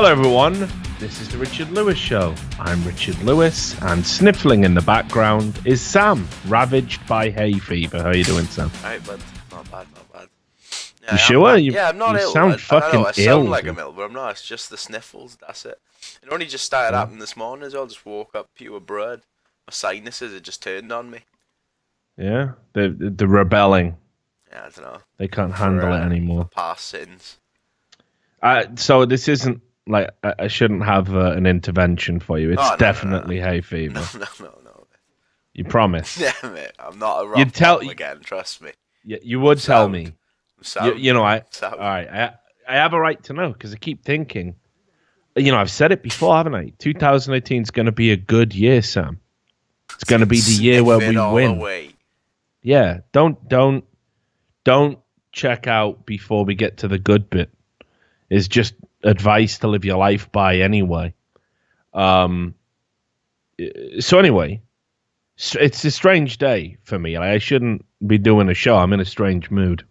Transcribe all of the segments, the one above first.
Hello everyone, this is the Richard Lewis Show. I'm Richard Lewis, and sniffling in the background is Sam, ravaged by hay fever. How are you doing, Sam? Right, bud. Not bad. You sure? Yeah, I'm not you ill. sound fucking I ill. sound like I'm ill, but I'm not. It's just the sniffles, that's it. It only just started happening this morning as well. Just woke up, pure bread. My sinuses had just turned on me. Yeah, they're rebelling. Yeah, I don't know. They can't handle it anymore. Past sins. So this isn't like I shouldn't have an intervention for you. It's definitely hay fever. No. You promise? Yeah, mate. I'm not a rock bottom again. Trust me. Yeah, you would tell me. You know, all right. I have a right to know because I keep thinking. You know, I've said it before, haven't I? 2018 is going to be a good year, Sam. It's going to be the year where we win. Away. Yeah, don't check out before we get to the good bit. It's just advice to live your life by anyway. So anyway, it's a strange day for me. I shouldn't be doing a show. I'm in a strange mood.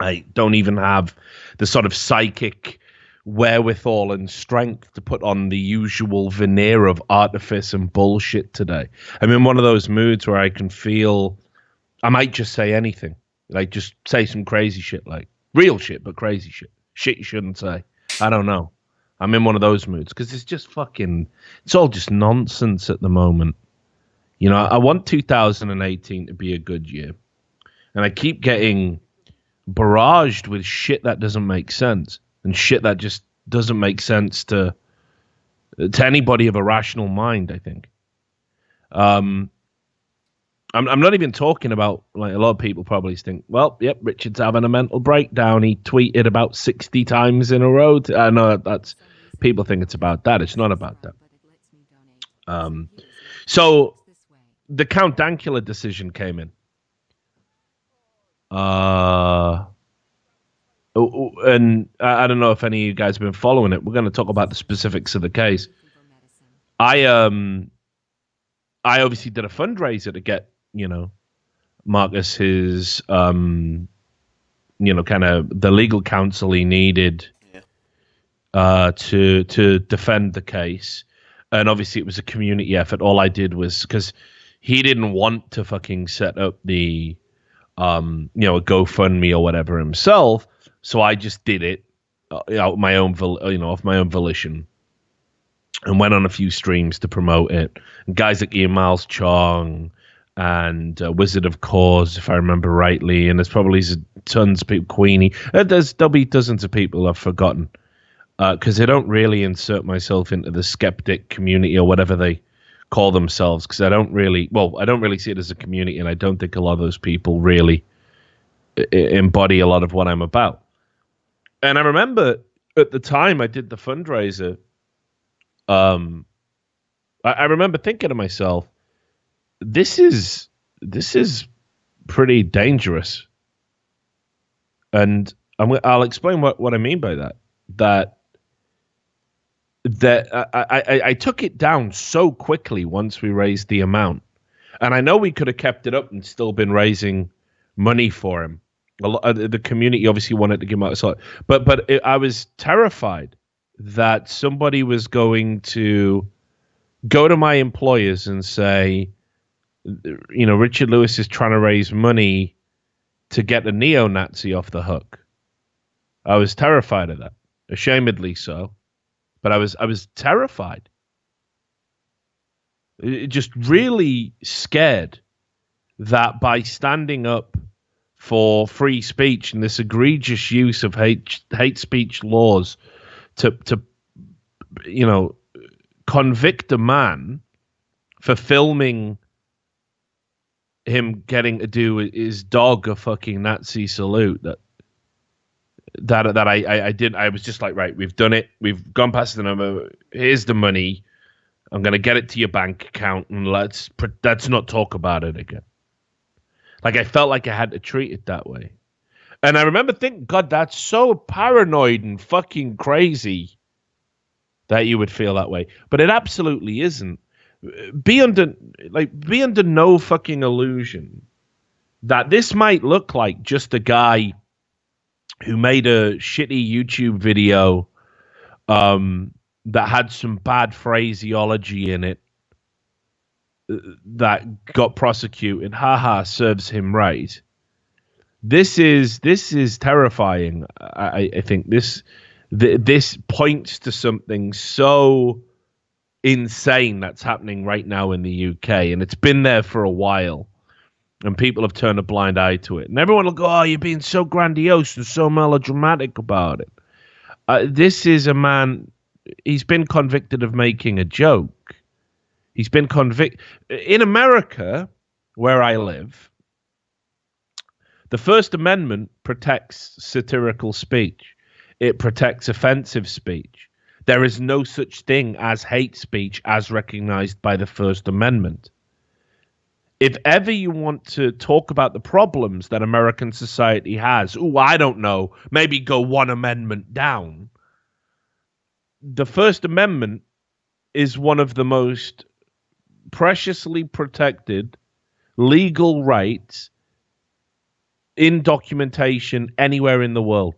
I don't even have the sort of psychic wherewithal and strength to put on the usual veneer of artifice and bullshit today. I'm in one of those moods where I can feel I might just say anything. Like just say some crazy shit, like real shit, but crazy shit. Shit you shouldn't say. I don't know. I'm in one of those moods because it's just it's all just nonsense at the moment. You know, I want 2018 to be a good year. And I keep getting barraged with shit that doesn't make sense. And shit that just doesn't make sense to anybody of a rational mind, I think. I'm not even talking about, like, a lot of people probably think, well, yep, Richard's having a mental breakdown. He tweeted about 60 times in a row. I know that's people think it's about that. It's not about that. So the Count Dankula decision came in. And I don't know if any of you guys have been following it. We're going to talk about the specifics of the case. I obviously did a fundraiser to get, you know, Marcus his, kind of the legal counsel he needed to defend the case. And obviously it was a community effort. All I did was because he didn't want to fucking set up the, a GoFundMe or whatever himself. So I just did it off my own volition, and went on a few streams to promote it. And guys like Ian Miles Chong and Wizard of Cause, if I remember rightly, and there's probably tons of people. Queenie, there'll be dozens of people I've forgotten because I don't really insert myself into the skeptic community or whatever they call themselves because I don't really see it as a community, and I don't think a lot of those people really embody a lot of what I'm about. And I remember at the time I did the fundraiser, I remember thinking to myself, this is pretty dangerous. And I'll explain what I mean by that. That I took it down so quickly once we raised the amount. And I know we could have kept it up and still been raising money for him. The community obviously wanted to give him out a slot, but I was terrified that somebody was going to go to my employers and say, you know, Richard Lewis is trying to raise money to get a neo-Nazi off the hook. I was terrified of that, ashamedly so, but I was terrified. Just really scared that by standing up for free speech and this egregious use of hate speech laws to convict a man for filming him getting to do his dog a fucking Nazi salute that I did. I was just like, right, we've done it. We've gone past the number. Here's the money. I'm going to get it to your bank account and let's not talk about it again. Like, I felt like I had to treat it that way. And I remember thinking, God, that's so paranoid and fucking crazy that you would feel that way. But it absolutely isn't. Be under no fucking illusion that this might look like just a guy who made a shitty YouTube video that had some bad phraseology in it that got prosecuted. Haha, serves him right. This is terrifying. I think this points to something so insane that's happening right now in the UK, and it's been there for a while, and people have turned a blind eye to it. And everyone will go, "Oh, you're being so grandiose and so melodramatic about it." This is a man. He's been convicted of making a joke. He's been convicted in America, where I live. The First Amendment protects satirical speech. It protects offensive speech. There is no such thing as hate speech as recognized by the First Amendment. If ever you want to talk about the problems that American society has, I don't know, maybe go one amendment down. The First Amendment is one of the most preciously protected legal rights in documentation anywhere in the world.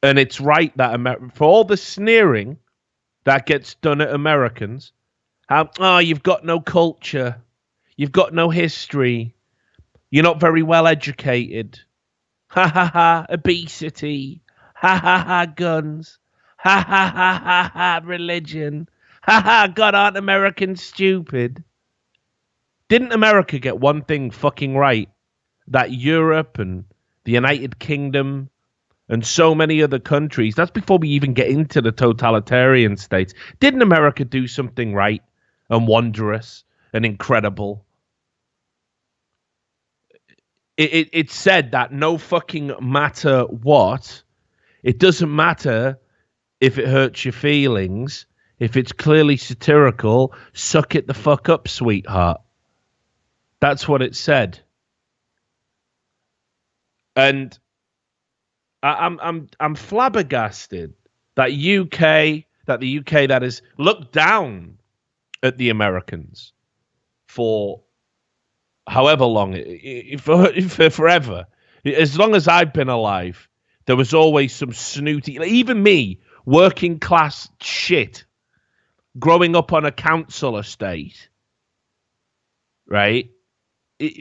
And it's right that for all the sneering that gets done at Americans, you've got no culture, you've got no history, you're not very well educated, ha ha ha, obesity, ha ha ha, guns, ha ha ha ha ha, religion, ha ha, God, aren't Americans stupid? Didn't America get one thing fucking right that Europe and the United Kingdom and so many other countries, that's before we even get into the totalitarian states, didn't America do something right and wondrous and incredible? It said that no fucking matter what, it doesn't matter if it hurts your feelings, if it's clearly satirical, suck it the fuck up, sweetheart. That's what it said. And I'm flabbergasted that the UK that has looked down at the Americans for however long, for forever, as long as I've been alive, there was always some snooty, even me, working class shit, growing up on a council estate, right?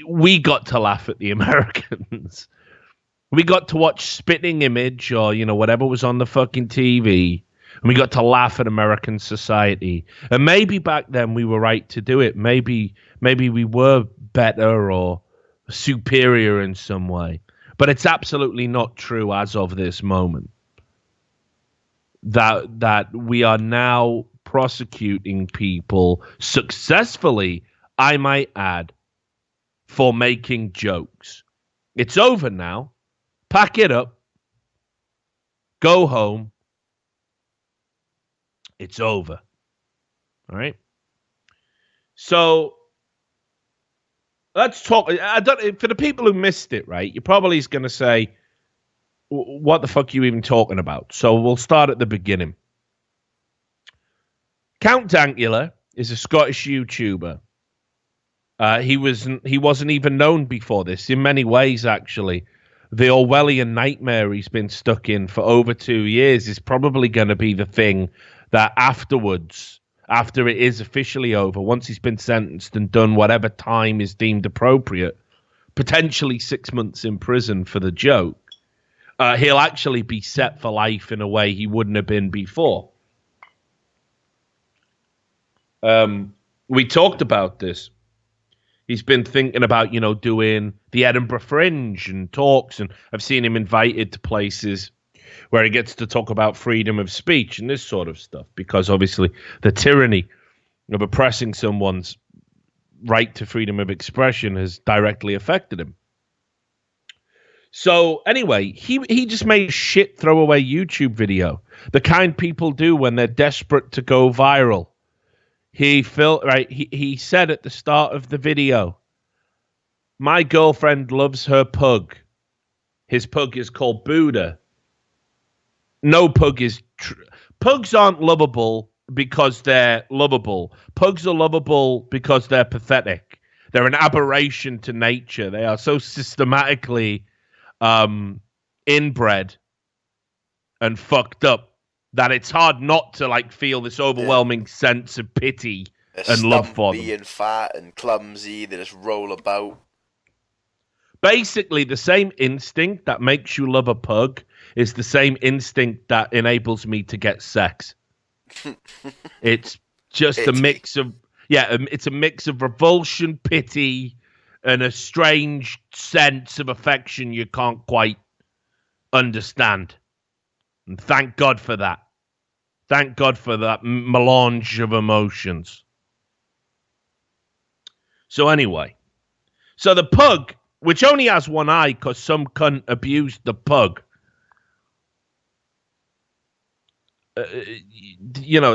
We got to laugh at the Americans. We got to watch Spitting Image or, whatever was on the fucking TV. And we got to laugh at American society. And maybe back then we were right to do it. Maybe we were better or superior in some way. But it's absolutely not true as of this moment. That we are now prosecuting people successfully, I might add, for making jokes. It's over now. Pack it up. Go home. It's over. All right. So let's talk. For the people who missed it, right? You're probably going to say, "What the fuck are you even talking about?" So we'll start at the beginning. Count Dankula is a Scottish YouTuber. He wasn't even known before this. In many ways, actually, the Orwellian nightmare he's been stuck in for over 2 years is probably going to be the thing that afterwards, after it is officially over, once he's been sentenced and done whatever time is deemed appropriate, potentially 6 months in prison for the joke, he'll actually be set for life in a way he wouldn't have been before. We talked about this. He's been thinking about, doing the Edinburgh Fringe and talks, and I've seen him invited to places where he gets to talk about freedom of speech and this sort of stuff, because obviously the tyranny of oppressing someone's right to freedom of expression has directly affected him. So anyway, he just made a shit throwaway YouTube video, the kind people do when they're desperate to go viral. He said at the start of the video, "My girlfriend loves her pug. His pug is called Buddha. No pug is pugs aren't lovable because they're lovable. Pugs are lovable because they're pathetic. They're an aberration to nature. They are so systematically inbred and fucked up that it's hard not to like feel this overwhelming sense of pity and love for them. Being fat and clumsy, they just roll about. Basically, the same instinct that makes you love a pug is the same instinct that enables me to get sex. It's just a mix of it's a mix of revulsion, pity, and a strange sense of affection you can't quite understand. And thank God for that. Thank God for that melange of emotions. So anyway, so the pug, which only has one eye because some cunt abused the pug. It's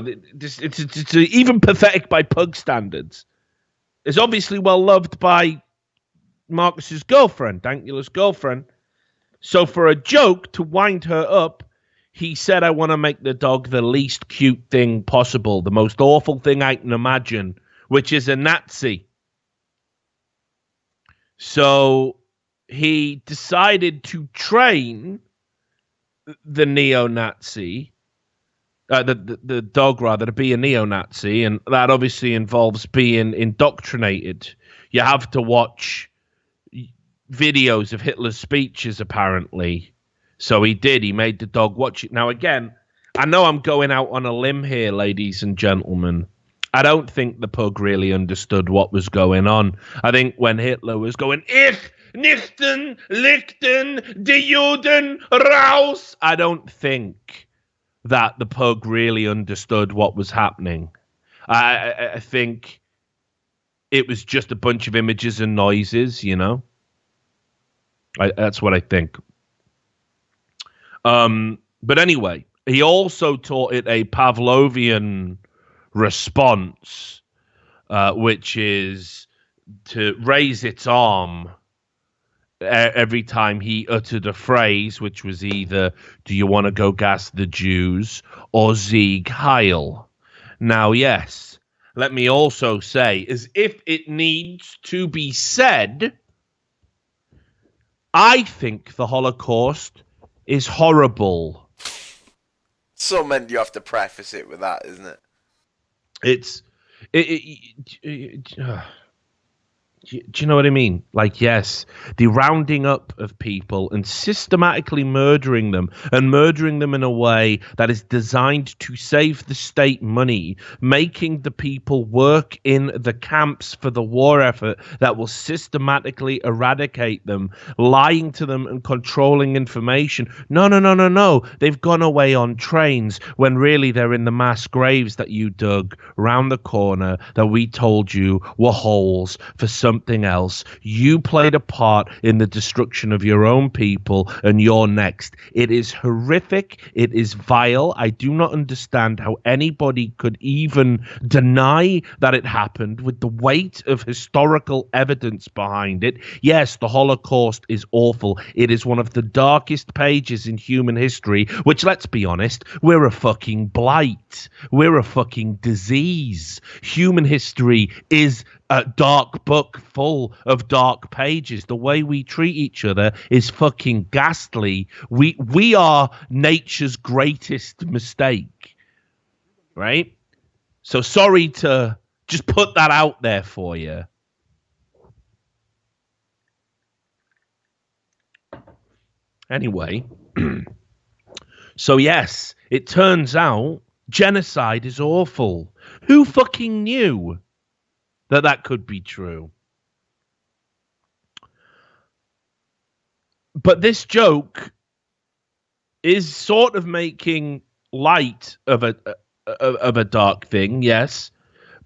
even pathetic by pug standards. It's obviously well loved by Marcus's girlfriend, Dankula's girlfriend. So for a joke to wind her up, he said, I want to make the dog the least cute thing possible, the most awful thing I can imagine, which is a Nazi. So he decided to train the neo-Nazi, the dog rather, to be a neo-Nazi, and that obviously involves being indoctrinated. You have to watch videos of Hitler's speeches, apparently. So he did. He made the dog watch it. Now, again, I know I'm going out on a limb here, ladies and gentlemen. I don't think the pug really understood what was going on. I think when Hitler was going, Ich, nichten, lichten, die Juden, raus, I don't think that the pug really understood what was happening. I think it was just a bunch of images and noises, you know? That's what I think. But anyway, he also taught it a Pavlovian response, which is to raise its arm every time he uttered a phrase, which was either, do you want to go gas the Jews, or Sieg Heil. Now, yes, let me also say, as if it needs to be said, I think the Holocaust is horrible. So meant you have to preface it with that, isn't it? Do you know what I mean? Like, yes, the rounding up of people and systematically murdering them, and murdering them in a way that is designed to save the state money, making the people work in the camps for the war effort that will systematically eradicate them, lying to them and controlling information. No. They've gone away on trains when really they're in the mass graves that you dug round the corner that we told you were holes for something else. You played a part in the destruction of your own people, and you're next. It is horrific. It is vile. I do not understand how anybody could even deny that it happened with the weight of historical evidence behind it. Yes, the Holocaust is awful. It is one of the darkest pages in human history, which, let's be honest, we're a fucking blight. We're a fucking disease. Human history is a dark book full of dark pages. The way we treat each other is fucking ghastly. We are nature's greatest mistake, right? So sorry to just put that out there for you. Anyway, so yes, it turns out genocide is awful. Who fucking knew that could be true? But this joke is sort of making light of a dark thing, yes,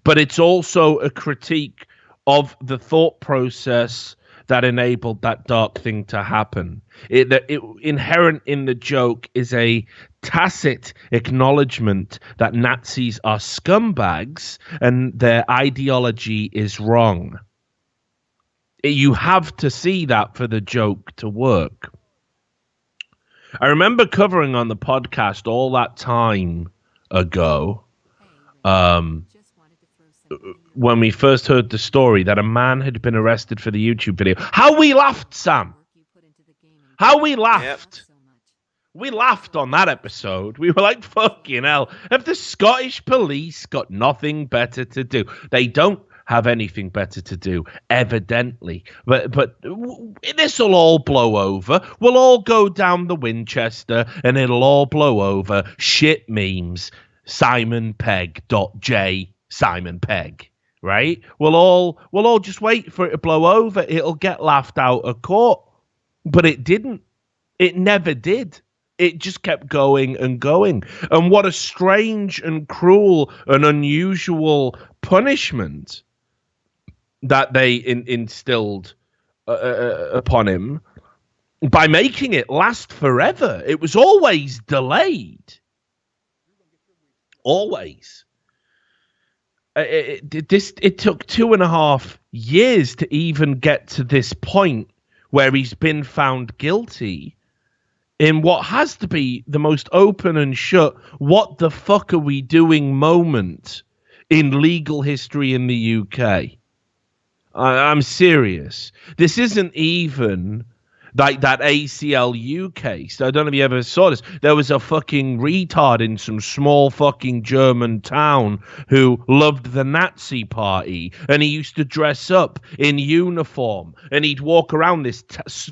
but it's also a critique of the thought process that enabled that dark thing to happen. Inherent in the joke is a tacit acknowledgement that Nazis are scumbags and their ideology is wrong. You have to see that for the joke to work. I remember covering on the podcast all that time ago, when we first heard the story that a man had been arrested for the YouTube video. How we laughed, Sam! How we laughed! Yep. We laughed on that episode. We were like, fucking hell. Have the Scottish police got nothing better to do? They don't have anything better to do, evidently. But this will all blow over. We'll all go down the Winchester and it'll all blow over. Shit memes. Simon Pegg. J. Simon Pegg. Right? We'll all just wait for it to blow over. It'll get laughed out of court. But it didn't. It never did. It just kept going and going. And what a strange and cruel and unusual punishment that they instilled upon him by making it last forever. It was always delayed. Always. It took 2.5 years to even get to this point where he's been found guilty in what has to be the most open and shut, what the fuck are we doing moment in legal history in the UK. I'm serious. This isn't even like that ACLU case. I don't know if you ever saw this. There was a fucking retard in some small fucking German town who loved the Nazi party, and he used to dress up in uniform, and he'd walk around this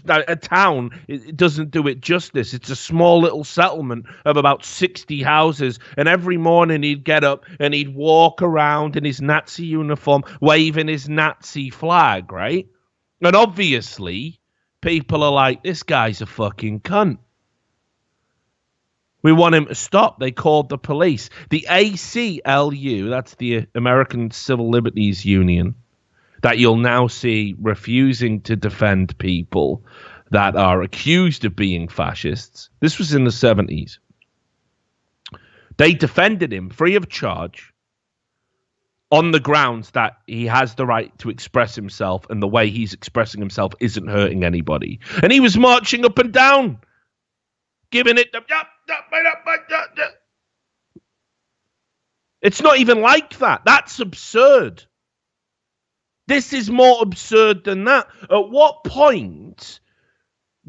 a town. It doesn't do it justice. It's a small little settlement of about 60 houses, and every morning he'd get up and he'd walk around in his Nazi uniform, waving his Nazi flag, right? And obviously, people are like, this guy's a fucking cunt. We want him to stop. They called the police. The ACLU, that's the American Civil Liberties Union, that you'll now see refusing to defend people that are accused of being fascists. This was in the 70s. They defended him free of charge on the grounds that he has the right to express himself, and the way he's expressing himself isn't hurting anybody. And he was marching up and down, giving it the... It's not even like that. That's absurd. This is more absurd than that. At what point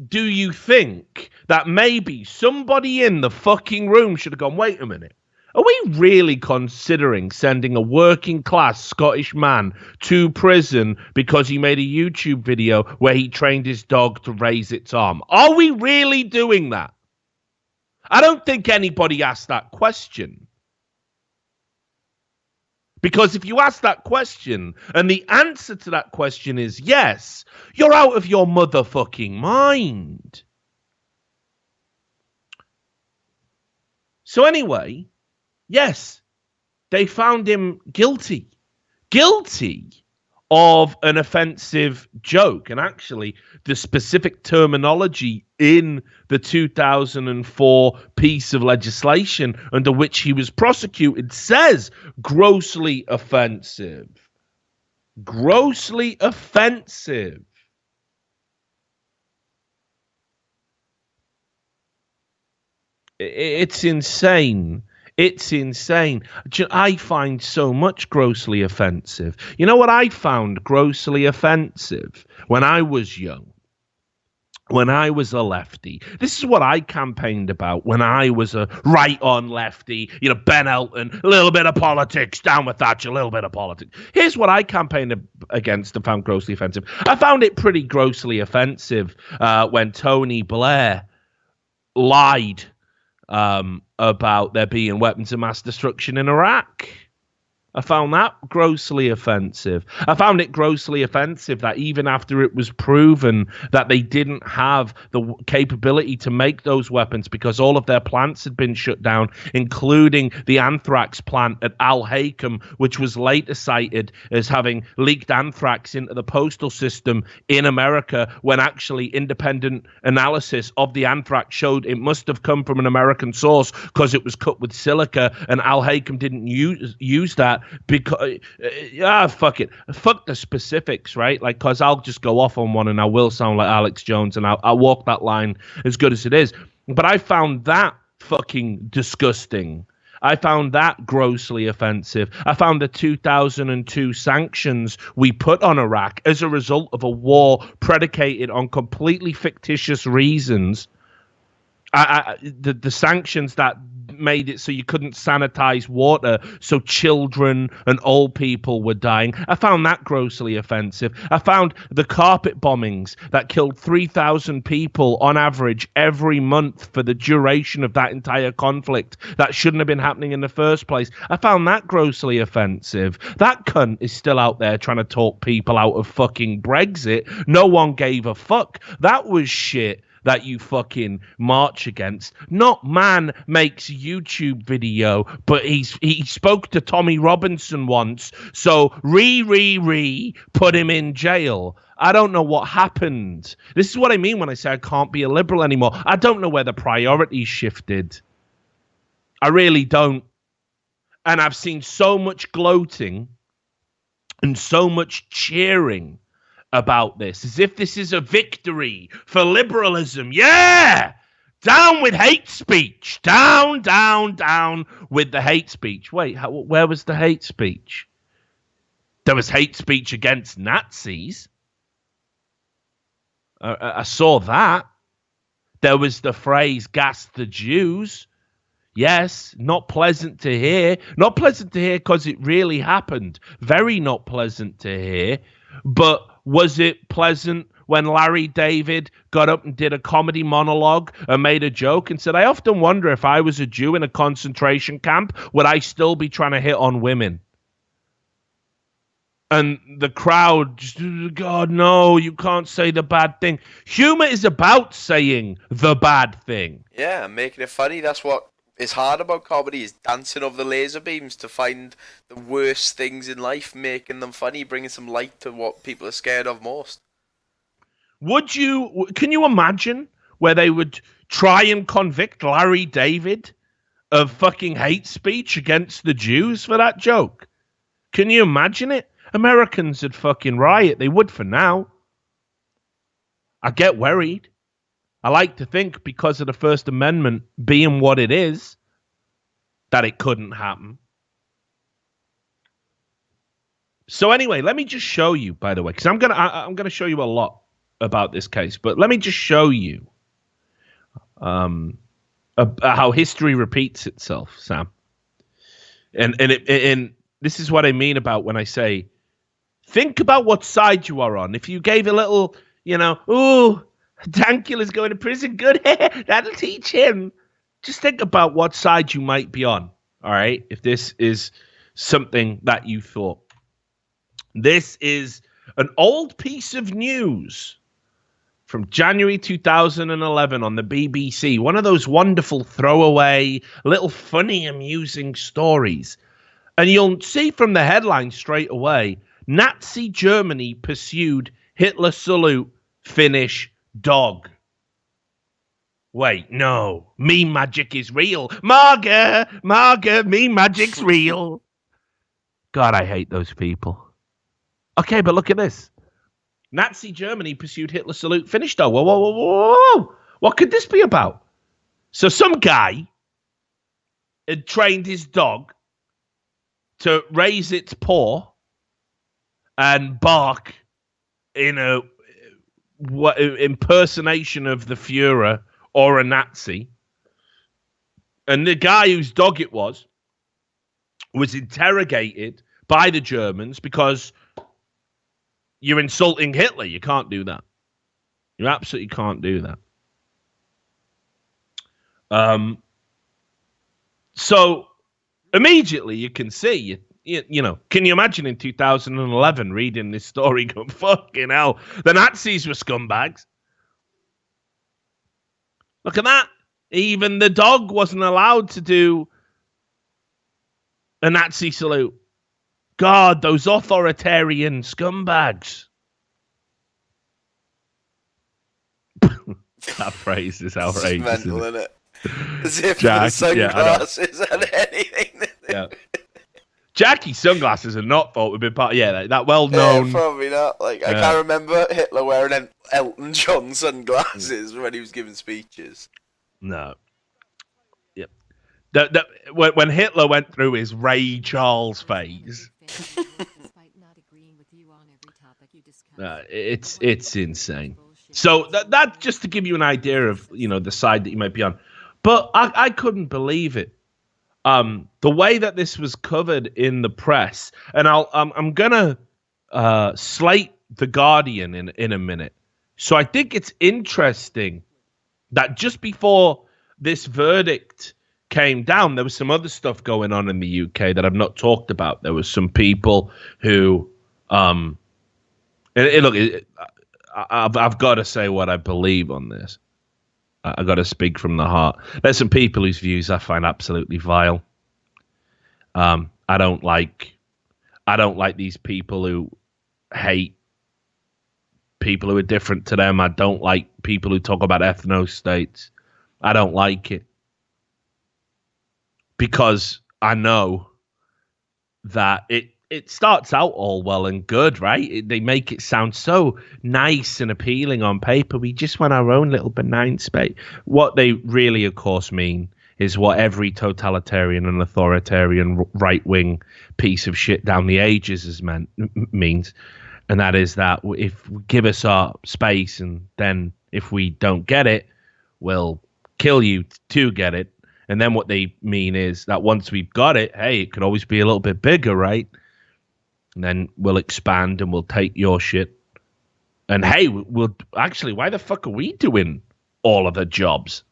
do you think that maybe somebody in the fucking room should have gone, wait a minute, are we really considering sending a working class Scottish man to prison because he made a YouTube video where he trained his dog to raise its arm? Are we really doing that? I don't think anybody asked that question. Because if you ask that question and the answer to that question is yes, you're out of your motherfucking mind. So anyway, yes, they found him guilty of an offensive joke. And actually, the specific terminology in the 2004 piece of legislation under which he was prosecuted says grossly offensive. Grossly offensive. It's insane. It's insane. I find so much grossly offensive. You know what I found grossly offensive when I was young? When I was a lefty. This is what I campaigned about when I was a right-on lefty. You know, Ben Elton, a little bit of politics, down with Thatcher, a little bit of politics. Here's what I campaigned against and found grossly offensive. I found it pretty grossly offensive when Tony Blair lied about there being weapons of mass destruction in Iraq. I found that grossly offensive. I found it grossly offensive that even after it was proven that they didn't have the capability to make those weapons because all of their plants had been shut down, including the anthrax plant at Al Hakem, which was later cited as having leaked anthrax into the postal system in America, when actually independent analysis of the anthrax showed it must have come from an American source because it was cut with silica, and Al Hakem didn't use that. Because fuck it, fuck the specifics, right? Like, because I'll just go off on one and I will sound like Alex Jones, and I'll walk that line as good as it is. But I found that fucking disgusting. I found that grossly offensive. I found the 2002 sanctions we put on Iraq as a result of a war predicated on completely fictitious reasons The sanctions that made it so you couldn't sanitize water, so children and old people were dying. I found that grossly offensive. I found the carpet bombings that killed 3,000 people on average every month for the duration of that entire conflict that shouldn't have been happening in the first place. I found that grossly offensive. That cunt is still out there trying to talk people out of fucking Brexit. No one gave a fuck. That was shit that you fucking march against. Not man makes YouTube video, but he spoke to Tommy Robinson once, so put him in jail. I don't know what happened. This is what I mean when I say I can't be a liberal anymore. I don't know where the priorities shifted. I really don't. And I've seen so much gloating and so much cheering about this, as if this is a victory for liberalism. Yeah! Down with hate speech. Down with the hate speech. Wait, where was the hate speech? There was hate speech against Nazis. I saw that. There was the phrase, gas the Jews. Yes, not pleasant to hear. Not pleasant to hear because it really happened. Very not pleasant to hear. But was it pleasant when Larry David got up and did a comedy monologue and made a joke and said, I often wonder if I was a Jew in a concentration camp, would I still be trying to hit on women? And the crowd just, God, no, you can't say the bad thing. Humor is about saying the bad thing. Yeah, making it funny. That's what is hard about comedy, is dancing over the laser beams to find the worst things in life, making them funny, bringing some light to what people are scared of most. Can you imagine where they would try and convict Larry David of fucking hate speech against the Jews for that joke? Can you imagine it? Americans would fucking riot. They would for now. I get worried. I like to think because of the First Amendment being what it is, that it couldn't happen. So anyway, let me just show you, by the way, because I'm gonna show you a lot about this case, but let me just show you how history repeats itself, Sam. And this is what I mean about when I say, think about what side you are on. If you gave a little, ooh, Dankula's going to prison. Good. That'll teach him. Just think about what side you might be on. All right. If this is something that you thought. This is an old piece of news from January 2011 on the BBC. One of those wonderful throwaway, little funny, amusing stories. And you'll see from the headline straight away, Nazi Germany pursued Hitler salute, finish dog. Wait, no. Meme magic is real. Marga, meme magic's real. God, I hate those people. Okay, but look at this. Nazi Germany pursued Hitler salute, finish dog. Whoa. What could this be about? So some guy had trained his dog to raise its paw and bark in a impersonation of the Führer or a Nazi. And the guy whose dog it was interrogated by the Germans because you're insulting Hitler. You can't do that. You absolutely can't do that. So immediately you can see, can you imagine in 2011 reading this story going, fucking hell, the Nazis were scumbags. Look at that. Even the dog wasn't allowed to do a Nazi salute. God, those authoritarian scumbags. That phrase is outrageous. Mental, isn't it? As if the sunglasses and anything. Yeah. Jackie's sunglasses are not thought would be part. Yeah, that well-known. Yeah, probably not. I can't remember Hitler wearing Elton John sunglasses when he was giving speeches. No. Yep. When Hitler went through his Ray Charles phase. It's insane. So that just to give you an idea of the side that you might be on. But I couldn't believe it. The way that this was covered in the press, and I'm gonna slate the Guardian in a minute. So I think it's interesting that just before this verdict came down, there was some other stuff going on in the UK that I've not talked about. There was some people who, I've got to say what I believe on this. I've got to speak from the heart. There's some people whose views I find absolutely vile. I don't like these people who hate people who are different to them. I don't like people who talk about ethno-states. I don't like it. Because I know that it starts out all well and good, right? They make it sound so nice and appealing on paper. We just want our own little benign space. What they really, of course, mean is what every totalitarian and authoritarian right-wing piece of shit down the ages means. And that is that if we give us our space, and then if we don't get it, we'll kill you to get it. And then what they mean is that once we've got it, hey, it could always be a little bit bigger, right? And then we'll expand and we'll take your shit. And hey, we'll actually, why the fuck are we doing all of the jobs?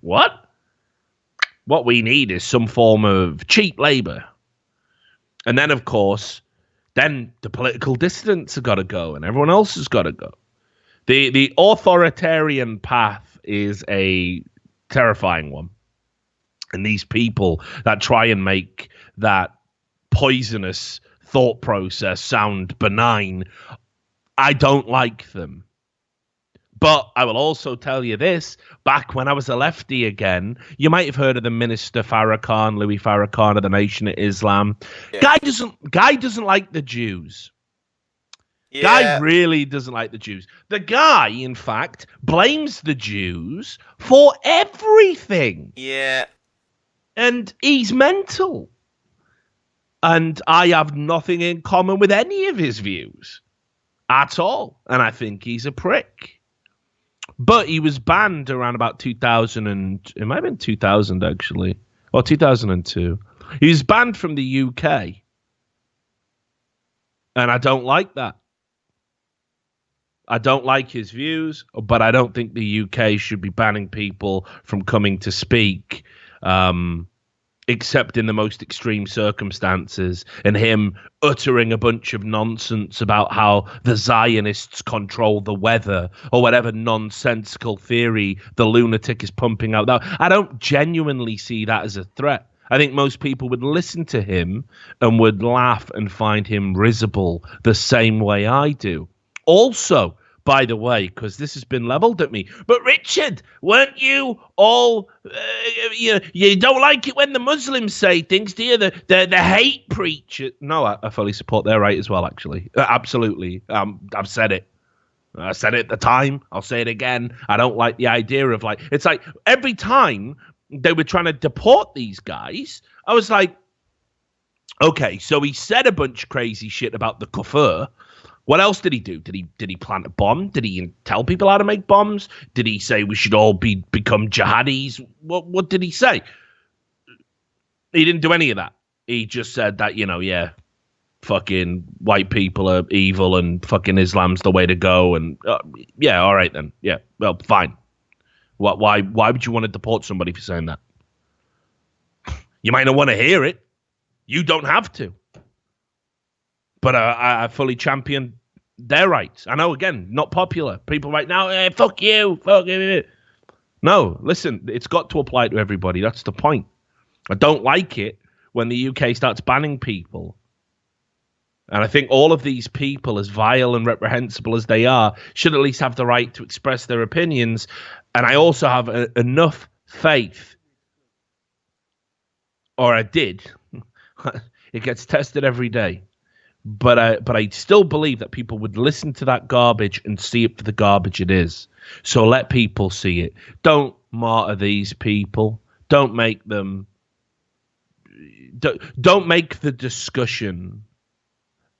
What? What we need is some form of cheap labor. And then, of course, then the political dissidents have got to go and everyone else has got to go. The authoritarian path is a terrifying one. And these people that try and make that poisonous thought process sound benign, I don't like them. But I will also tell you this, back when I was a lefty again, you might have heard of the Minister Farrakhan, Louis Farrakhan of the Nation of Islam. Yeah. Guy doesn't like the Jews. Yeah. Guy really doesn't like the Jews. The guy, in fact, blames the Jews for everything. Yeah. And he's mental. And I have nothing in common with any of his views at all. And I think he's a prick. But he was banned around about 2000 and it might have been 2000 actually, or 2002. He was banned from the UK. And I don't like that. I don't like his views, but I don't think the UK should be banning people from coming to speak, except in the most extreme circumstances, and him uttering a bunch of nonsense about how the Zionists control the weather or whatever nonsensical theory the lunatic is pumping out. Now, I don't genuinely see that as a threat. I think most people would listen to him and would laugh and find him risible the same way I do. Also, by the way, because this has been leveled at me, but Richard, weren't you all, you don't like it when the Muslims say things, do you? The hate preacher. No, I fully support their right as well, actually. Absolutely. I've said it. I said it at the time. I'll say it again. I don't like the idea of it's like every time they were trying to deport these guys, I was like, okay, so he said a bunch of crazy shit about the kufr. What else did he do? Did he plant a bomb? Did he tell people how to make bombs? Did he say we should all become jihadis? What did he say? He didn't do any of that. He just said that, fucking white people are evil and fucking Islam's the way to go. And yeah, all right then. Yeah, well, fine. Why would you want to deport somebody for saying that? You might not want to hear it. You don't have to. But I fully champion their rights. I know, again, not popular. People right now, fuck you. No, listen, it's got to apply to everybody. That's the point. I don't like it when the UK starts banning people. And I think all of these people, as vile and reprehensible as they are, should at least have the right to express their opinions. And I also have enough faith, or I did. It gets tested every day. But I still believe that people would listen to that garbage and see it for the garbage it is. So let people see it. Don't martyr these people. Don't make them. Don't make the discussion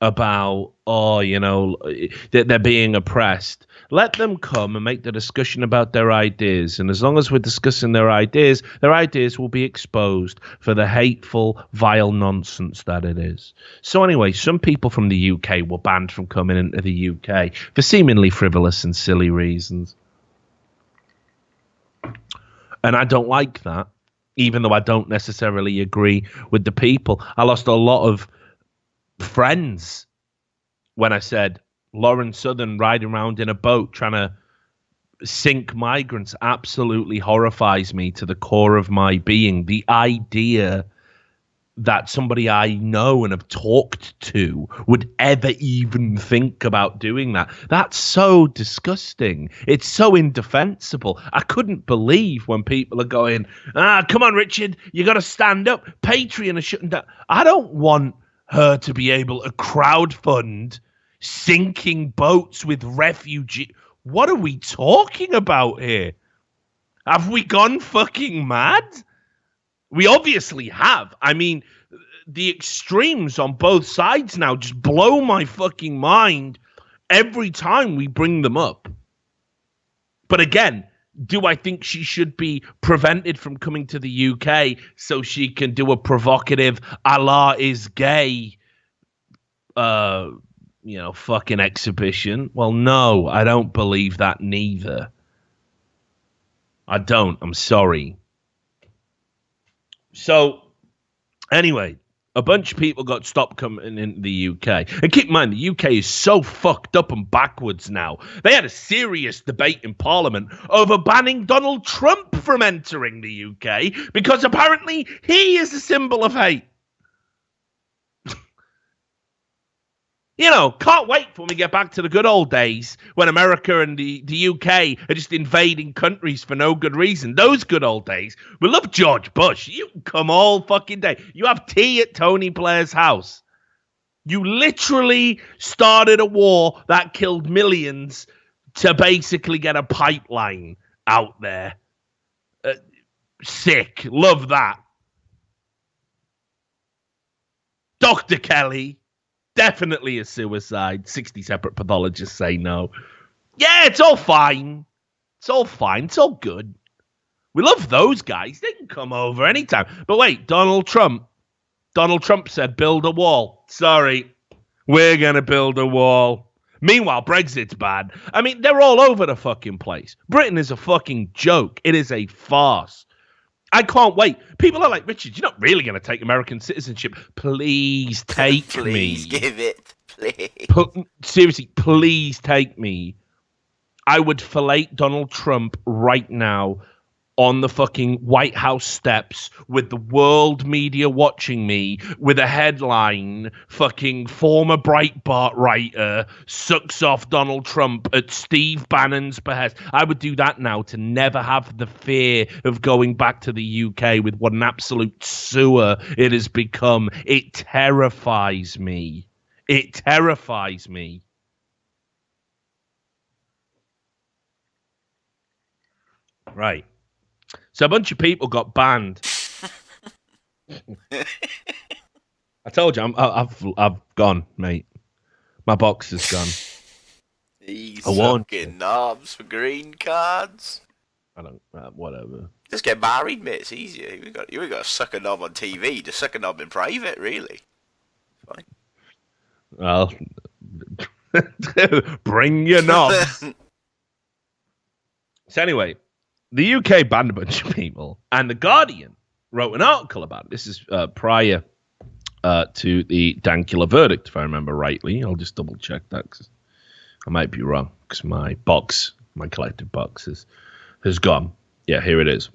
about, that they're being oppressed. Let them come and make the discussion about their ideas. And as long as we're discussing their ideas will be exposed for the hateful, vile nonsense that it is. So anyway, some people from the UK were banned from coming into the UK for seemingly frivolous and silly reasons. And I don't like that, even though I don't necessarily agree with the people. I lost a lot of friends when I said Lauren Southern riding around in a boat trying to sink migrants absolutely horrifies me to the core of my being. The idea that somebody I know and have talked to would ever even think about doing that. That's so disgusting. It's so indefensible. I couldn't believe when people are going, come on, Richard, you got to stand up. Patreon is shutting down. I don't want her to be able to crowdfund sinking boats with refugees. What are we talking about here? Have we gone fucking mad? We obviously have. I mean, the extremes on both sides now just blow my fucking mind every time we bring them up. But again, do I think she should be prevented from coming to the UK so she can do a provocative Allah is gay fucking exhibition? Well, no, I don't believe that neither. I don't. I'm sorry. So, anyway, a bunch of people got stopped coming into the UK. And keep in mind, the UK is so fucked up and backwards now. They had a serious debate in Parliament over banning Donald Trump from entering the UK because apparently he is a symbol of hate. Can't wait for when we get back to the good old days when America and the UK are just invading countries for no good reason. Those good old days. We love George Bush. You can come all fucking day. You have tea at Tony Blair's house. You literally started a war that killed millions to basically get a pipeline out there. Sick. Love that. Dr. Kelly. Definitely a suicide. 60 separate pathologists say no. Yeah, it's all fine. It's all fine. It's all good. We love those guys. They can come over anytime. But wait, Donald Trump said build a wall. Sorry. We're going to build a wall. Meanwhile, Brexit's bad. I mean, they're all over the fucking place. Britain is a fucking joke. It is a farce. I can't wait. People are like, Richard, you're not really going to take American citizenship. Please take me. Please give it. Please. Seriously, please take me. I would fillet Donald Trump right now on the fucking White House steps with the world media watching me with a headline, fucking former Breitbart writer sucks off Donald Trump at Steve Bannon's behest. I would do that now to never have the fear of going back to the UK with what an absolute sewer it has become. It terrifies me. It terrifies me. Right. So a bunch of people got banned. I told you, I've gone, mate. My box is gone. He's sucking knobs for green cards. I don't. Whatever. Just get married, mate. It's easier. You ain't got to suck a knob on TV. Just suck a knob in private, really. Fine. Well, bring your knobs. So anyway. The UK banned a bunch of people, and The Guardian wrote an article about it. This is prior to the Dankula verdict, if I remember rightly. I'll just double check that because I might be wrong because my collected box has gone. Yeah, here it is.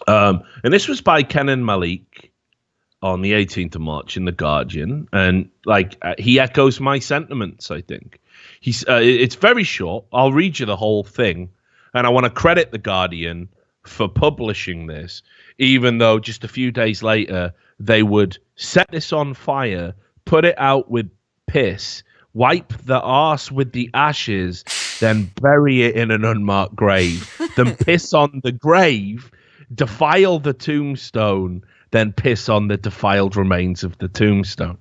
And this was by Kenan Malik on the 18th of March in The Guardian, and he echoes my sentiments. I think it's very short. I'll read you the whole thing. And I want to credit The Guardian for publishing this, even though just a few days later they would set this on fire, put it out with piss, wipe the arse with the ashes, then bury it in an unmarked grave, then piss on the grave, defile the tombstone, then piss on the defiled remains of the tombstone.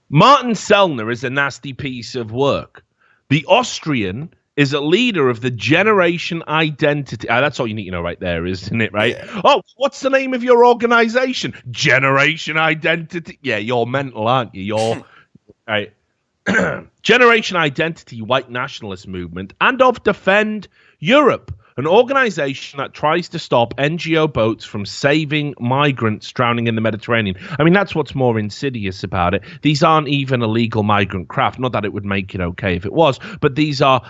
Martin Sellner is a nasty piece of work. The Austrian is a leader of the Generation Identity. That's all you need to know right there, isn't it, right? Yeah. Oh, what's the name of your organization? Generation Identity. Yeah, you're mental, aren't you? You're... right. Generation Identity White Nationalist Movement and of Defend Europe, an organization that tries to stop NGO boats from saving migrants drowning in the Mediterranean. I mean, that's what's more insidious about it. These aren't even illegal migrant craft. Not that it would make it okay if it was, but these are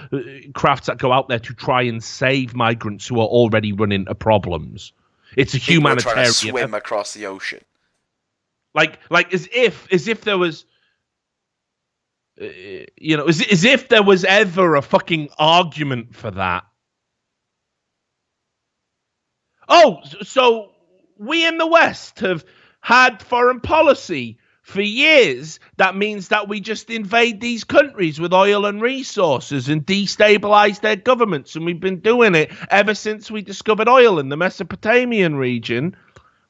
crafts that go out there to try and save migrants who are already running into problems. It's a humanitarian... People are trying to swim across the ocean. Like as if there was... as if there was ever a fucking argument for that. Oh, so we in the West have had foreign policy for years. That means that we just invade these countries with oil and resources and destabilize their governments. And we've been doing it ever since we discovered oil in the Mesopotamian region.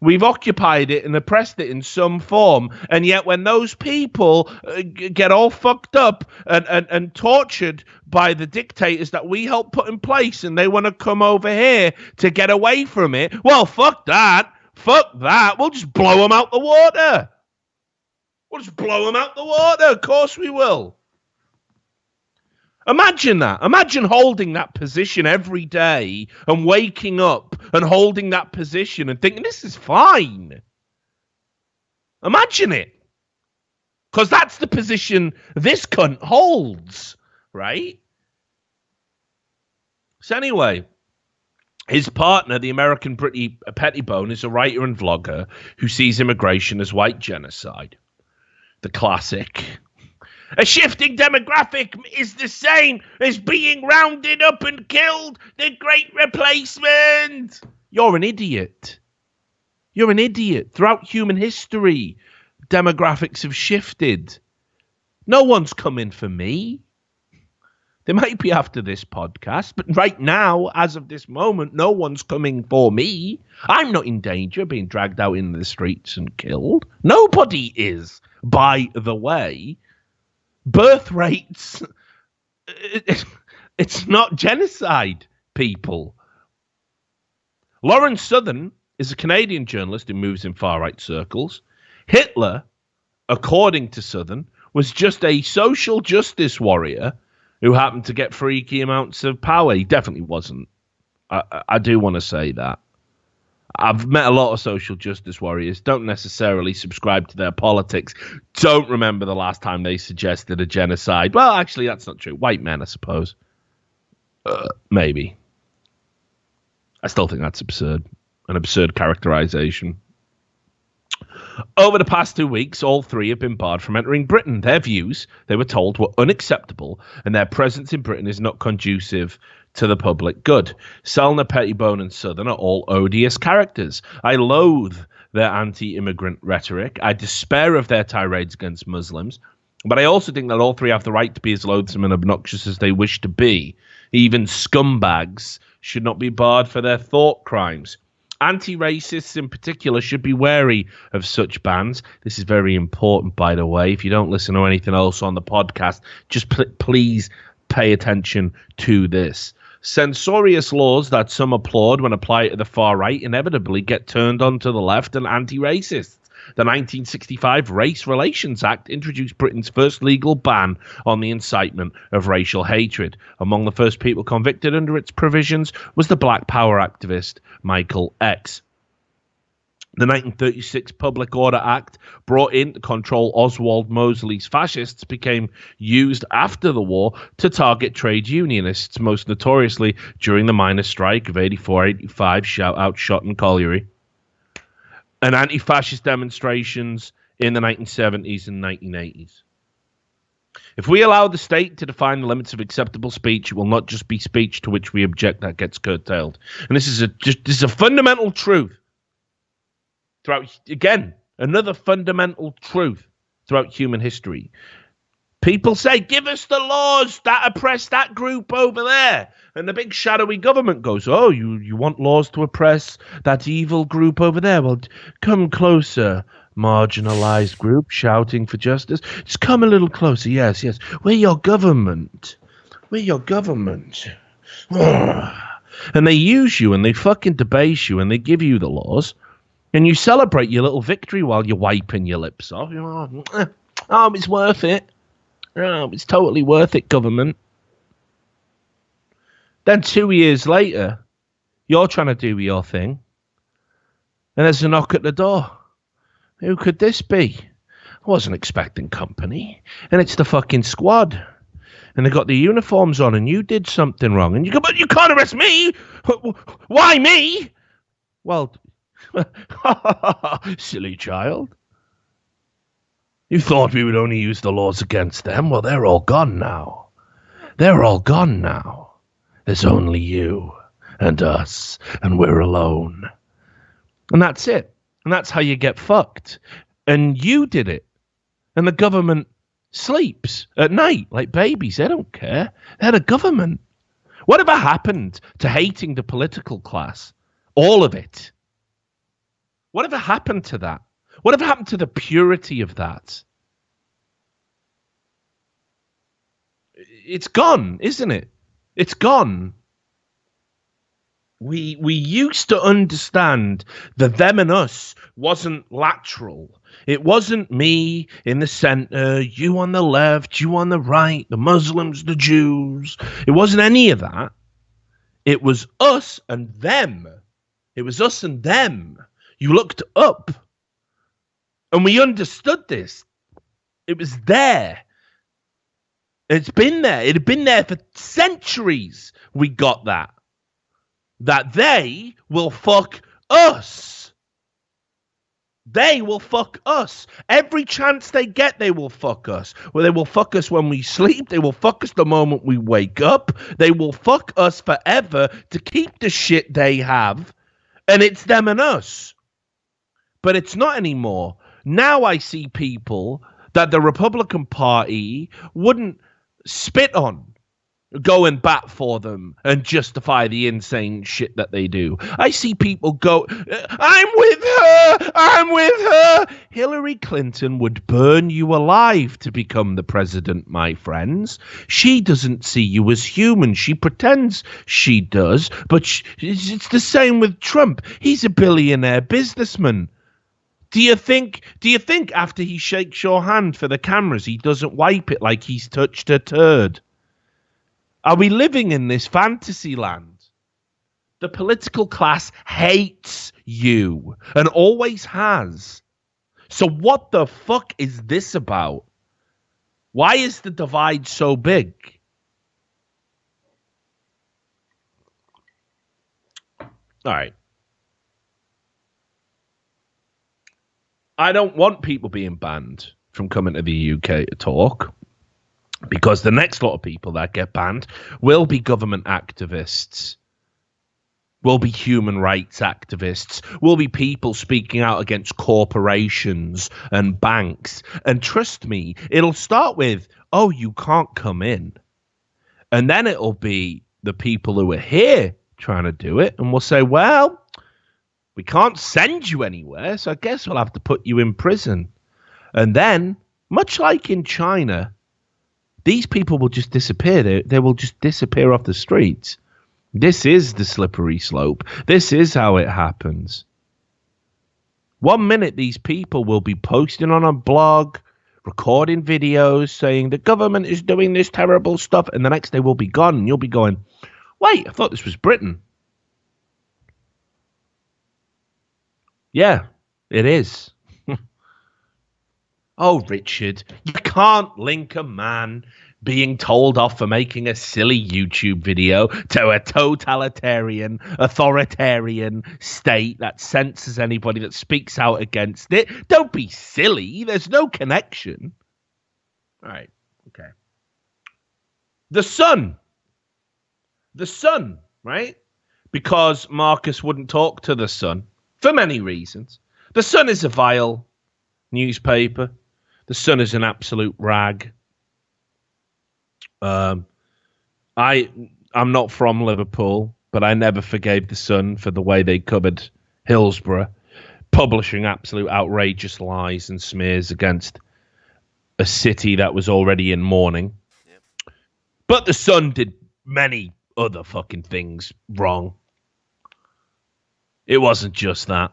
We've occupied it and oppressed it in some form. And yet when those people get all fucked up and tortured by the dictators that we helped put in place and they want to come over here to get away from it, well, fuck that. Fuck that. We'll just blow them out the water. We'll just blow them out the water. Of course we will. Imagine that. Imagine holding that position every day and waking up and holding that position and thinking, this is fine. Imagine it. Because that's the position this cunt holds, right? So anyway, his partner, the American Brittany Pettibone, is a writer and vlogger who sees immigration as white genocide. The classic... A shifting demographic is the same as being rounded up and killed. The Great Replacement. You're an idiot. You're an idiot. Throughout human history, demographics have shifted. No one's coming for me. They might be after this podcast, but right now, as of this moment, no one's coming for me. I'm not in danger of being dragged out into the streets and killed. Nobody is, by the way. Birth rates, it's not genocide, people. Lawrence Southern is a Canadian journalist who moves in far-right circles. Hitler, according to Southern, was just a social justice warrior who happened to get freaky amounts of power. He definitely wasn't. I do want to say that. I've met a lot of social justice warriors, don't necessarily subscribe to their politics, don't remember the last time they suggested a genocide. Well, actually, that's not true. White men, I suppose. Maybe. I still think that's absurd. An absurd characterization. Over the past 2 weeks, all three have been barred from entering Britain. Their views, they were told, were unacceptable, and their presence in Britain is not conducive to the public good. Sellner, Pettibone, and Southern are all odious characters. I loathe their anti-immigrant rhetoric. I despair of their tirades against Muslims. But I also think that all three have the right to be as loathsome and obnoxious as they wish to be. Even scumbags should not be barred for their thought crimes. Anti-racists in particular should be wary of such bans. This is very important, by the way. If you don't listen to anything else on the podcast, just please pay attention to this. Censorious laws that some applaud when applied to the far right inevitably get turned onto the left and anti-racists. The 1965 Race Relations Act introduced Britain's first legal ban on the incitement of racial hatred. Among the first people convicted under its provisions was the Black Power activist Michael X. The 1936 Public Order Act, brought in to control Oswald Mosley's fascists, became used after the war to target trade unionists, most notoriously during the miners' strike of 84-85, shout out Shot and Colliery, and anti-fascist demonstrations in the 1970s and 1980s. If we allow the state to define the limits of acceptable speech, it will not just be speech to which we object that gets curtailed. And this is a fundamental truth. Throughout, again, another fundamental truth throughout human history. People say, give us the laws that oppress that group over there. And the big shadowy government goes, oh, you want laws to oppress that evil group over there? Well, come closer, marginalized group shouting for justice. Just come a little closer. Yes, yes. We're your government. We're your government. And they use you and they fucking debase you and they give you the laws and you celebrate your little victory while you're wiping your lips off. Oh, it's worth it. Oh, it's totally worth it, government. Then 2 years later, you're trying to do your thing and there's a knock at the door. Who could this be? I wasn't expecting company. And it's the fucking squad. And they got the uniforms on and you did something wrong. And you go, but you can't arrest me. Why me? Well, silly child. You thought we would only use the laws against them. Well, they're all gone now. They're all gone now. There's only you and us, and we're alone. And that's it. And that's how you get fucked. And you did it. And the government sleeps at night like babies. They don't care. They're the government. Whatever happened to hating the political class? All of it. Whatever happened to that? Whatever happened to the purity of that? It's gone, isn't it? It's gone. We used to understand that them and us wasn't lateral. It wasn't me in the center, you on the left, you on the right, the Muslims, the Jews. It wasn't any of that. It was us and them. It was us and them. You looked up. And we understood this. It was there. It's been there. It had been there for centuries. We got that. That they will fuck us. They will fuck us. Every chance they get, they will fuck us. Well, they will fuck us when we sleep. They will fuck us the moment we wake up. They will fuck us forever to keep the shit they have. And it's them and us. But it's not anymore. Now I see people that the Republican Party wouldn't spit on, go and bat for them and justify the insane shit that they do. I see people go, I'm with her, I'm with her. Hillary Clinton would burn you alive to become the president, my friends. She doesn't see you as human. She pretends she does, but it's the same with Trump. He's a billionaire businessman. Do you think after he shakes your hand for the cameras, he doesn't wipe it like he's touched a turd? Are we living in this fantasy land? The political class hates you and always has. So what the fuck is this about? Why is the divide so big? All right. I don't want people being banned from coming to the UK to talk, because the next lot of people that get banned will be government activists, will be human rights activists, will be people speaking out against corporations and banks. And trust me, it'll start with, oh, you can't come in. And then it'll be the people who are here trying to do it. And we'll say, well, we can't send you anywhere, so I guess we'll have to put you in prison. And then, much like in China, these people will just disappear. They will just disappear off the streets. This is the slippery slope. This is how it happens. 1 minute, these people will be posting on a blog, recording videos, saying the government is doing this terrible stuff, and the next day will be gone, and you'll be going, wait, I thought this was Britain. Yeah, it is. Oh, Richard, you can't link a man being told off for making a silly YouTube video to a totalitarian, authoritarian state that censors anybody that speaks out against it. Don't be silly. There's no connection. All right. Okay. The Sun, right? Because Marcus wouldn't talk to the Sun for many reasons. The Sun is a vile newspaper. The Sun is an absolute rag. I'm not from Liverpool, but I never forgave the Sun for the way they covered Hillsborough. publishing absolute outrageous lies and smears against a city that was already in mourning. Yep. But the Sun did many other fucking things wrong. It wasn't just that.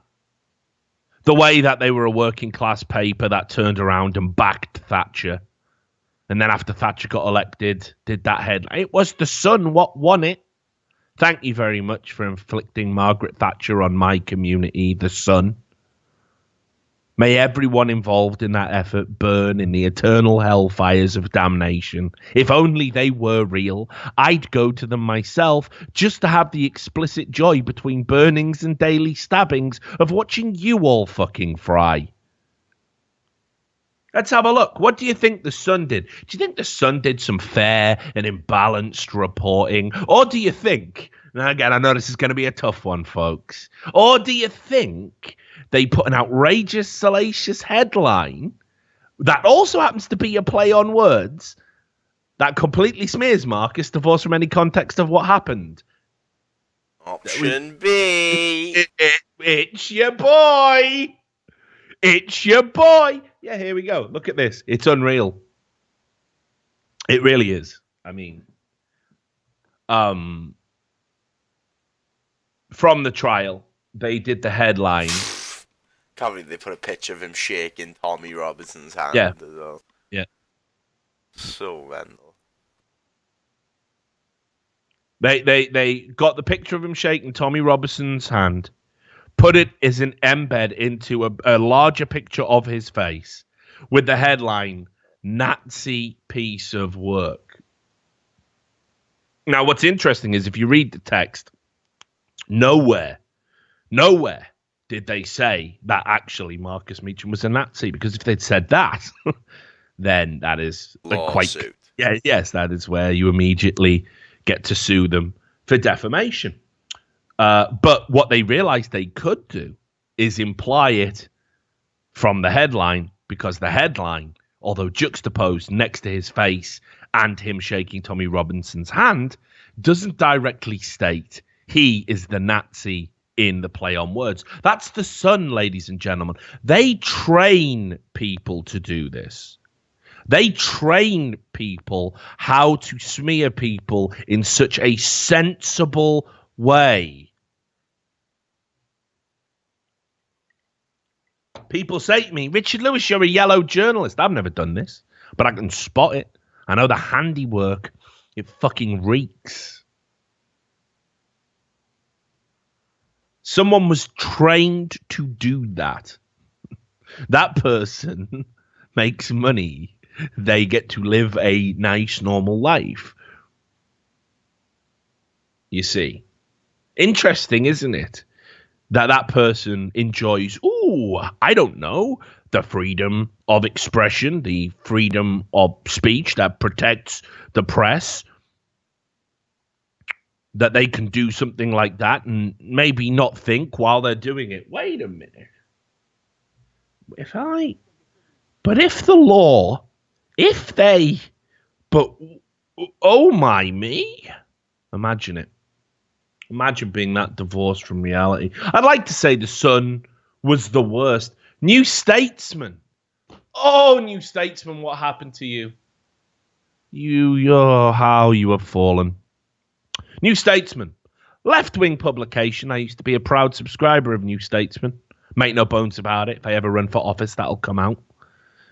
The way that they were a working class paper that turned around and backed Thatcher, and then after Thatcher got elected, did that headline. It was the Sun what won it. Thank you very much for inflicting Margaret Thatcher on my community, the Sun. May everyone involved in that effort burn in the eternal hellfires of damnation. If only they were real, I'd go to them myself just to have the explicit joy between burnings and daily stabbings of watching you all fucking fry. Let's have a look. What do you think the Sun did? Do you think the Sun did some fair and imbalanced reporting? Or do you think, now again, I know this is going to be a tough one, folks, or do you think they put an outrageous, salacious headline that also happens to be a play on words that completely smears Marcus, divorced from any context of what happened? Option B. It's your boy. It's your boy. Yeah, here we go. Look at this. It's unreal. It really is. I mean, from the trial, they did the headline. Can't believe they put a picture of him shaking Tommy Robinson's hand Yeah. as well. Yeah. So mental. They got the picture of him shaking Tommy Robinson's hand, put it as an embed into a larger picture of his face with the headline, Nazi piece of work. Now, what's interesting is if you read the text, nowhere did they say that actually Marcus Meacham was a Nazi, because if they'd said that, then that is Lawsuit. that is where you immediately get to sue them for defamation. But what they realized they could do is imply it from the headline, because the headline, although juxtaposed next to his face and him shaking Tommy Robinson's hand, doesn't directly state he is the Nazi in the play on words. That's the Sun, ladies and gentlemen. They train people to do this. They train people how to smear people in such a sensible way. People say to me, Richard Lewis, you're a yellow journalist. I've never done this, but I can spot it. I know the handiwork. It fucking reeks. Someone was trained to do that. That person makes money. They get to live a nice, normal life. You see. Interesting, isn't it? That person enjoys, I don't know, the freedom of expression, the freedom of speech that protects the press, that they can do something like that and maybe not think while they're doing it. Wait a minute. If the law, oh my me, imagine it. Imagine being that divorced from reality. I'd like to say the Sun was the worst. New Statesman. Oh, New Statesman, what happened to you? How you have fallen. New Statesman. Left-wing publication. I used to be a proud subscriber of New Statesman. Make no bones about it. If I ever run for office, that'll come out.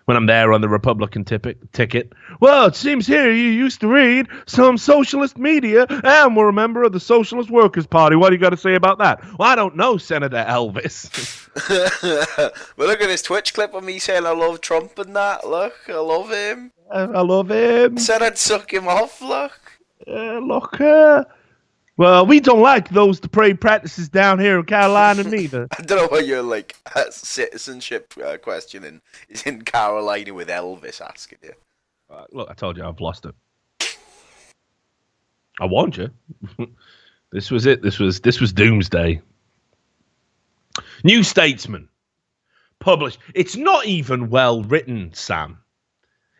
When I'm there on the Republican ticket. Well, it seems here you used to read some socialist media and were a member of the Socialist Workers' Party. What do you got to say about that? Well, I don't know, Senator Elvis. Well, look at this Twitch clip of me saying I love Trump and that. Look, I love him. I love him. Said I'd suck him off, look. Well, we don't like those depraved practices down here in Carolina neither. I don't know what your citizenship questioning is in Carolina with Elvis asking you. Look, I told you I've lost it. I warned you. This was it. This was doomsday. New Statesman published. It's not even well written, Sam.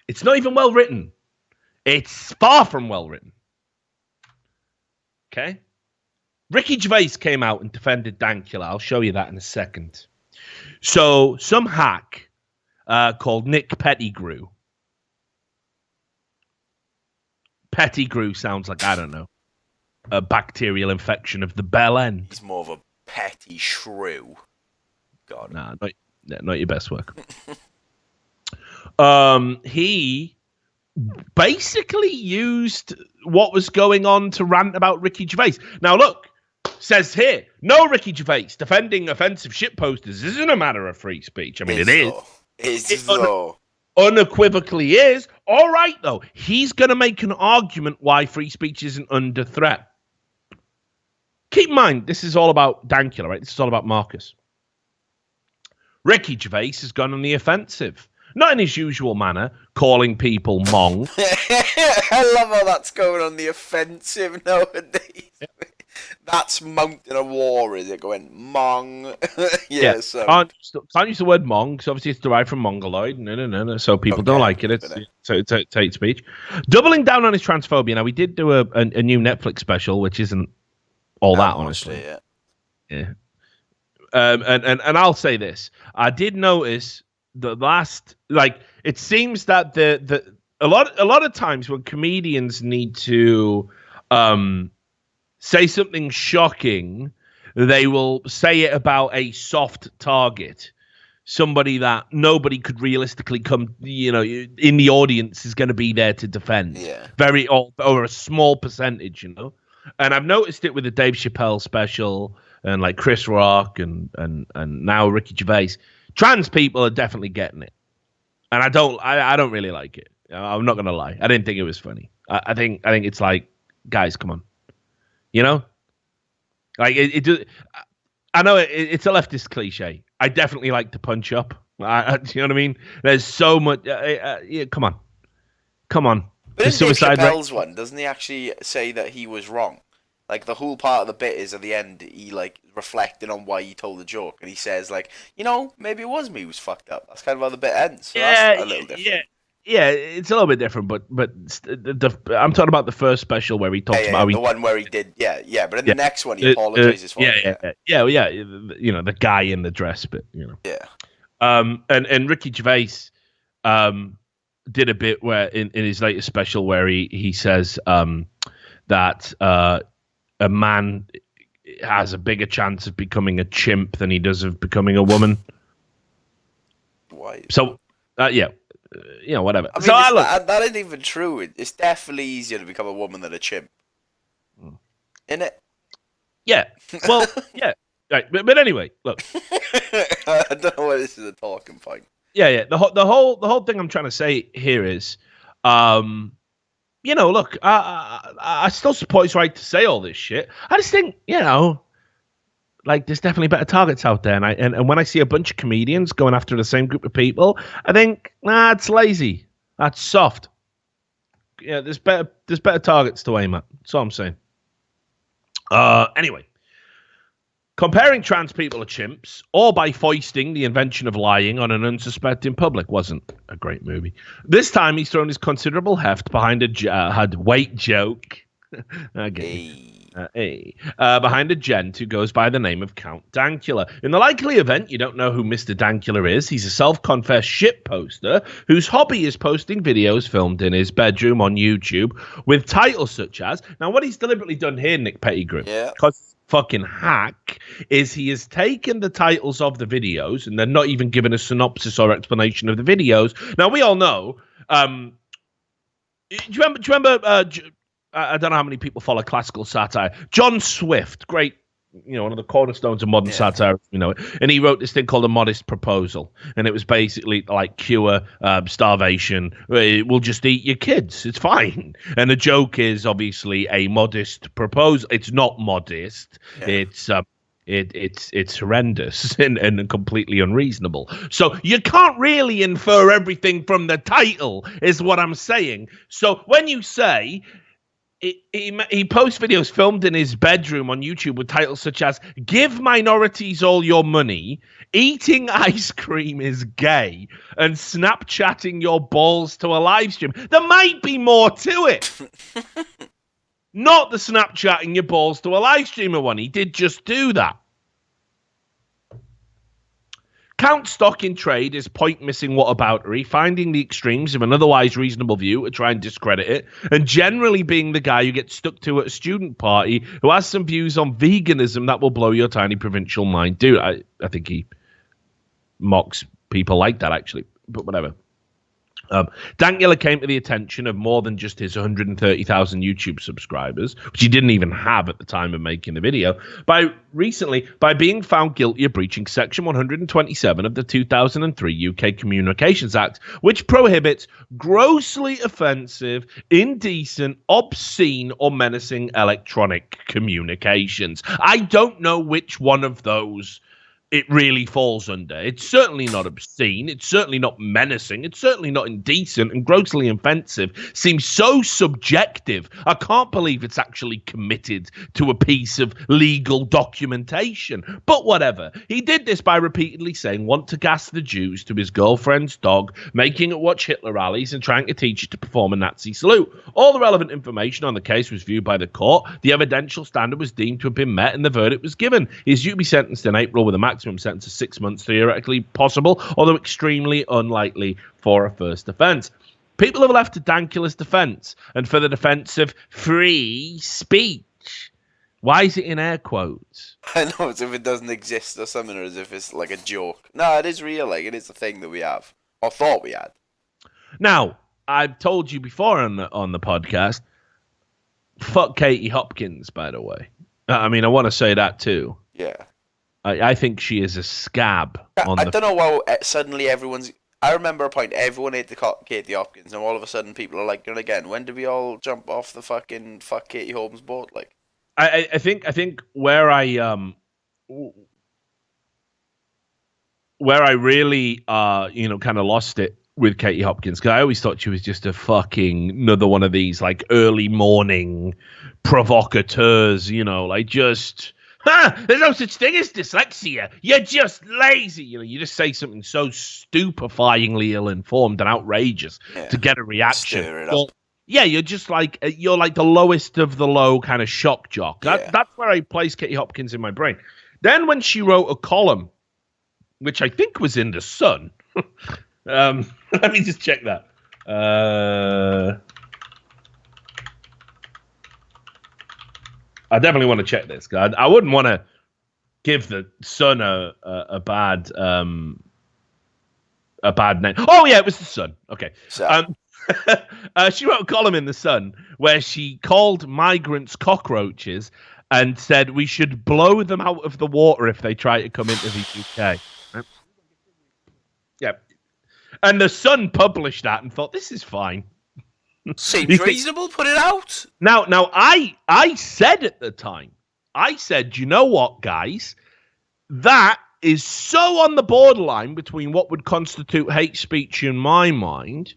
It's not even well written. It's far from well written. Okay? Ricky Gervais came out and defended Dankula. I'll show you that in a second. So some hack called Nick Pettigrew. Pettigrew sounds like, I don't know, a bacterial infection of the bell end. He's more of a petty shrew. God. Nah, not your best work. He basically used what was going on to rant about Ricky Gervais. Now, look, says here, no Ricky Gervais defending offensive shit posters isn't a matter of free speech. I mean, it is. Unequivocally is. All right, though. He's going to make an argument why free speech isn't under threat. Keep in mind, this is all about Dankula, right? This is all about Marcus. Ricky Gervais has gone on the offensive. Not in his usual manner, calling people mong. I love how that's going on the offensive nowadays. Yeah. That's mounting a war, is it? Going mong. Yeah. So. Can't use the word mong, because obviously it's derived from mongoloid. No. So people don't like it. It's hate speech. Doubling down on his transphobia. Now, we did do a new Netflix special, which isn't all that, honestly. Yeah. And I'll say this. I did notice the last, like, it seems that a lot of times when comedians need to say something shocking, they will say it about a soft target, somebody that nobody could realistically come, in the audience is going to be there to defend. Yeah. Or a small percentage, And I've noticed it with the Dave Chappelle special and like Chris Rock and now Ricky Gervais. Trans people are definitely getting it, and I don't really like it. I'm not gonna lie. I didn't think it was funny. I think it's like, guys, come on, like it I know it's a leftist cliche. I definitely like to punch up. You know what I mean? There's so much. Come on. But in Dave Chappelle's one, doesn't he actually say that he was wrong? Like, the whole part of the bit is at the end, he, like, reflecting on why he told the joke. And he says, like, maybe it was me who was fucked up. That's kind of how the bit ends. So that's a little different. Yeah, it's a little bit different. But I'm talking about the first special where he talks about... The one where he did... Yeah. But in the next one, he apologizes for it. Yeah. The guy in the dress bit, Yeah. And Ricky Gervais did a bit where, in his latest special, where he says that... a man has a bigger chance of becoming a chimp than he does of becoming a woman. Why? So, whatever. I mean, that ain't even true. It's definitely easier to become a woman than a chimp. Isn't it? Yeah. Well, yeah. Right. But anyway, look. I don't know why this is a talking point. Yeah. The whole thing I'm trying to say here is, look, I still support his right to say all this shit. I just think, like, there's definitely better targets out there. And when I see a bunch of comedians going after the same group of people, I think, it's lazy. That's soft. Yeah, there's better targets to aim at. That's all I'm saying. Anyway. Comparing trans people to chimps, or by foisting the invention of lying on an unsuspecting public, wasn't a great movie. This time, he's thrown his considerable heft behind a weight joke. Behind a gent who goes by the name of Count Dankula. In the likely event you don't know who Mr. Dankula is, he's a self-confessed shit poster whose hobby is posting videos filmed in his bedroom on YouTube with titles such as... Now, what he's deliberately done here, Nick Pettigrew, because fucking hack, is he has taken the titles of the videos and they're not even given a synopsis or explanation of the videos. Now, we all know... do you remember I don't know how many people follow classical satire. John Swift, great, one of the cornerstones of modern satire, and he wrote this thing called A Modest Proposal. And it was basically like cure starvation. We'll just eat your kids. It's fine. And the joke is obviously a modest proposal. It's not modest. Yeah. It's horrendous and completely unreasonable. So you can't really infer everything from the title, is what I'm saying. So when you say... He posts videos filmed in his bedroom on YouTube with titles such as "Give minorities all your money," "Eating ice cream is gay," and "Snapchatting your balls to a live stream." There might be more to it. Not the Snapchatting your balls to a live streamer one. He did just do that. Count stock in trade is point missing whataboutery, finding the extremes of an otherwise reasonable view to try and discredit it, and generally being the guy who gets stuck to at a student party who has some views on veganism that will blow your tiny provincial mind. Dude, I think he mocks people like that, actually, but whatever. Dankula came to the attention of more than just his 130,000 YouTube subscribers, which he didn't even have at the time of making the video, by being found guilty of breaching Section 127 of the 2003 UK Communications Act, which prohibits grossly offensive, indecent, obscene, or menacing electronic communications. I don't know which one of those it really falls under. It's certainly not obscene. It's certainly not menacing. It's certainly not indecent, and grossly offensive seems so subjective. I can't believe it's actually committed to a piece of legal documentation. But whatever. He did this by repeatedly saying, want to gas the Jews to his girlfriend's dog, making it watch Hitler rallies, and trying to teach it to perform a Nazi salute. All the relevant information on the case was viewed by the court. The evidential standard was deemed to have been met, and the verdict was given. He is due to be sentenced in April with a maximum sentence of 6 months, theoretically possible, although extremely unlikely for a first offence. People have left to Dankula's defence and for the defence of free speech. Why is it in air quotes? I know, as if it doesn't exist or something, or as if it's like a joke. No, it is real. Like, it is a thing that we have, or thought we had. Now, I've told you before on the podcast, fuck Katie Hopkins, by the way. I mean, I want to say that too. Yeah. I think she is a scab. I don't know why suddenly everyone's... I remember a point, everyone hated Katie Hopkins, and all of a sudden people are like, again, when did we all jump off the fucking fuck Katie Holmes boat? Like, I think where I really kind of lost it with Katie Hopkins, because I always thought she was just a fucking another one of these like early morning provocateurs, like just... there's no such thing as dyslexia. You're just lazy. You just say something so stupefyingly ill-informed and outrageous to get a reaction. Stir it up. Yeah, you're just like the lowest of the low kind of shock jock. That's where I place Katie Hopkins in my brain. Then when she wrote a column, which I think was in The Sun, let me just check that. I definitely want to check this. I wouldn't want to give the Sun a bad name. Oh yeah, it was the Sun. Okay. She wrote a column in the Sun where she called migrants cockroaches and said we should blow them out of the water if they try to come into the UK. Yeah. And the Sun published that and thought, this is fine. Seems reasonable, put it out. Now, I said at the time, you know what, guys? That is so on the borderline between what would constitute hate speech in my mind.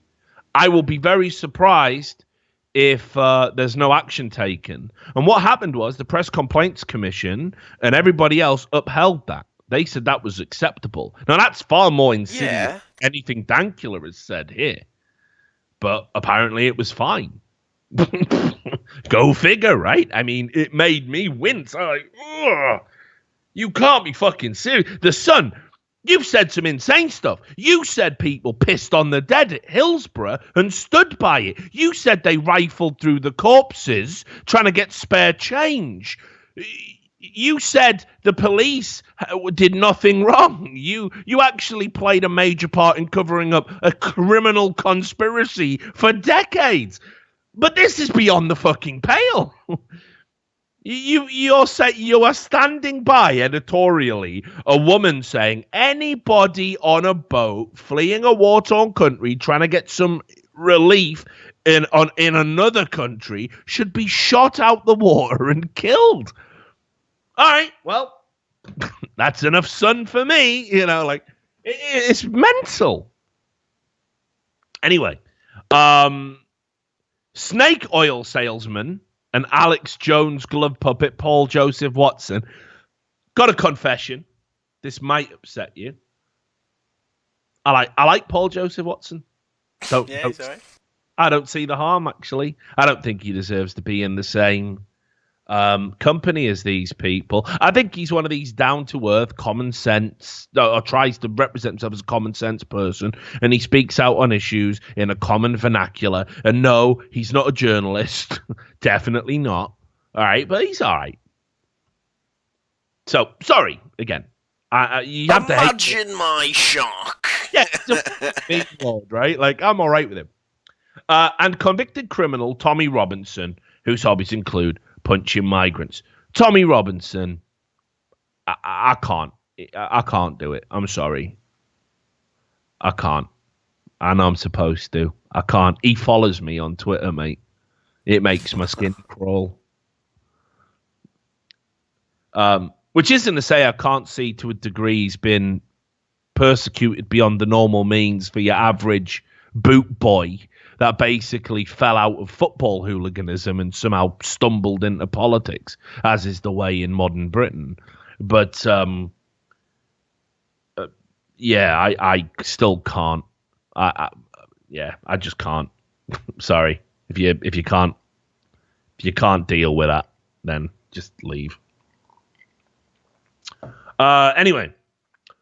I will be very surprised if there's no action taken. And what happened was the Press Complaints Commission and everybody else upheld that. They said that was acceptable. Now, that's far more insidious than anything Dankula has said here. But apparently it was fine. Go figure, right? I mean, it made me wince. I'm like, ugh, you can't be fucking serious. The Sun, you've said some insane stuff. You said people pissed on the dead at Hillsborough and stood by it. You said they rifled through the corpses trying to get spare change. You said the police did nothing wrong. You actually played a major part in covering up a criminal conspiracy for decades. But this is beyond the fucking pale. You are standing by editorially a woman saying anybody on a boat fleeing a war-torn country trying to get some relief in another country should be shot out the water and killed. All right, well, that's enough Sun for me. It's mental. Anyway, snake oil salesman and Alex Jones glove puppet Paul Joseph Watson got a confession. This might upset you. I like Paul Joseph Watson. He's all right. I don't see the harm, actually. I don't think he deserves to be in the same company as these people. I think he's one of these down-to-earth, common sense, or tries to represent himself as a common sense person, and he speaks out on issues in a common vernacular. And no, he's not a journalist. Definitely not. All right, but he's all right. So, sorry, again. You have to imagine my shock. Yeah, right? Like, I'm all right with him. And convicted criminal Tommy Robinson, whose hobbies include punching migrants. Tommy Robinson, I can't do it. I'm sorry. I can't. I know I'm supposed to. I can't. He follows me on Twitter, mate. It makes my skin crawl. Which isn't to say I can't see to a degree he's been persecuted beyond the normal means for your average boot boy that basically fell out of football hooliganism and somehow stumbled into politics, as is the way in modern Britain. But yeah, I still can't. I just can't. Sorry. If you can't deal with that, then just leave. Anyway,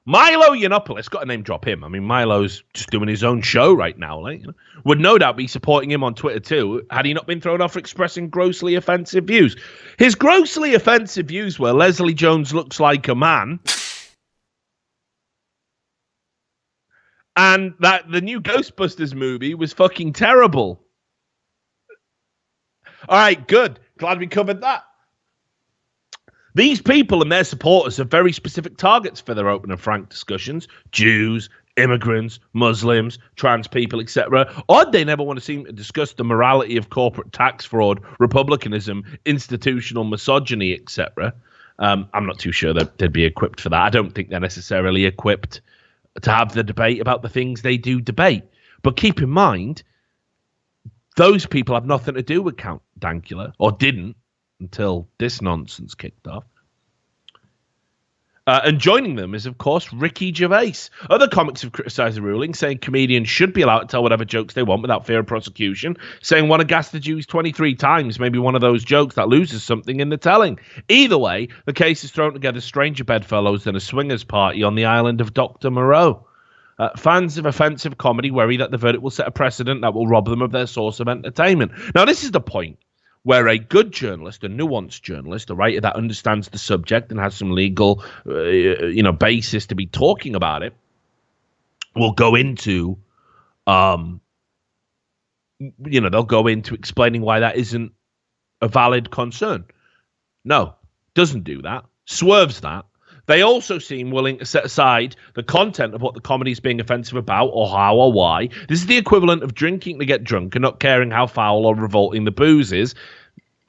Milo Yiannopoulos, got to name drop him. I mean, Milo's just doing his own show right now. Like, would no doubt be supporting him on Twitter too, had he not been thrown off for expressing grossly offensive views. His grossly offensive views were Leslie Jones looks like a man, and that the new Ghostbusters movie was fucking terrible. All right, good. Glad we covered that. These people and their supporters are very specific targets for their open and frank discussions. Jews, immigrants, Muslims, trans people, etc. Odd they never want to seem to discuss the morality of corporate tax fraud, republicanism, institutional misogyny, etc. I'm not too sure that they'd be equipped for that. I don't think they're necessarily equipped to have the debate about the things they do debate. But keep in mind, those people have nothing to do with Count Dankula, or didn't, until this nonsense kicked off. And joining them is, of course, Ricky Gervais. Other comics have criticised the ruling, saying comedians should be allowed to tell whatever jokes they want without fear of prosecution, saying "wanna gas the Jews 23 times" may be one of those jokes that loses something in the telling. Either way, the case has thrown together stranger bedfellows than a swingers party on the island of Dr. Moreau. Fans of offensive comedy worry that the verdict will set a precedent that will rob them of their source of entertainment. Now, this is the point where a good journalist, a nuanced journalist, a writer that understands the subject and has some legal, basis to be talking about it, will go into, they'll go into explaining why that isn't a valid concern. No, doesn't do that, swerves that. They also seem willing to set aside the content of what the comedy is being offensive about, or how or why. This is the equivalent of drinking to get drunk and not caring how foul or revolting the booze is.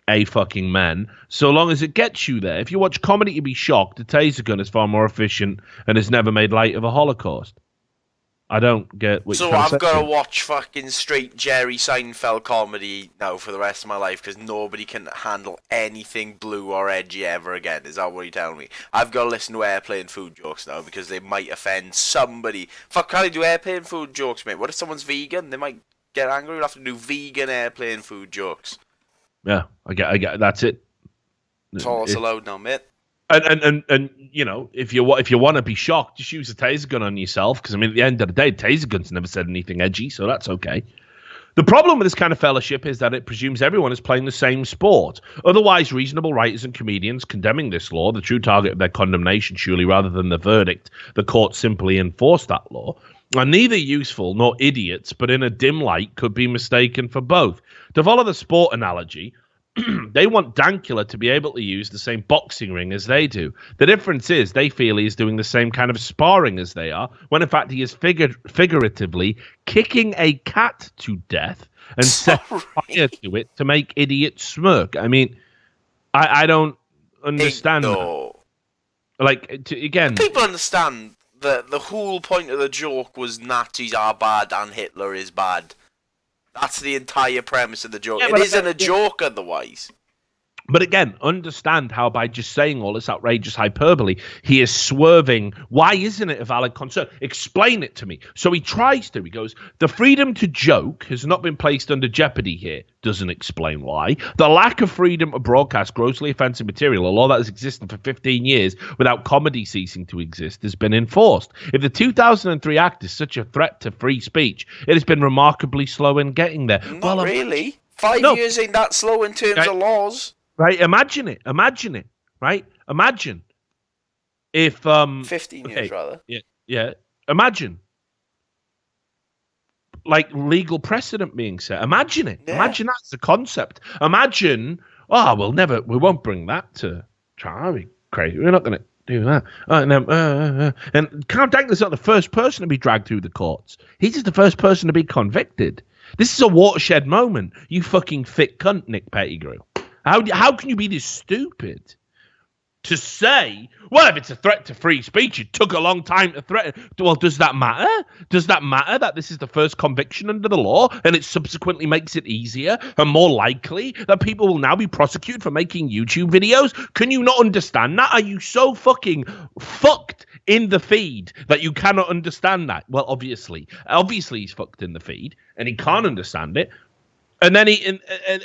Fucking men. So long as it gets you there. If you watch comedy to be shocked, a taser gun is far more efficient and has never made light of a Holocaust. I don't get what you're trying to say. So I've got to watch fucking straight Jerry Seinfeld comedy now for the rest of my life because nobody can handle anything blue or edgy ever again. Is that what you're telling me? I've got to listen to airplane food jokes now because they might offend somebody. Fuck, can't I do airplane food jokes, mate? What if someone's vegan? They might get angry. We'll have to do vegan airplane food jokes. Yeah, I get. That's it. That's all it's allowed now, mate. And if you want to be shocked, just use a taser gun on yourself. Because I mean, at the end of the day, taser guns never said anything edgy, so that's okay. The problem with this kind of fellowship is that it presumes everyone is playing the same sport. Otherwise, reasonable writers and comedians condemning this law, the true target of their condemnation, surely rather than the verdict, the court simply enforced that law, are neither useful nor idiots, but in a dim light could be mistaken for both. To follow the sport analogy, they want Dankula to be able to use the same boxing ring as they do. The difference is they feel he is doing the same kind of sparring as they are, when in fact he is figuratively kicking a cat to death and setting fire to it to make idiots smirk. I mean, I don't understand that. Like, again... People understand that the whole point of the joke was Nazis are bad and Hitler is bad. That's the entire premise of the joke. Yeah, it isn't a joke otherwise. But again, understand how by just saying all this outrageous hyperbole, he is swerving. Why isn't it a valid concern? Explain it to me. So he tries to. He goes, the freedom to joke has not been placed under jeopardy here. Doesn't explain why. The lack of freedom to broadcast grossly offensive material, a law that has existed for 15 years without comedy ceasing to exist, has been enforced. If the 2003 Act is such a threat to free speech, it has been remarkably slow in getting there. Not really. 5 years ain't that slow in terms of laws. Right, imagine it, right? Imagine if 15 years rather. Yeah. Imagine like legal precedent being set. Imagine it. Yeah. Imagine that's the concept. Imagine, we won't bring that to trial. Crazy. We're not going to do that. And Count Dankula's not the first person to be dragged through the courts. He's just the first person to be convicted. This is a watershed moment. You fucking thick cunt, Nick Pettigrew. How can you be this stupid to say, well, if it's a threat to free speech, it took a long time to threaten. Well, does that matter? Does that matter that this is the first conviction under the law and it subsequently makes it easier and more likely that people will now be prosecuted for making YouTube videos? Can you not understand that? Are you so fucking fucked in the feed that you cannot understand that? Well, obviously he's fucked in the feed and he can't understand it. And then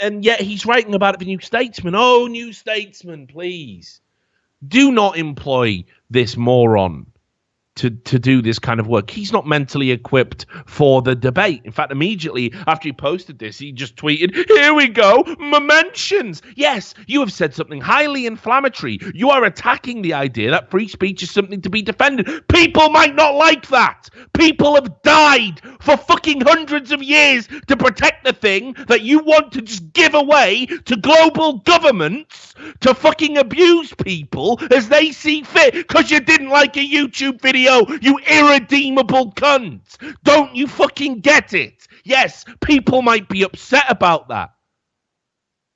and yet he's writing about it for New Statesman. Oh, New Statesman, please do not employ this moron to do this kind of work. He's not mentally equipped for the debate. In fact, immediately after he posted this, he just tweeted, here we go, mentions. Yes, you have said something highly inflammatory. You are attacking the idea that free speech is something to be defended. People might not like that. People have died for fucking hundreds of years to protect the thing that you want to just give away to global governments to fucking abuse people as they see fit because you didn't like a YouTube video. You irredeemable cunt. Don't you fucking get it? Yes, people might be upset about that.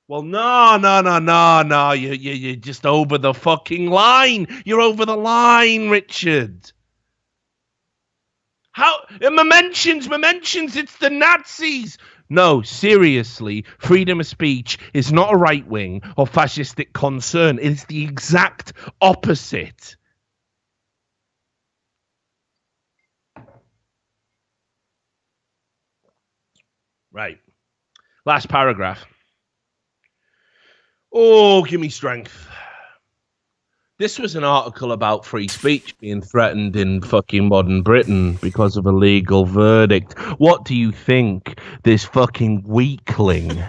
Well, no. You're just over the fucking line. You're over the line, Richard. How? Mentions, it's the Nazis. No, seriously, freedom of speech is not a right-wing or fascistic concern. It is the exact opposite. Right. Last paragraph. Oh, give me strength. This was an article about free speech being threatened in fucking modern Britain because of a legal verdict. What do you think this fucking weakling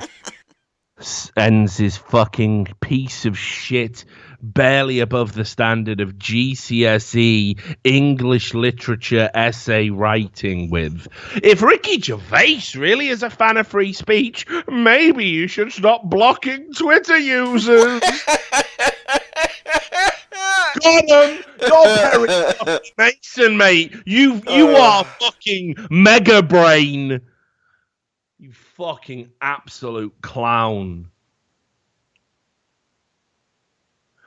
ends his fucking piece of shit barely above the standard of GCSE English literature essay writing with? If Ricky Gervais really is a fan of free speech, maybe you should stop blocking Twitter users. Got him! You're Perry Mason, mate. You are fucking mega brain. You fucking absolute clown.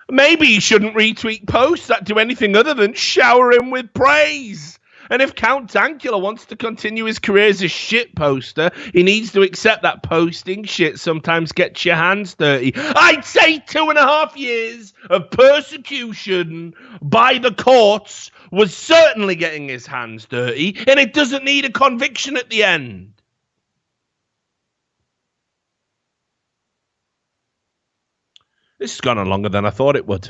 Maybe he shouldn't retweet posts that do anything other than shower him with praise. And if Count Dankula wants to continue his career as a shit poster, he needs to accept that posting shit sometimes gets your hands dirty. I'd say 2.5 years of persecution by the courts was certainly getting his hands dirty, and it doesn't need a conviction at the end. This has gone on longer than I thought it would.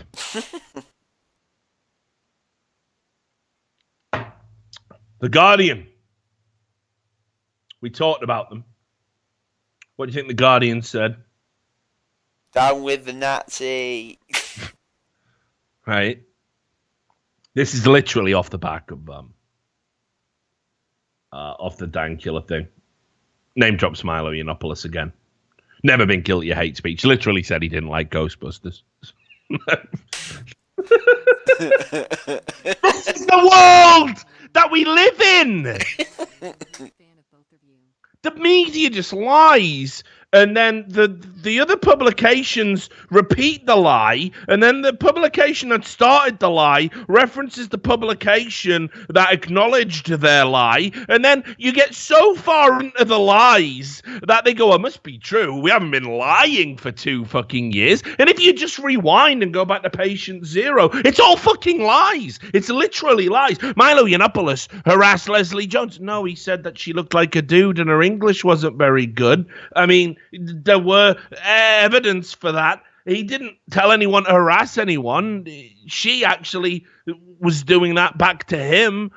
The Guardian. We talked about them. What do you think the Guardian said? Down with the Nazi. Right. This is literally off the back of off the Dankula thing. Name drop Milo Yiannopoulos again. Never been guilty of hate speech. Literally said he didn't like Ghostbusters. This is the world that we live in. The media just lies and then the other publications repeat the lie, and then the publication that started the lie references the publication that acknowledged their lie, and then you get so far into the lies that they go, it must be true. We haven't been lying for 2 fucking years. And if you just rewind and go back to patient 0, it's all fucking lies. It's literally lies. Milo Yiannopoulos harassed Leslie Jones. No, he said that she looked like a dude and her English wasn't very good. I mean, there were evidence for that. He didn't tell anyone to harass anyone. She actually was doing that back to him.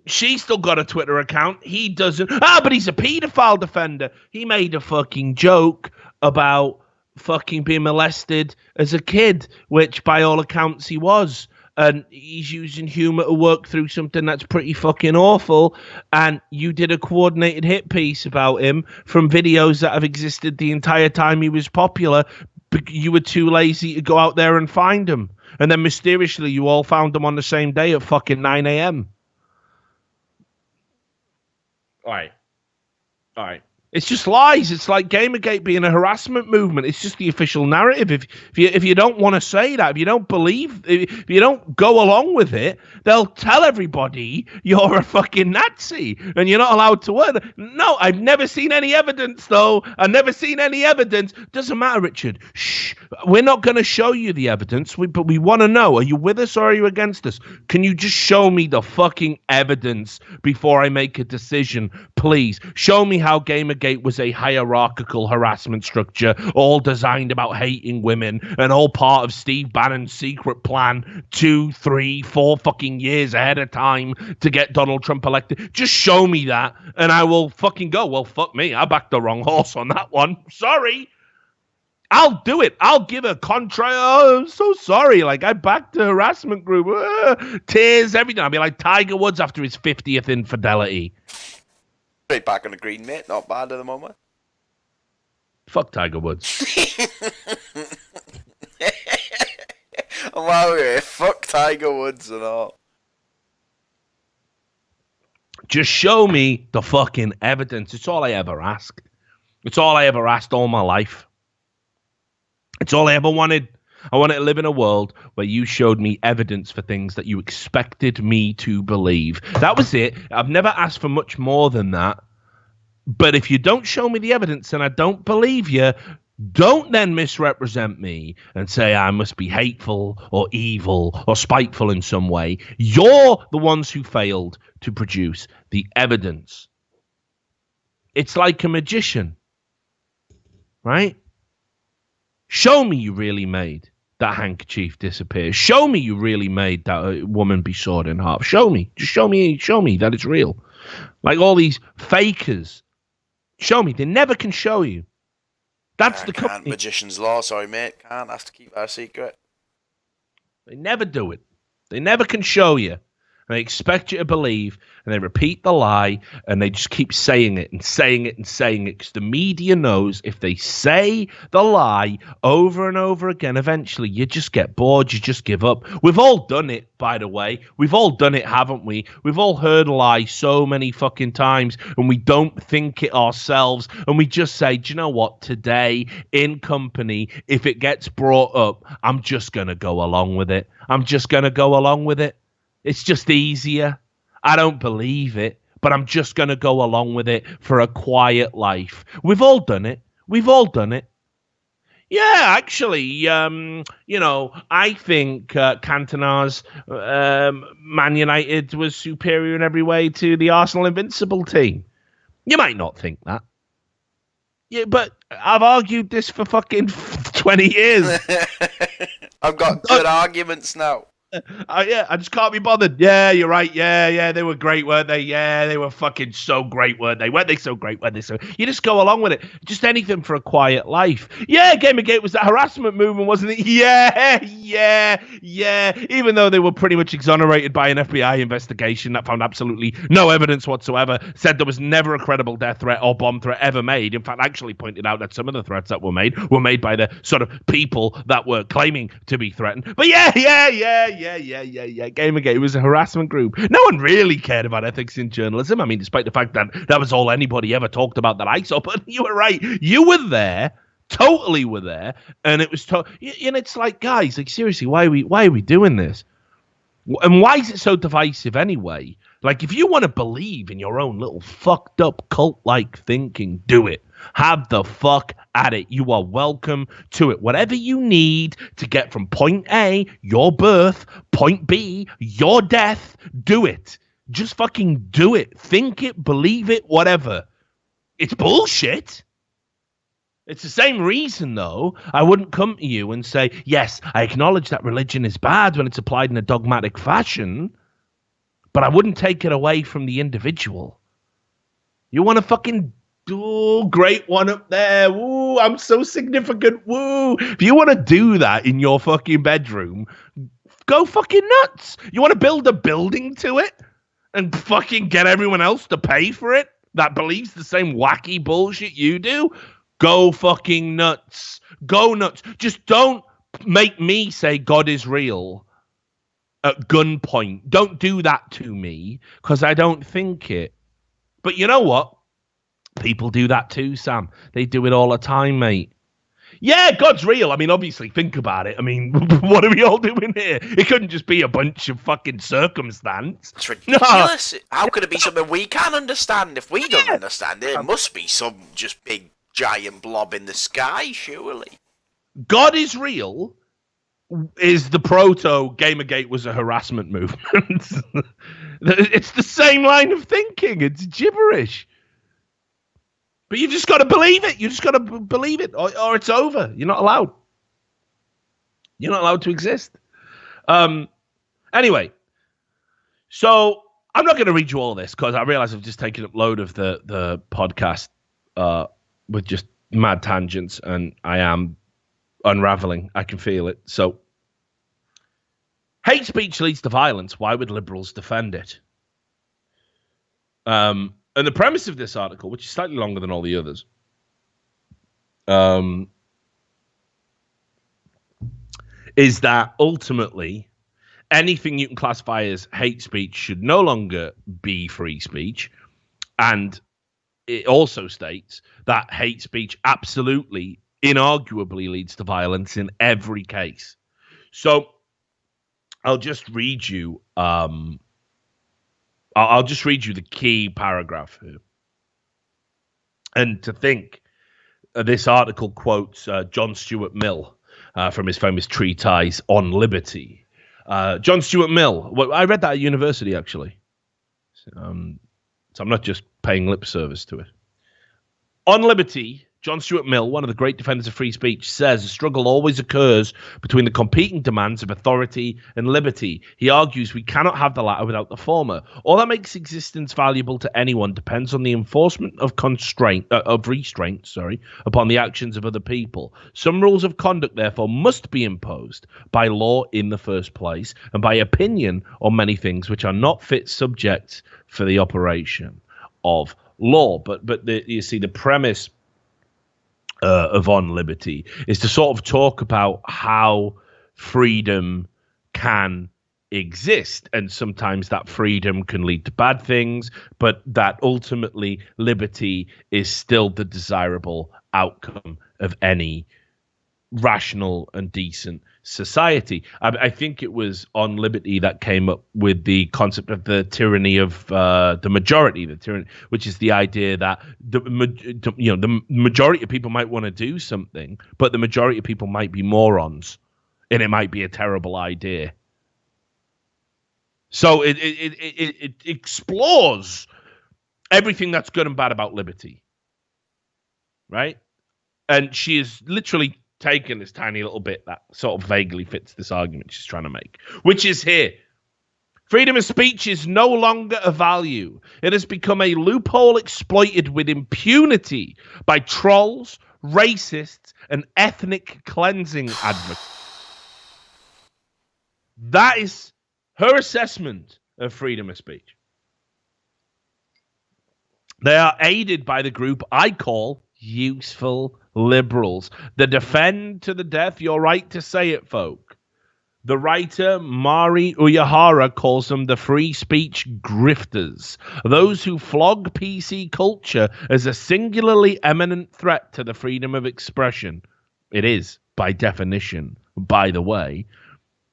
She's still got a Twitter account. He doesn't. But he's a pedophile defender. He made a fucking joke about fucking being molested as a kid, which by all accounts he was. And he's using humor to work through something that's pretty fucking awful. And you did a coordinated hit piece about him from videos that have existed the entire time he was popular. But you were too lazy to go out there and find him. And then mysteriously you all found him on the same day at fucking 9 a.m. All right. It's just lies. It's like Gamergate being a harassment movement. It's just the official narrative. If you don't want to say that, if you don't believe, if you don't go along with it, they'll tell everybody you're a fucking Nazi and you're not allowed to wear them. No, I've never seen any evidence, though. I've never seen any evidence. Doesn't matter, Richard. Shh. We're not going to show you the evidence, but we want to know, are you with us or are you against us? Can you just show me the fucking evidence before I make a decision? Please, show me how Gamergate was a hierarchical harassment structure, all designed about hating women and all part of Steve Bannon's secret plan 2, 3, 4 fucking years ahead of time to get Donald Trump elected. Just show me that and I will fucking go, well, fuck me. I backed the wrong horse on that one. Sorry. I'll do it. I'll give a contra. Oh, I'm so sorry. Like, I backed the harassment group. Tears, everything. I'll be like Tiger Woods after his 50th infidelity. Straight back on the green, mate. Not bad at the moment. Fuck Tiger Woods. I'm out here. Fuck Tiger Woods and all. Just show me the fucking evidence. It's all I ever asked. It's all I ever asked all my life. It's all I ever wanted. I wanted to live in a world where you showed me evidence for things that you expected me to believe. That was it. I've never asked for much more than that. But if you don't show me the evidence and I don't believe you, don't then misrepresent me and say I must be hateful or evil or spiteful in some way. You're the ones who failed to produce the evidence. It's like a magician, right? Show me you really made that handkerchief disappear. Show me you really made that woman be sawed in half. Show me. Just show me that it's real. Like all these fakers. Show me. They never can show you. That's the company. Can't. Magician's law. Sorry, mate. Can't. Has to keep our secret. They never do it. They never can show you. And they expect you to believe, and they repeat the lie, and they just keep saying it and saying it and saying it, because the media knows if they say the lie over and over again, eventually you just get bored, you just give up. We've all done it, by the way. We've all done it, haven't we? We've all heard a lie so many fucking times, and we don't think it ourselves, and we just say, do you know what, today, in company, if it gets brought up, I'm just going to go along with it. I'm just going to go along with it. It's just easier. I don't believe it, but I'm just going to go along with it for a quiet life. We've all done it. We've all done it. Yeah, actually, I think Cantona's Man United was superior in every way to the Arsenal Invincible team. You might not think that. Yeah, but I've argued this for fucking 20 years. I've got good arguments now. Yeah, I just can't be bothered. Yeah, you're right. Yeah, they were great, weren't they? Yeah, they were fucking so great, weren't they? Weren't they so great? Weren't they so? You just go along with it. Just anything for a quiet life. Yeah, Gamergate was that harassment movement, wasn't it? Yeah. Even though they were pretty much exonerated by an FBI investigation that found absolutely no evidence whatsoever, said there was never a credible death threat or bomb threat ever made. In fact, actually pointed out that some of the threats that were made by the sort of people that were claiming to be threatened. But yeah. Gamergate. It was a harassment group. No one really cared about ethics in journalism. I mean, despite the fact that that was all anybody ever talked about that I saw. But you were right. You were there. Totally were there. And it was... and it's like, guys, like, seriously, why are we doing this? And why is it so divisive anyway? Like, if you want to believe in your own little fucked up cult-like thinking, do it. Have the fuck at it. You are welcome to it. Whatever you need to get from point A, your birth, point B, your death, do it. Just fucking do it. Think it, believe it, whatever. It's bullshit. It's the same reason, though, I wouldn't come to you and say, yes, I acknowledge that religion is bad when it's applied in a dogmatic fashion, but I wouldn't take it away from the individual. You want to fucking do great one up there. Woo, I'm so significant. Woo. If you want to do that in your fucking bedroom, go fucking nuts. You want to build a building to it and fucking get everyone else to pay for it that believes the same wacky bullshit you do? Go fucking nuts. Go nuts. Just don't make me say God is real at gunpoint. Don't do that to me, because I don't think it. But you know what? People do that too, Sam. They do it all the time, mate. Yeah, God's real. I mean, obviously, think about it. I mean, what are we all doing here? It couldn't just be a bunch of fucking circumstance. It's ridiculous. No. How could it be something we can't understand? If we don't understand it, it must be some just big giant blob in the sky, surely. God is real is the proto Gamergate was a harassment movement. It's the same line of thinking. It's gibberish. But you just got to believe it. You just got to believe it, or it's over. You're not allowed. You're not allowed to exist. Anyway, so I'm not going to read you all this because I realize I've just taken up load of the podcast with just mad tangents, and I am unraveling. I can feel it. So, hate speech leads to violence. Why would liberals defend it? And the premise of this article, which is slightly longer than all the others, is that ultimately anything you can classify as hate speech should no longer be free speech. And it also states that hate speech absolutely, inarguably leads to violence in every case. So I'll just read you I'll just read you the key paragraph here. And to think, this article quotes John Stuart Mill from his famous treatise on liberty. John Stuart Mill, well, I read that at university, actually. So I'm not just paying lip service to it. On liberty, John Stuart Mill, one of the great defenders of free speech, says a struggle always occurs between the competing demands of authority and liberty. He argues we cannot have the latter without the former. All that makes existence valuable to anyone depends on the enforcement of restraint upon the actions of other people. Some rules of conduct, therefore, must be imposed by law in the first place, and by opinion on many things which are not fit subjects for the operation of law. But you see, the premise of On Liberty is to sort of talk about how freedom can exist, and sometimes that freedom can lead to bad things, but that ultimately liberty is still the desirable outcome of any rational and decent society. I think it was On Liberty that came up with the concept of the tyranny of the majority, which is the idea that the majority of people might want to do something, but the majority of people might be morons, and it might be a terrible idea. So it explores everything that's good and bad about liberty, right? And she is literally taken this tiny little bit that sort of vaguely fits this argument she's trying to make, which is here. Freedom of speech is no longer a value. It has become a loophole exploited with impunity by trolls, racists, and ethnic cleansing advocates. That is her assessment of freedom of speech. They are aided by the group I call useful liberals. They defend to the death your right to say it, folk. The writer Mari Uyahara calls them the free speech grifters, those who flog PC culture as a singularly eminent threat to the freedom of expression. It is, by definition, by the way.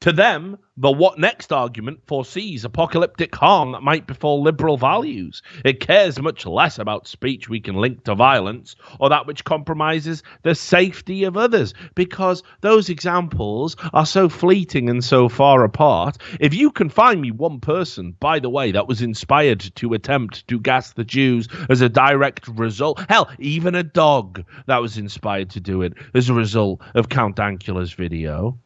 To them, the what next argument foresees apocalyptic harm that might befall liberal values. It cares much less about speech we can link to violence or that which compromises the safety of others, because those examples are so fleeting and so far apart. If you can find me one person, by the way, that was inspired to attempt to gas the Jews as a direct result, hell, even a dog that was inspired to do it as a result of Count Dankula's video,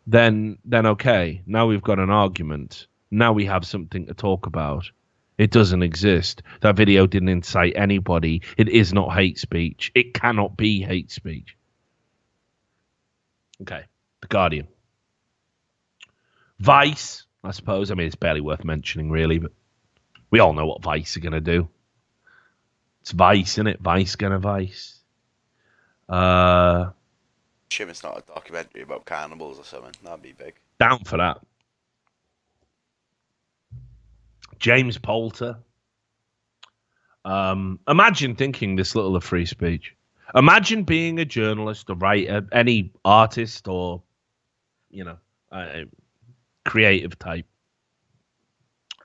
then okay, now we've got an argument. Now we have something to talk about. It doesn't exist. That video didn't incite anybody. It is not hate speech. It cannot be hate speech. Okay, The Guardian. Vice, I suppose. I mean, it's barely worth mentioning, really, but we all know what Vice are going to do. It's Vice, isn't it? Vice gonna Vice. Shame it's not a documentary about cannibals or something. That'd be big. Down for that. James Poulter. Imagine thinking this little of free speech. Imagine being a journalist, a writer, any artist or, creative type.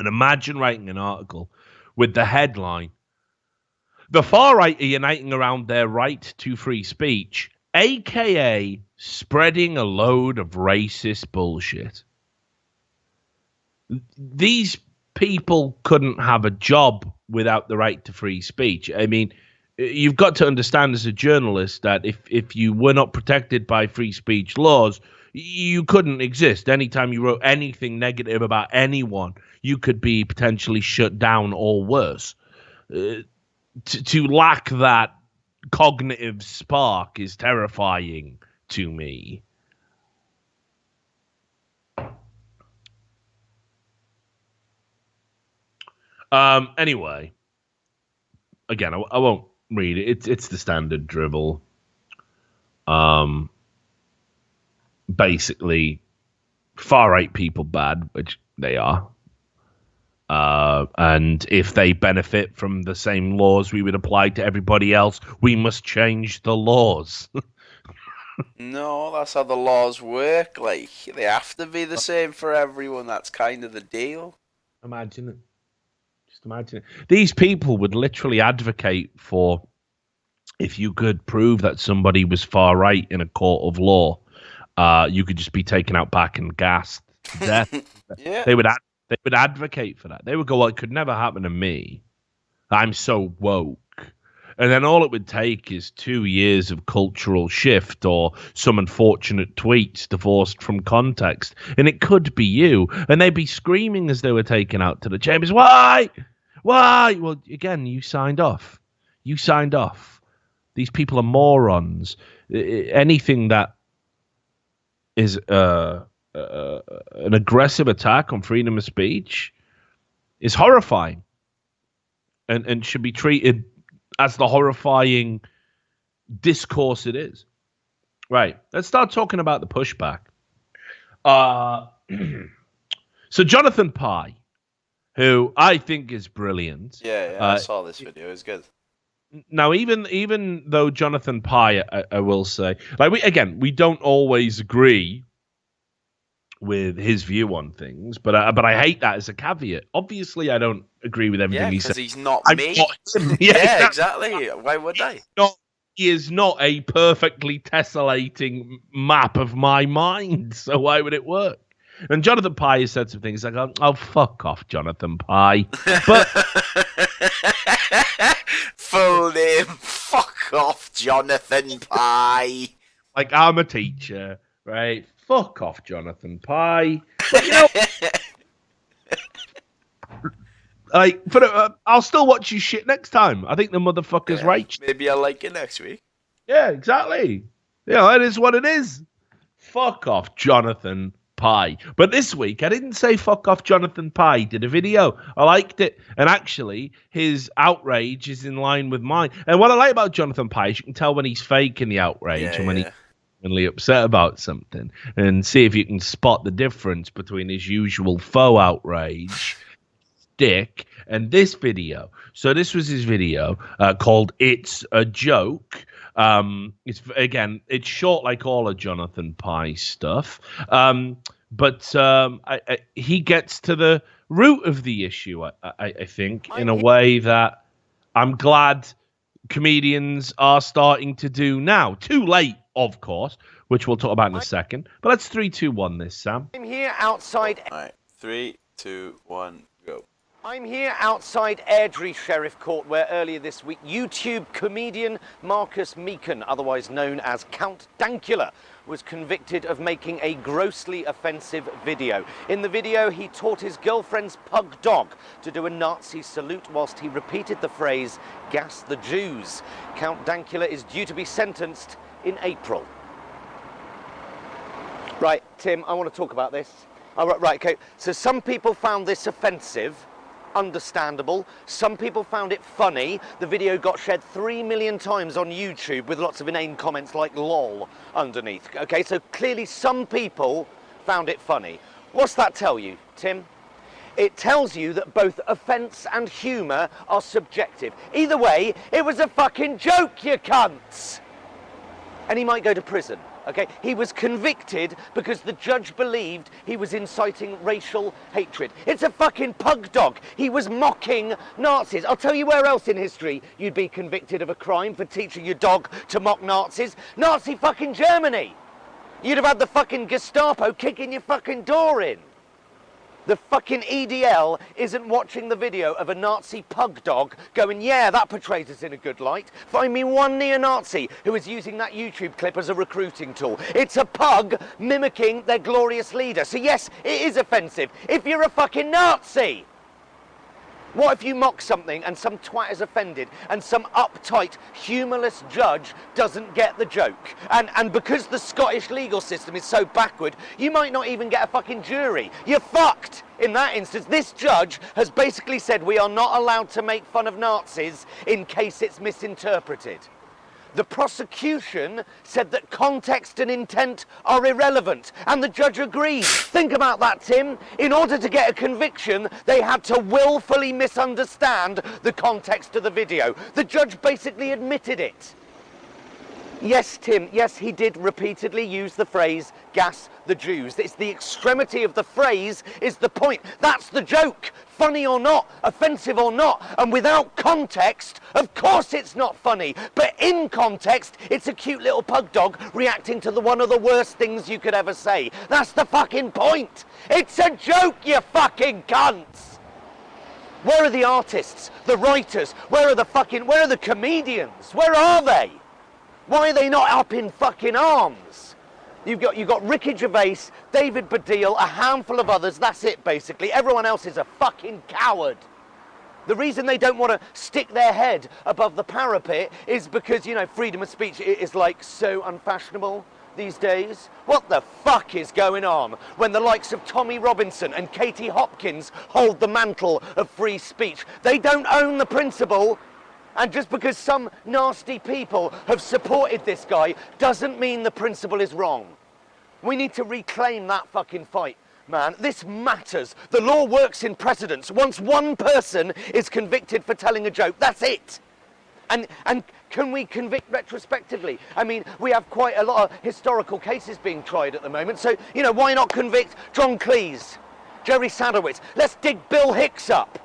And imagine writing an article with the headline, "The far right are uniting around their right to free speech, AKA spreading a load of racist bullshit." These people couldn't have a job without the right to free speech. I mean, you've got to understand as a journalist that if you were not protected by free speech laws, you couldn't exist. Anytime you wrote anything negative about anyone, you could be potentially shut down or worse. To lack that cognitive spark is terrifying to me. Anyway, again, I won't read it. It's the standard drivel. Basically, far right people bad, which they are. And if they benefit from the same laws we would apply to everybody else, we must change the laws. No, that's how the laws work. Like, they have to be the same for everyone. That's kind of the deal. Imagine it. Just imagine it. These people would literally advocate for, if you could prove that somebody was far right in a court of law, you could just be taken out back and gassed to death. Yeah. They would advocate for that. They would go, well, it could never happen to me. I'm so woke. And then all it would take is 2 years of cultural shift or some unfortunate tweets divorced from context. And it could be you. And they'd be screaming as they were taken out to the chambers. Why? Why? Well, again, you signed off. You signed off. These people are morons. Anything that is an aggressive attack on freedom of speech is horrifying and should be treated as the horrifying discourse it is. Right. Let's start talking about the pushback. So Jonathan Pye, who I think is brilliant. Yeah, I saw this video. It was good. Now, even though Jonathan Pye, I will say, like we don't always agree with his view on things, but I hate that as a caveat. Obviously, I don't agree with everything he said. Because he's not I'm me. not him. Yeah, exactly. Why would I? He is not a perfectly tessellating map of my mind, so why would it work? And Jonathan Pye has said some things like, "Oh, fuck off, Jonathan Pye." But full name, fuck off, Jonathan Pye. Like, I'm a teacher, right? Fuck off, Jonathan Pye. But, like, I'll still watch you shit next time. I think the motherfucker's right. Maybe I'll like it next week. Yeah, exactly. That is what it is. Fuck off, Jonathan Pye. But this week, I didn't say fuck off, Jonathan Pye. Did a video. I liked it. And actually, his outrage is in line with mine. And what I like about Jonathan Pye is you can tell when he's faking the outrage and when genuinely upset about something, and see if you can spot the difference between his usual faux outrage dick and this video. So this was his video called "It's a Joke." It's short like all of Jonathan Pye's stuff, but he gets to the root of the issue. I think in a way that I'm glad comedians are starting to do now. Too late, of course, which we'll talk about in a second. But let's 3, 2, 1 this, Sam. I'm here outside. All right, 3, 2, 1, go. I'm here outside Airdrie Sheriff Court, where earlier this week YouTube comedian Marcus Meekin, otherwise known as Count Dankula, was convicted of making a grossly offensive video. In the video, he taught his girlfriend's pug dog to do a Nazi salute whilst he repeated the phrase, "Gas the Jews." Count Dankula is due to be sentenced in April. Right, Tim, I want to talk about this. Right, okay. So some people found this offensive. Understandable. Some people found it funny. The video got shared 3 million times on YouTube with lots of inane comments like lol underneath. Okay, so clearly some people found it funny. What's that tell you, Tim? It tells you that both offence and humour are subjective. Either way, it was a fucking joke, you cunts! And he might go to prison. Okay, he was convicted because the judge believed he was inciting racial hatred. It's a fucking pug dog. He was mocking Nazis. I'll tell you where else in history you'd be convicted of a crime for teaching your dog to mock Nazis. Nazi fucking Germany. You'd have had the fucking Gestapo kicking your fucking door in. The fucking EDL isn't watching the video of a Nazi pug dog going, yeah, that portrays us in a good light. Find me one neo-Nazi who is using that YouTube clip as a recruiting tool. It's a pug mimicking their glorious leader. So yes, it is offensive if you're a fucking Nazi. What if you mock something and some twat is offended and some uptight, humourless judge doesn't get the joke? And because the Scottish legal system is so backward, you might not even get a fucking jury. You're fucked! In that instance, this judge has basically said we are not allowed to make fun of Nazis in case it's misinterpreted. The prosecution said that context and intent are irrelevant, and the judge agreed. Think about that, Tim. In order to get a conviction, they had to willfully misunderstand the context of the video. The judge basically admitted it. Yes, Tim, yes, he did repeatedly use the phrase, gas the Jews. It's the extremity of the phrase is the point. That's the joke. Funny or not, offensive or not, and without context, of course it's not funny. But in context, it's a cute little pug dog reacting to one of the worst things you could ever say. That's the fucking point. It's a joke, you fucking cunts. Where are the artists, the writers? Where are the comedians? Where are they? Why are they not up in fucking arms? You've got Ricky Gervais, David Baddiel, a handful of others, that's it basically. Everyone else is a fucking coward. The reason they don't want to stick their head above the parapet is because, you know, freedom of speech is like so unfashionable these days. What the fuck is going on when the likes of Tommy Robinson and Katie Hopkins hold the mantle of free speech? They don't own the principle. And just because some nasty people have supported this guy doesn't mean the principle is wrong. We need to reclaim that fucking fight, man. This matters. The law works in precedents. Once one person is convicted for telling a joke, that's it. And can we convict retrospectively? I mean, we have quite a lot of historical cases being tried at the moment. So, you know, why not convict John Cleese, Jerry Sadowitz? Let's dig Bill Hicks up.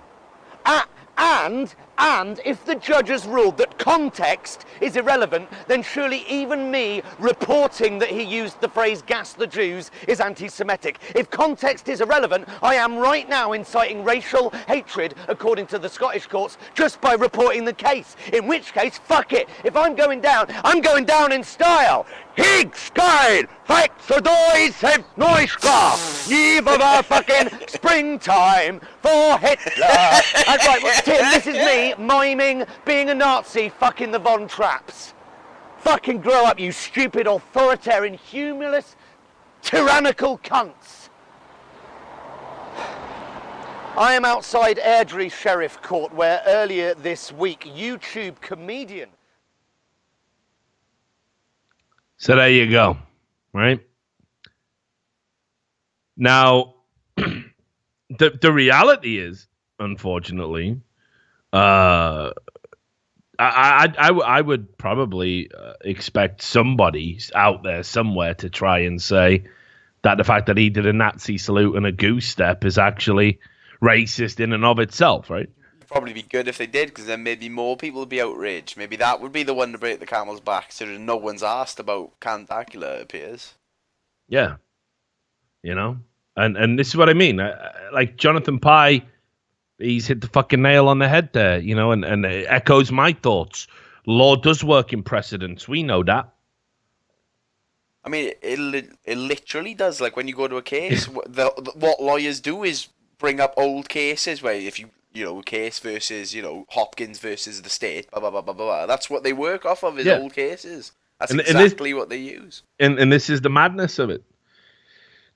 And if the judge has ruled that context is irrelevant, then surely even me reporting that he used the phrase gas the Jews is anti-Semitic. If context is irrelevant, I am right now inciting racial hatred according to the Scottish courts just by reporting the case. In which case, fuck it. If I'm going down in style. Higskide, fight the doys have Neuschka, eve of a fucking springtime for Hitler. That's right, well, Tim, this is me miming being a Nazi fucking the Von Trapps. Fucking grow up, you stupid, authoritarian, humorless, tyrannical cunts. I am outside Airdrie Sheriff Court, where earlier this week, YouTube comedian... So there you go. right? Now, the reality is, unfortunately, I would probably expect somebody out there somewhere to try and say that the fact that he did a Nazi salute and a goose step is actually racist in and of itself, right? It'd probably be good if they did, because then maybe more people would be outraged. Maybe that would be the one to break the camel's back, so that no one's asked about Count Dankula, it appears. Yeah. You know? And this is what I mean. Like Jonathan Pye, he's hit the fucking nail on the head there, you know, and it echoes my thoughts. Law does work in precedents. We know that. I mean, it literally does. Like, when you go to a case, what lawyers do is bring up old cases where if case versus, Hopkins versus the state, blah, blah, blah, blah, blah. That's what they work off of, is old cases. That's exactly what they use. And this is the madness of it.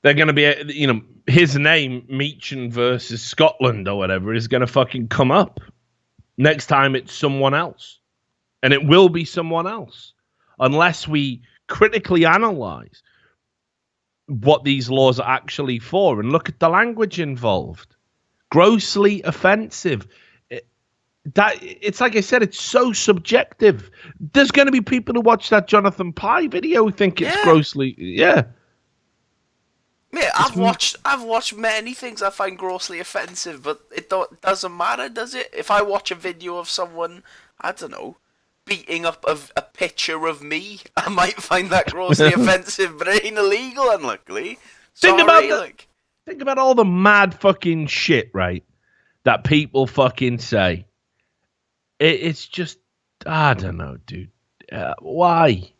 They're going to be, his name, Meechan versus Scotland or whatever, is going to fucking come up. Next time it's someone else. And it will be someone else. Unless we critically analyze what these laws are actually for and look at the language involved. Grossly offensive. It's like I said, it's so subjective. There's going to be people who watch that Jonathan Pye video who think it's grossly, yeah. Yeah, I've watched many things I find grossly offensive, but it doesn't matter, does it? If I watch a video of someone, I don't know, beating up a picture of me, I might find that grossly offensive, but it ain't illegal, unluckily. Think about all the mad fucking shit, right, that people fucking say. It's just, I don't know, dude. Why?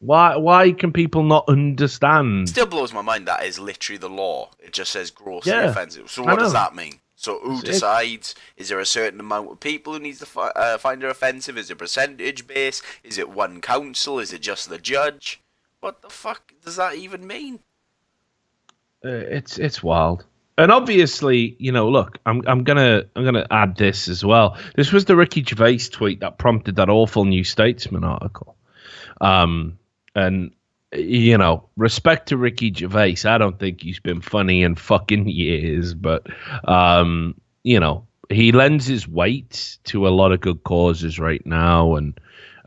Why can people not understand? It still blows my mind that is literally the law. It just says grossly offensive. So what does that mean? So who decides? Is there a certain amount of people who needs to find it offensive? Is it percentage based? Is it one council? Is it just the judge? What the fuck does that even mean? It's wild. And obviously, look, I'm gonna add this as well. This was the Ricky Gervais tweet that prompted that awful New Statesman article. And, respect to Ricky Gervais. I don't think he's been funny in fucking years, but, he lends his weight to a lot of good causes right now and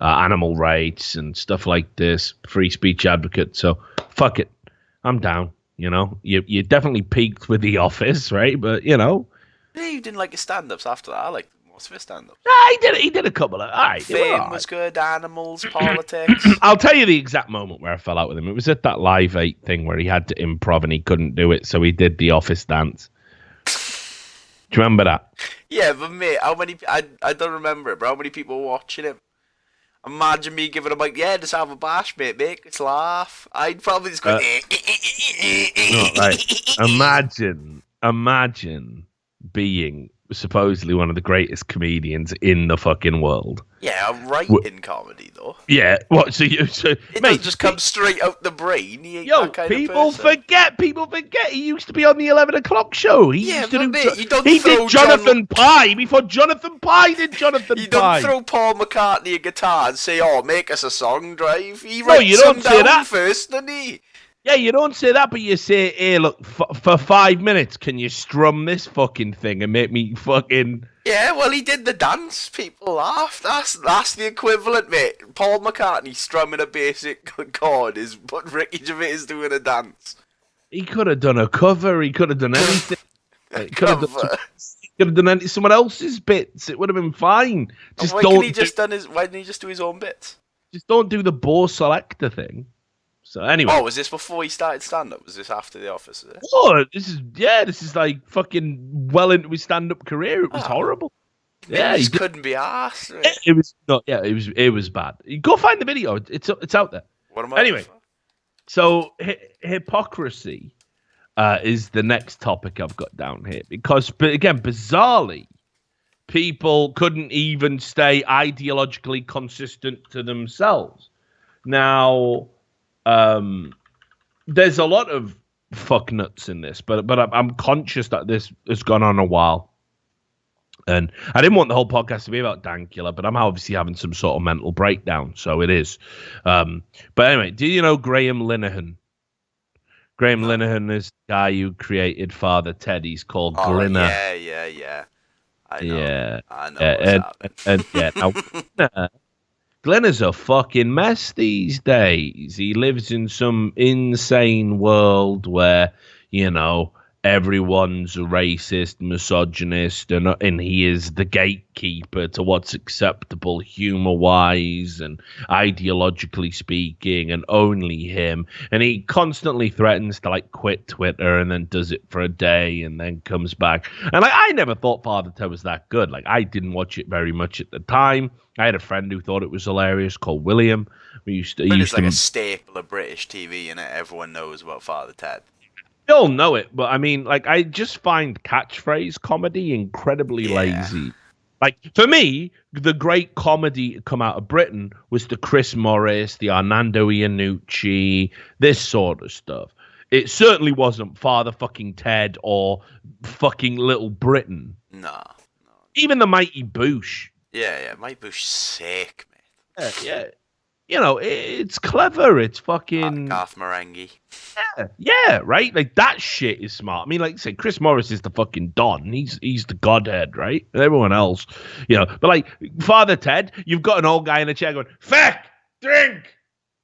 animal rights and stuff like this, free speech advocate. So, fuck it. I'm down, You definitely peaked with The Office, right? But, Yeah, you didn't like his stand-ups after that. I like most of his stand-ups. He did a couple of... All right, Fame was good, animals, politics. I'll tell you the exact moment where I fell out with him. It was at that Live 8 thing where he had to improv and he couldn't do it, so he did the Office dance. Do you remember that? Yeah, but mate, how many... I don't remember it, but how many people were watching him? Imagine me giving him just have a bash, mate, make us laugh. I'd probably just go... Imagine being supposedly one of the greatest comedians in the fucking world. Yeah, I'm right in comedy, though. Yeah, what? So it doesn't just come straight out the brain. People forget. He used to be on the 11 o'clock show. He did Jonathan Pye before Jonathan Pye did Jonathan Pye. You don't throw Paul McCartney a guitar and say, make us a song, Drive. He writes them down first, doesn't he? Yeah, you don't say that, but you say, hey, look, for 5 minutes, can you strum this fucking thing and make me fucking... Yeah, well, he did the dance. People laughed. That's the equivalent, mate. Paul McCartney strumming a basic chord is what Ricky Gervais doing a dance. He could have done a cover. He could have done anything. He could have done someone else's bits. It would have been fine. Why didn't he just do his own bits? Just don't do the bore selector thing. So anyway. Oh, was this before he started stand-up? Was this after The Office? Oh, this is like fucking well into his stand-up career. It was horrible. Yeah, he couldn't be arsed. Right? It was bad. Go find the video. It's out there. What am I? Anyway, so hypocrisy is the next topic I've got down here because, but again, bizarrely, people couldn't even stay ideologically consistent to themselves. Now. There's a lot of fuck nuts in this, but I'm conscious that this has gone on a while. And I didn't want the whole podcast to be about Dankula, but I'm obviously having some sort of mental breakdown, so it is. But anyway, do you know Graham Linehan? Graham Linehan is the guy who created Father Ted. He's called Glinner. Yeah. I know. Yeah. I know now, Glenner's a fucking mess these days. He lives in some insane world where, everyone's a racist, misogynist, and he is the gatekeeper to what's acceptable humor-wise and ideologically speaking, and only him. And he constantly threatens to quit Twitter and then does it for a day and then comes back. And I never thought Father Ted was that good. I didn't watch it very much at the time. I had a friend who thought it was hilarious called William. It's like a staple of British TV, and everyone knows about Father Ted. We all know it, but I just find catchphrase comedy incredibly lazy. For me, the great comedy to come out of Britain was the Chris Morris, the Arnaldo Iannucci, this sort of stuff. It certainly wasn't Father fucking Ted or fucking Little Britain. No. Even the Mighty Boosh. Yeah, Mighty Boosh sick, man. Yeah. It's clever. It's fucking Garth Marenghi. Yeah, right. That shit is smart. Say Chris Morris is the fucking Don. He's the godhead, right? And everyone else, But Father Ted, you've got an old guy in a chair going, "Feck, drink,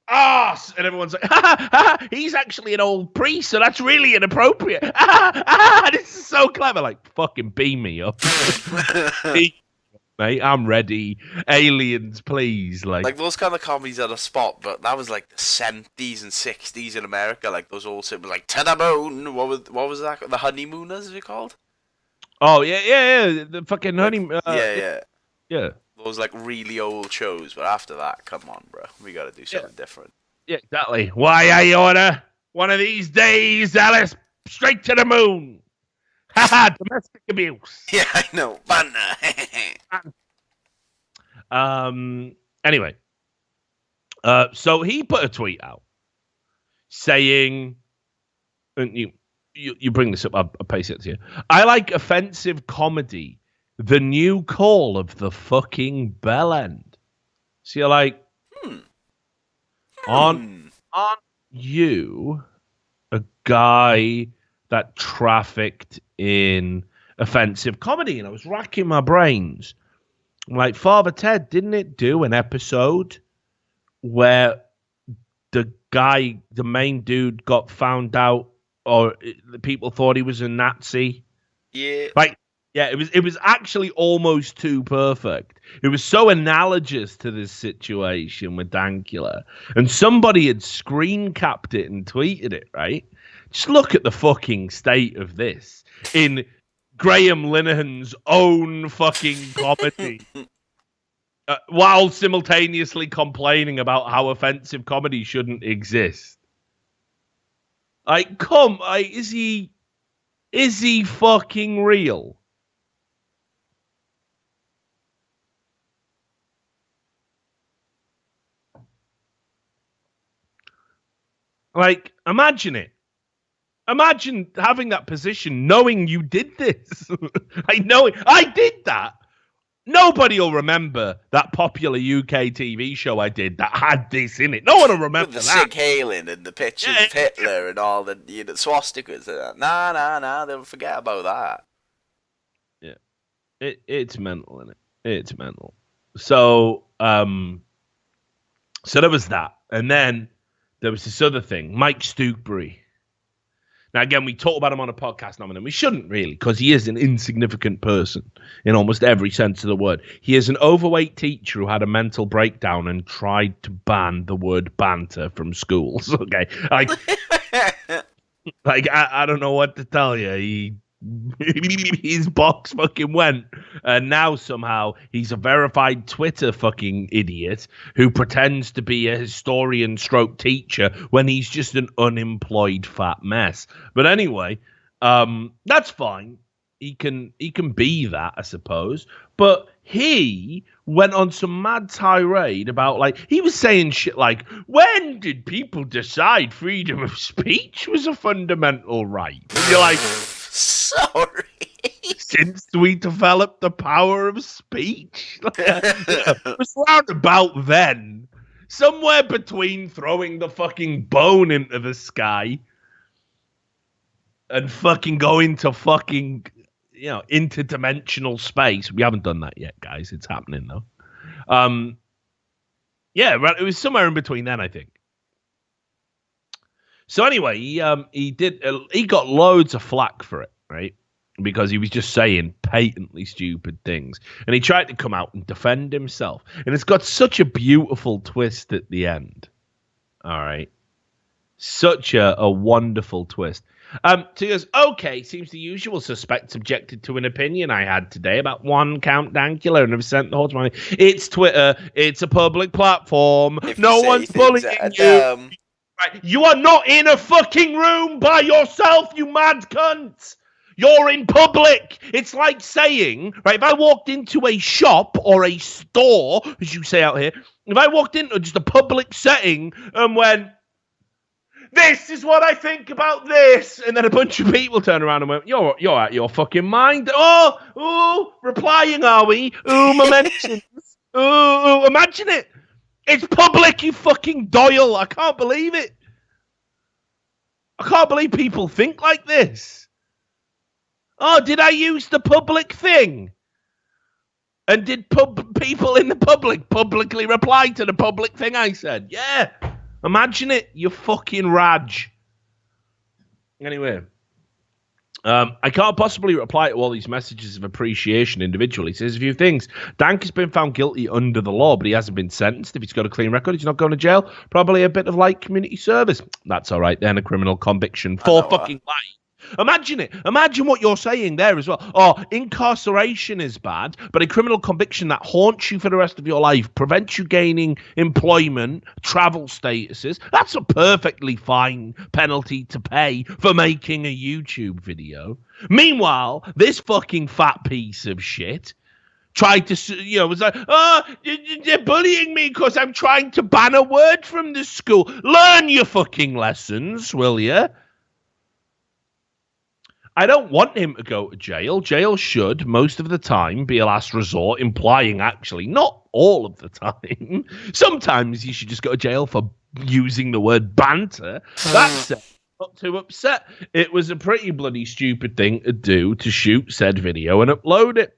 ass," and everyone's like, "Ha ha!" He's actually an old priest, so that's really inappropriate. This is so clever. Fucking beam me up. Mate, I'm ready. Aliens, please. Those kind of comedies are the spot, but that was the 70s and 60s in America. Those old symbols, to the moon. What was that? The Honeymooners, is it called? Oh yeah. The fucking honeymoon. Yeah. Those really old shows, but after that, come on, bro, we got to do something different. Yeah, exactly. Why I order one of these days, Alice, straight to the moon. Haha, domestic abuse. Yeah, I know. Anyway, so he put a tweet out saying, and you bring this up, I'll paste it to you. "I like offensive comedy, the new call of the fucking bell end." So you're like, aren't you a guy that trafficked in offensive comedy? And I was racking my brains. I'm Father Ted, didn't it do an episode where the main dude got found out, or the people thought he was a Nazi? Yeah. It was actually almost too perfect. It was so analogous to this situation with Dankula. And somebody had screen capped it and tweeted it, right? Just look at the fucking state of this in Graham Linehan's own fucking comedy, while simultaneously complaining about how offensive comedy shouldn't exist. Is he fucking real? Imagine it. Imagine having that position, knowing you did this. I did that. Nobody will remember that popular UK TV show I did that had this in it. No one will remember the that. sick hailing and the pictures of Hitler and all the swastikas and that. Nah, they'll forget about that. Yeah. It's mental, isn't it? It's mental. So there was that. And then there was this other thing, Mike Stukebury. Now, again, we talk about him on a podcast now and then. We shouldn't really, because he is an insignificant person in almost every sense of the word. He is an overweight teacher who had a mental breakdown and tried to ban the word banter from schools. Okay, I don't know what to tell you. His box fucking went, and now somehow he's a verified Twitter fucking idiot who pretends to be a historian stroke teacher when he's just an unemployed fat mess. But anyway, that's fine. He can be that, I suppose. But he went on some mad tirade about he was saying shit like, when did people decide freedom of speech was a fundamental right? And you're like, sorry. since we developed the power of speech. It was round about then, somewhere between throwing the fucking bone into the sky and fucking going to fucking, interdimensional space. We haven't done that yet, guys. It's happening though. Yeah, it was somewhere in between then, I think. So anyway, he got loads of flack for it, right? Because he was just saying patently stupid things. And he tried to come out and defend himself. And it's got such a beautiful twist at the end. All right. Such a wonderful twist. So he goes, okay, seems the usual suspects objected to an opinion I had today about one Count Dankula and have sent the whole money. It's Twitter. It's a public platform. No one's bullying you. Right. You are not in a fucking room by yourself, you mad cunt. You're in public. It's like saying, right, if I walked into a shop or a store, as you say out here, if I walked into just a public setting and went, this is what I think about this, and then a bunch of people turn around and went, you're out your fucking mind. Replying, are we? My mentions. Imagine it. It's public, you fucking Doyle. I can't believe it. I can't believe people think like this. Oh, did I use the public thing? And did people in the public publicly reply to the public thing I said? Yeah. Imagine it, you fucking Raj. Anyway. I can't possibly reply to all these messages of appreciation individually. He says a few things. Dank has been found guilty under the law, but he hasn't been sentenced. If he's got a clean record, he's not going to jail. Probably a bit of light community service. That's all right then, a criminal conviction for fucking life. Imagine it. Imagine what you're saying there as well. Oh, incarceration is bad, but a criminal conviction that haunts you for the rest of your life, prevents you gaining employment, travel statuses. That's a perfectly fine penalty to pay for making a YouTube video. Meanwhile, this fucking fat piece of shit tried to, was like, they're bullying me because I'm trying to ban a word from the school. Learn your fucking lessons, will you? I don't want him to go to jail. Jail should, most of the time, be a last resort, implying actually, not all of the time. Sometimes you should just go to jail for using the word banter. That's it. Not too upset. It was a pretty bloody stupid thing to do, to shoot said video and upload it.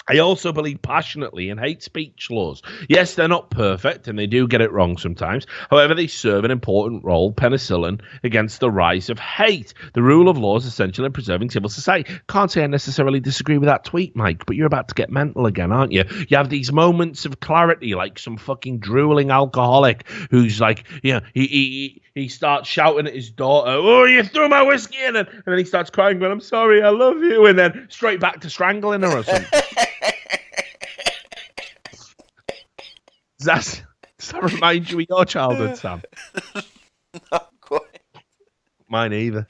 I also believe passionately in hate speech laws. Yes, they're not perfect, and they do get it wrong sometimes. However, they serve an important role, penicillin, against the rise of hate. The rule of law is essential in preserving civil society. Can't say I necessarily disagree with that tweet, Mike, but you're about to get mental again, aren't you? You have these moments of clarity, like some fucking drooling alcoholic who's like, he starts shouting at his daughter, oh, you threw my whiskey in, and then he starts crying, going, I'm sorry, I love you, and then straight back to strangling her or something. Does that remind you of your childhood, Sam? Not quite. Mine either.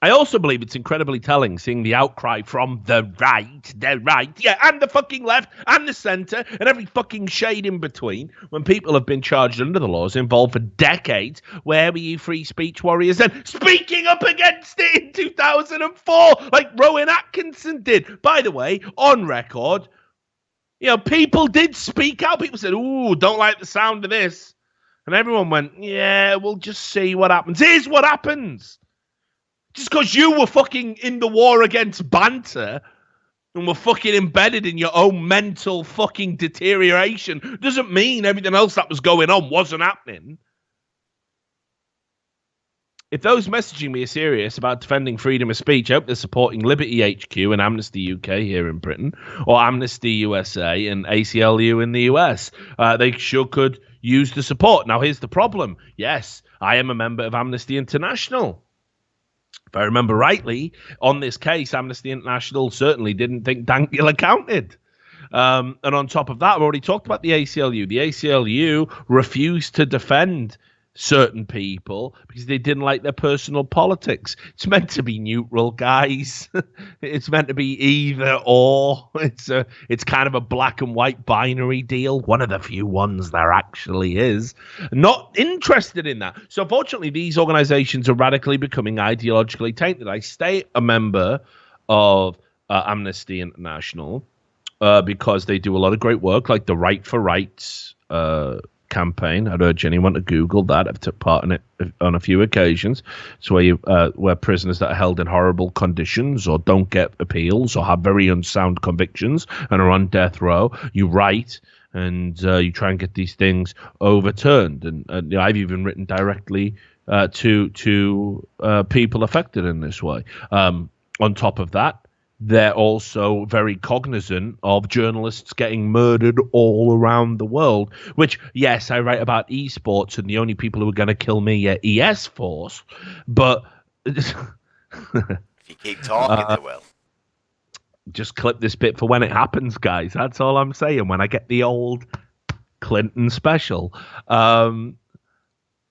I also believe it's incredibly telling seeing the outcry from the right, and the fucking left, and the centre, and every fucking shade in between, when people have been charged under the laws involved for decades. Where were you free speech warriors then? Speaking up against it in 2004, like Rowan Atkinson did. By the way, on record, people did speak out. People said, ooh, don't like the sound of this. And everyone went, yeah, we'll just see what happens. Here's what happens. Just because you were fucking in the war against banter and were fucking embedded in your own mental fucking deterioration doesn't mean everything else that was going on wasn't happening. If those messaging me are serious about defending freedom of speech, I hope they're supporting Liberty HQ and Amnesty UK here in Britain, or Amnesty USA and ACLU in the US. They sure could use the support. Now, here's the problem. Yes, I am a member of Amnesty International. If I remember rightly, on this case, Amnesty International certainly didn't think Dankula counted. And on top of that, I've already talked about the ACLU. The ACLU refused to defend certain people because they didn't like their personal politics. It's meant to be neutral, guys. It's meant to be either or. It's kind of a black and white binary deal. One of the few ones there actually is. Not interested in that. So fortunately, these organizations are radically becoming ideologically tainted. I stay a member of Amnesty International because they do a lot of great work, like the Right for Rights campaign. I'd urge anyone to Google that. I've took part in it on a few occasions. It's where prisoners that are held in horrible conditions or don't get appeals or have very unsound convictions and are on death row, you write and you try and get these things overturned. And I've even written directly to people affected in this way. On top of that, they're also very cognizant of journalists getting murdered all around the world, which, yes, I write about esports and the only people who are going to kill me are ES Force, but... if you keep talking, they will. Just clip this bit for when it happens, guys. That's all I'm saying. When I get the old Clinton special.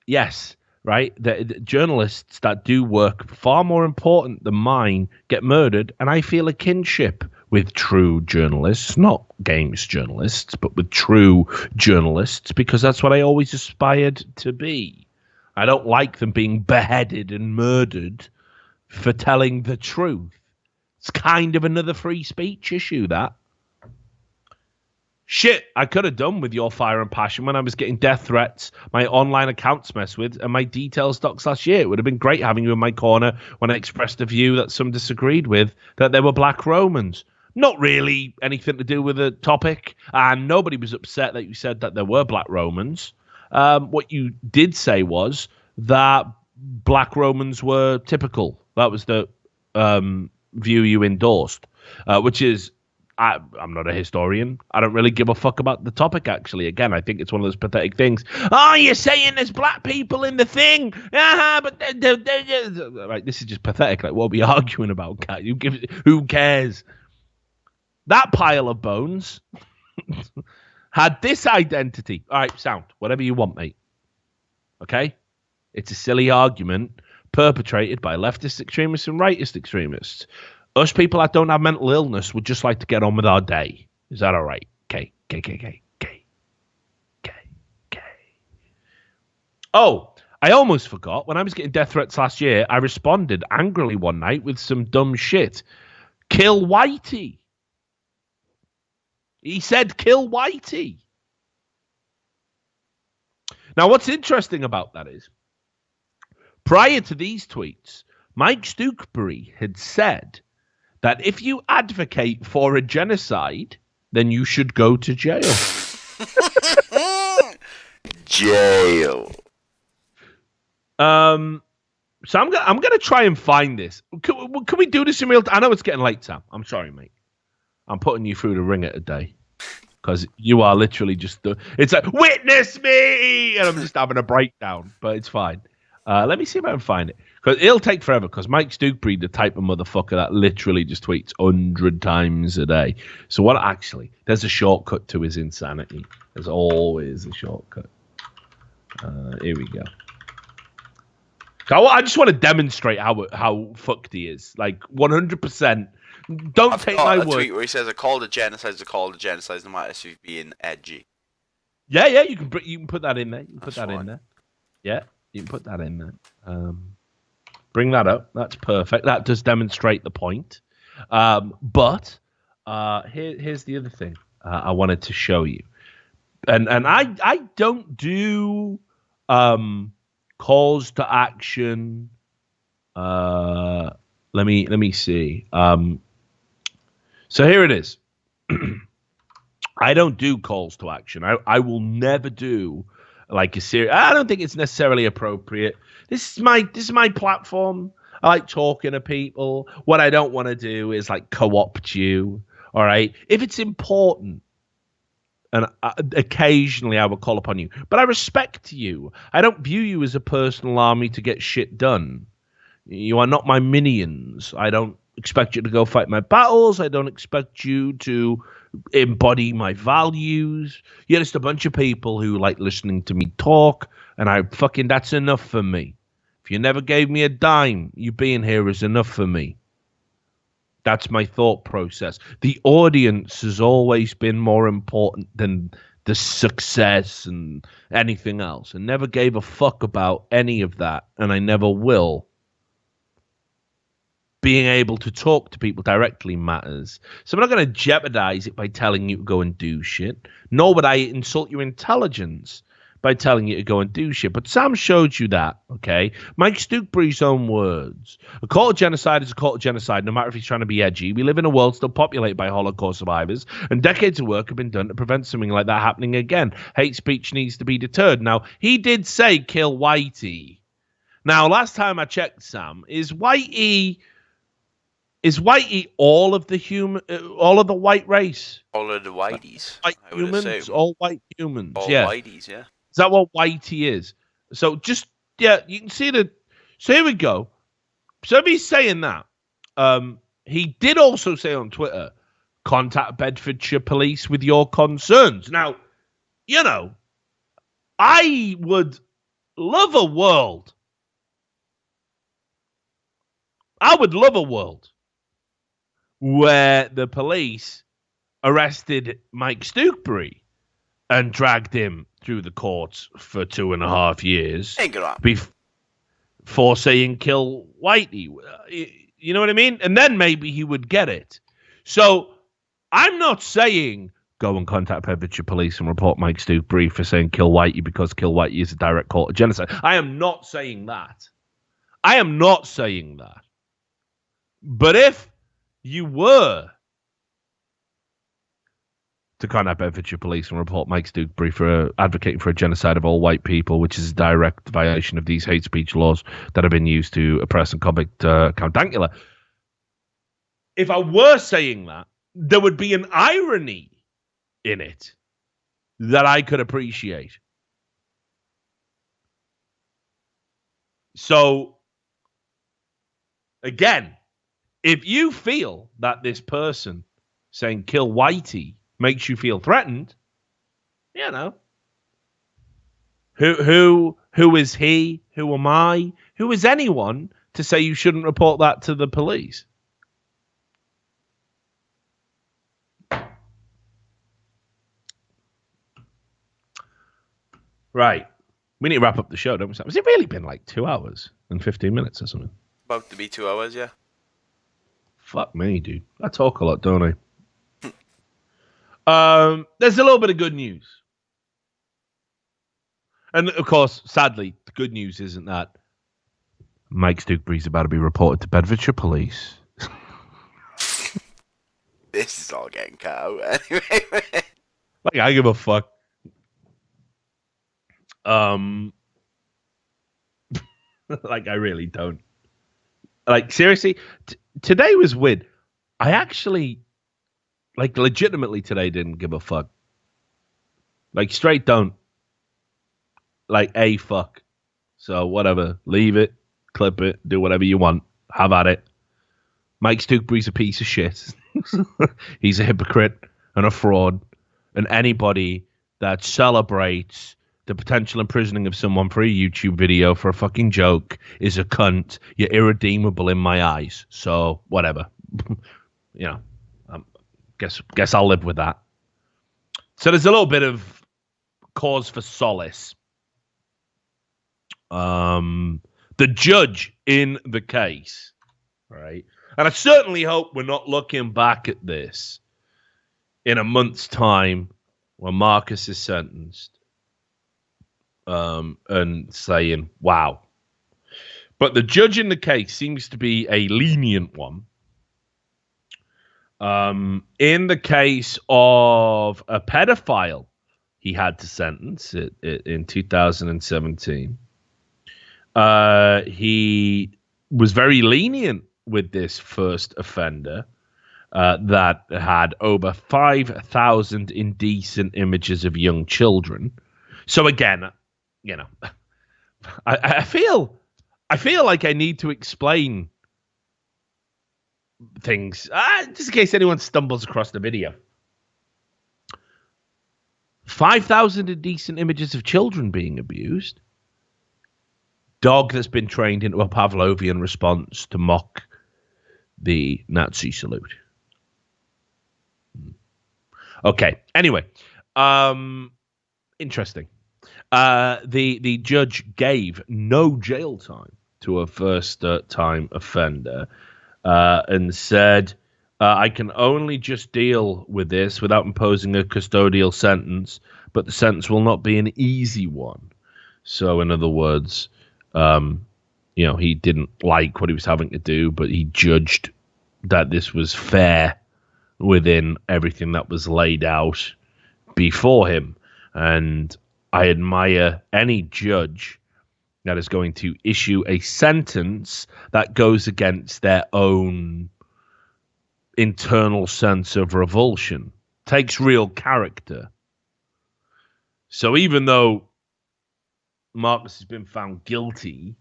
Yes. Right, the journalists that do work far more important than mine get murdered, and I feel a kinship with true journalists, not games journalists, but with true journalists, because that's what I always aspired to be. I don't like them being beheaded and murdered for telling the truth. It's kind of another free speech issue, that. Shit, I could have done with your fire and passion when I was getting death threats, my online accounts messed with, and my details docs last year. It would have been great having you in my corner when I expressed a view that some disagreed with, that there were black Romans. Not really anything to do with the topic, and nobody was upset that you said that there were black Romans. What you did say was that black Romans were typical. That was the view you endorsed, which is... I'm not a historian. I don't really give a fuck about the topic, actually. Again, I think it's one of those pathetic things. Oh, you're saying there's black people in the thing. But right, this is just pathetic. Like, what are we arguing about, guys? Who cares? That pile of bones had this identity. All right, sound. Whatever you want, mate. Okay? It's a silly argument perpetrated by leftist extremists and rightist extremists. Us people that don't have mental illness would just like to get on with our day. Is that all right? Okay. Oh, I almost forgot. When I was getting death threats last year, I responded angrily one night with some dumb shit. Kill Whitey. He said, kill Whitey. Now, what's interesting about that is, prior to these tweets, Mike Stooksbury had said that if you advocate for a genocide, then you should go to jail. Jail. So I'm gonna try and find this. Can we do this in real time? I know it's getting late, Sam. I'm sorry, mate. I'm putting you through the ringer today because you are literally just. It's like, witness me, and I'm just having a breakdown, but it's fine. Let me see if I can find it. Because it'll take forever, because Mike Stooksbury, the type of motherfucker that literally just tweets 100 times a day. So there's a shortcut to his insanity. There's always a shortcut. Here we go. I just want to demonstrate how fucked he is. Like, 100%. Don't take my word. Tweet where he says a call to genocide is a call to genocide, no matter if he's being edgy. Yeah, you can put that in there. You can put that in there. Yeah, you can put that in there. Bring that up. That's perfect. That does demonstrate the point. But here's the other thing I wanted to show you. And I don't do calls to action. Let me see. So here it is. I don't do calls to action. I will never do like a series. I don't think it's necessarily appropriate. This is my platform. I like talking to people. What I don't want to do is like co-opt you. All right. If it's important, and occasionally I will call upon you, but I respect you. I don't view you as a personal army to get shit done. You are not my minions. I don't expect you to go fight my battles. I don't expect you to embody my values. You're just a bunch of people who like listening to me talk, and that's enough for me. If you never gave me a dime, you being here is enough for me. That's my thought process. The audience has always been more important than the success and anything else. I never gave a fuck about any of that, and I never will. Being able to talk to people directly matters. So I'm not going to jeopardize it by telling you to go and do shit. Nor would I insult your intelligence by telling you to go and do shit. But Sam showed you that, okay? Mike Stookebury's own words. A call to genocide is a call to genocide, no matter if he's trying to be edgy. We live in a world still populated by Holocaust survivors, and decades of work have been done to prevent something like that happening again. Hate speech needs to be deterred. Now, he did say kill Whitey. Now, last time I checked, Sam, is Whitey all of the white race? All of the whiteys. White humans? All white humans. All yeah. whiteys, yeah. Is that what Whitey is? So just, yeah, you can see the. So here we go. So if he's saying that, he did also say on Twitter, contact Bedfordshire police with your concerns. Now, you know, I would love a world. I would love a world where the police arrested Mike Stookebury and dragged him through the courts for 2.5 years before saying kill Whitey. You know what I mean? And then maybe he would get it. So I'm not saying go and contact Bedfordshire police and report Mike Stookebury for saying kill Whitey because kill Whitey is a direct call to genocide. I am not saying that. But if you were to contact Bedfordshire police and report Mike Stookebury for advocating for a genocide of all white people, which is a direct violation of these hate speech laws that have been used to oppress and convict Count Dankula. If I were saying that, there would be an irony in it that I could appreciate. So, again, if you feel that this person saying kill Whitey makes you feel threatened, you know, who is he? Who am I? Who is anyone to say you shouldn't report that to the police? Right. We need to wrap up the show, don't we? Has it really been like 2 hours and 15 minutes or something? About to be 2 hours, yeah. Fuck me, dude. I talk a lot, don't I? There's a little bit of good news. And, of course, sadly, the good news isn't that Mike Stookebury's about to be reported to Bedfordshire police. This is all getting cut out anyway. Like, I give a fuck. Like, I really don't. Like, seriously, today was weird. I actually, like, legitimately today didn't give a fuck. Like, straight don't. Like, fuck. So, whatever. Leave it. Clip it. Do whatever you want. Have at it. Mike Stookebury's a piece of shit. He's a hypocrite and a fraud. And anybody that celebrates the potential imprisoning of someone for a YouTube video for a fucking joke is a cunt. You're irredeemable in my eyes. So, whatever. You know, guess I'll live with that. So there's a little bit of cause for solace. The judge in the case, right? And I certainly hope we're not looking back at this in a month's time when Marcus is sentenced and saying, wow. But the judge in the case seems to be a lenient one. In the case of a pedophile he had to sentence in 2017, he was very lenient with this first offender that had over 5,000 indecent images of young children. So again, you know, I feel like I need to explain things. Just in case anyone stumbles across the video. 5,000 indecent images of children being abused. Dog that's been trained into a Pavlovian response to mock the Nazi salute. Okay. Anyway, interesting. The judge gave no jail time to a first-time offender and said, I can only just deal with this without imposing a custodial sentence, but the sentence will not be an easy one. So, in other words, he didn't like what he was having to do, but he judged that this was fair within everything that was laid out before him. And I admire any judge that is going to issue a sentence that goes against their own internal sense of revulsion. Takes real character. So even though Marcus has been found guilty,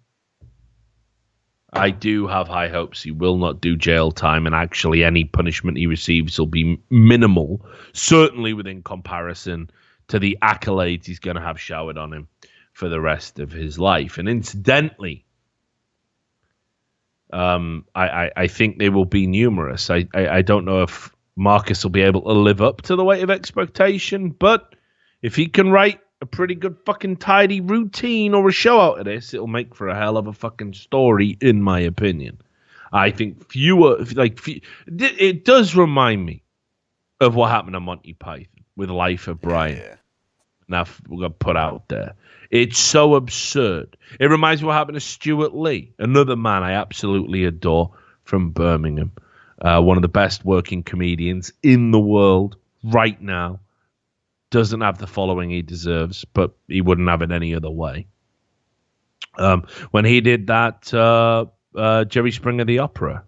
I do have high hopes he will not do jail time, and actually any punishment he receives will be minimal, certainly within comparison to the accolades he's going to have showered on him for the rest of his life. And incidentally, I think they will be numerous. I don't know if Marcus will be able to live up to the weight of expectation, but if he can write a pretty good fucking tidy routine or a show out of this, it'll make for a hell of a fucking story, in my opinion. I think it does remind me of what happened on Monty Python with Life of Brian. Yeah. Now we're going to put out there. It's so absurd. It reminds me of what happened to Stuart Lee, another man I absolutely adore from Birmingham. One of the best working comedians in the world right now. Doesn't have the following he deserves, but he wouldn't have it any other way. When he did that Jerry Springer the Opera,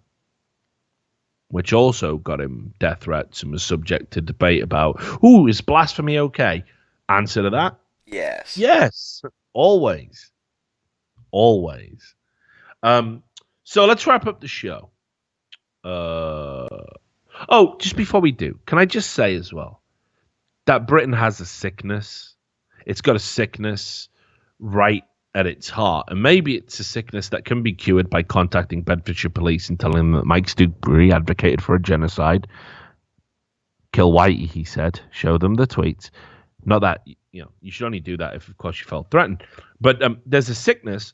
which also got him death threats and was subject to debate about, is blasphemy okay? Answer to that? Yes. Yes. Always. Always. So let's wrap up the show. Just before we do, can I just say as well that Britain has a sickness. It's got a sickness right at its heart. And maybe it's a sickness that can be cured by contacting Bedfordshire police and telling them that Mike Stewbury advocated for a genocide. Kill Whitey, he said. Show them the tweets. Not that, you should only do that if, of course, you felt threatened. But there's a sickness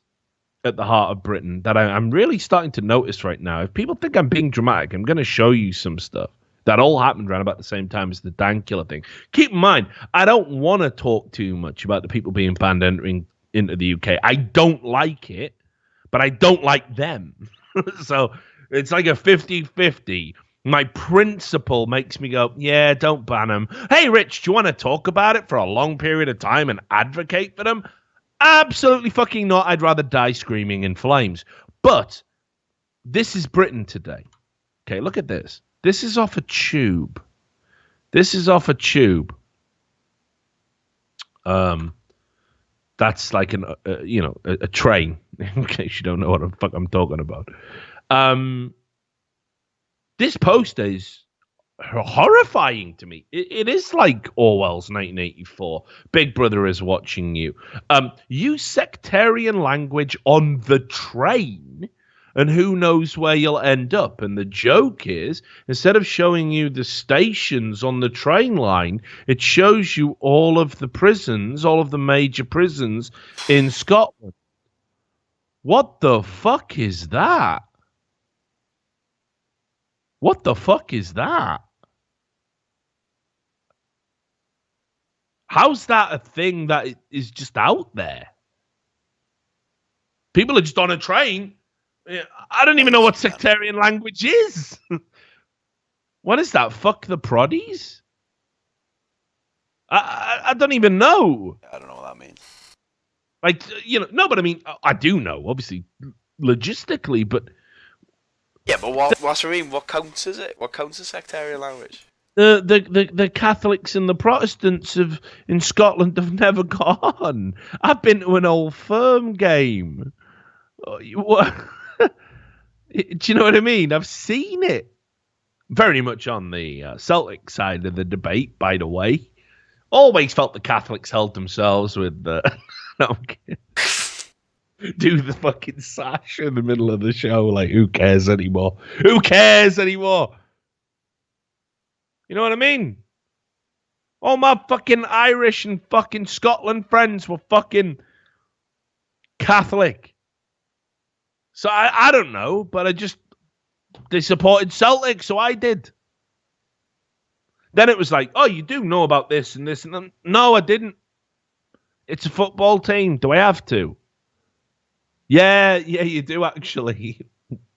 at the heart of Britain that I'm really starting to notice right now. If people think I'm being dramatic, I'm going to show you some stuff that all happened around about the same time as the Dankula thing. Keep in mind, I don't want to talk too much about the people being banned entering into the UK. I don't like it, but I don't like them. So it's like a 50-50. My principle makes me go, yeah, don't ban them. Hey, Rich, do you want to talk about it for a long period of time and advocate for them? Absolutely fucking not. I'd rather die screaming in flames. But this is Britain today. Okay, look at this. This is off a tube. That's like a train, in case you don't know what the fuck I'm talking about. This poster is horrifying to me. It is like Orwell's 1984. Big Brother is watching you. Use sectarian language on the train, and who knows where you'll end up. And the joke is, instead of showing you the stations on the train line, it shows you all of the prisons, all of the major prisons in Scotland. What the fuck is that? What the fuck is that? How's that a thing that is just out there? People are just on a train. I don't even know what sectarian language is. What is that? Fuck the proddies? I don't even know. I don't know what that means. Like, no, but I mean, I do know, obviously, logistically, but... Yeah, but what's I mean? What counts as it? What counts as sectarian language? The Catholics and the Protestants in Scotland have never gone. I've been to an Old Firm game. Do you know what I mean? I've seen it. Very much on the Celtic side of the debate, by the way. Always felt the Catholics held themselves with the... No, I'm kidding. Do the fucking sash in the middle of the show. Like, who cares anymore? Who cares anymore? You know what I mean? All my fucking Irish and fucking Scotland friends were fucking Catholic. So I don't know, but they supported Celtic, so I did. Then it was like, oh, you do know about this and this and that. No, I didn't. It's a football team. Do I have to? Yeah, you do actually.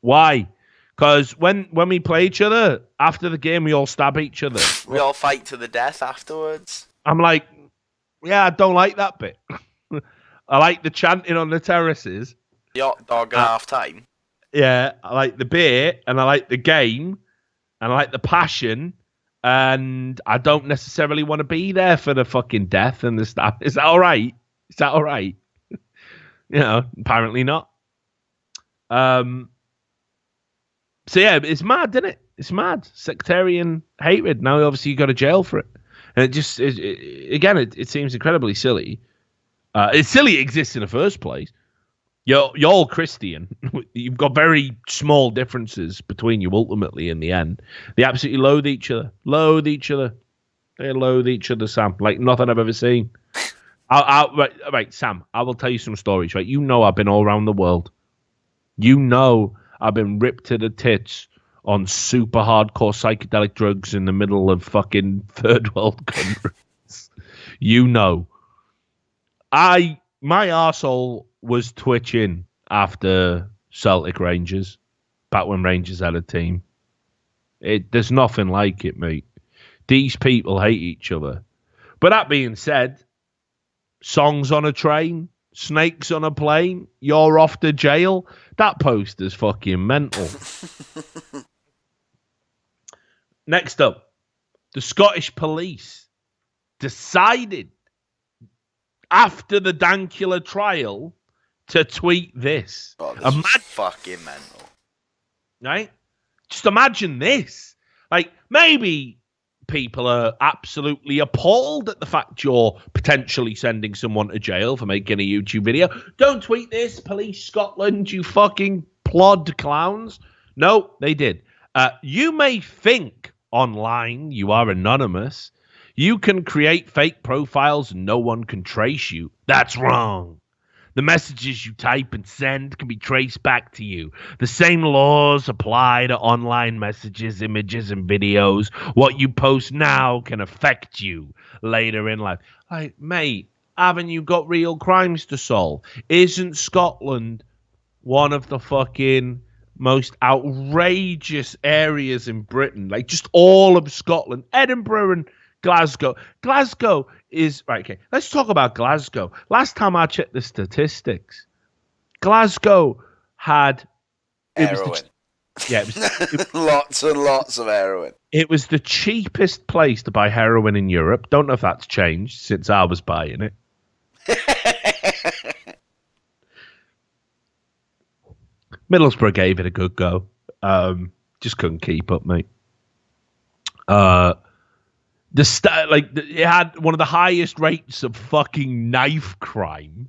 Why? Because when we play each other, after the game, we all stab each other. We all fight to the death afterwards. I'm like, yeah, I don't like that bit. I like the chanting on the terraces. The hot dog at half time. Yeah, I like the beer, and I like the game, and I like the passion, and I don't necessarily want to be there for the fucking death and the stuff. Is that all right? Is that all right? Apparently not. So yeah, it's mad, isn't it? It's mad. Sectarian hatred. Now, obviously, you go to jail for it. And it seems incredibly silly. It's silly it exists in the first place. You're all Christian. You've got very small differences between you ultimately in the end. They absolutely loathe each other. They loathe each other, Sam, like nothing I've ever seen. Right, Sam, I will tell you some stories, right? You know I've been all around the world. You know I've been ripped to the tits on super hardcore psychedelic drugs in the middle of fucking third world countries. You know. My arsehole was twitching after Celtic Rangers, back when Rangers had a team. There's nothing like it, mate. These people hate each other. But that being said, songs on a train, snakes on a plane, you're off to jail. That poster's fucking mental. Next up, the Scottish police decided after the Dankula trial to tweet this. Oh, this is fucking mental. Right? Just imagine this. Like, maybe people are absolutely appalled at the fact you're potentially sending someone to jail for making a YouTube video. Don't tweet this, Police Scotland, you fucking plod clowns. No, they did. You may think online you are anonymous. You can create fake profiles and no one can trace you. That's wrong. The messages you type and send can be traced back to you. The same laws apply to online messages, images, and videos. What you post now can affect you later in life. Like, mate, haven't you got real crimes to solve? Isn't Scotland one of the fucking most outrageous areas in Britain? Like, just all of Scotland, Edinburgh and Glasgow. Glasgow is... Right, okay. Let's talk about Glasgow. Last time I checked the statistics, Glasgow had... Heroin. It was Lots and lots of heroin. It was the cheapest place to buy heroin in Europe. Don't know if that's changed since I was buying it. Middlesbrough gave it a good go. Just couldn't keep up, mate. It had one of the highest rates of fucking knife crime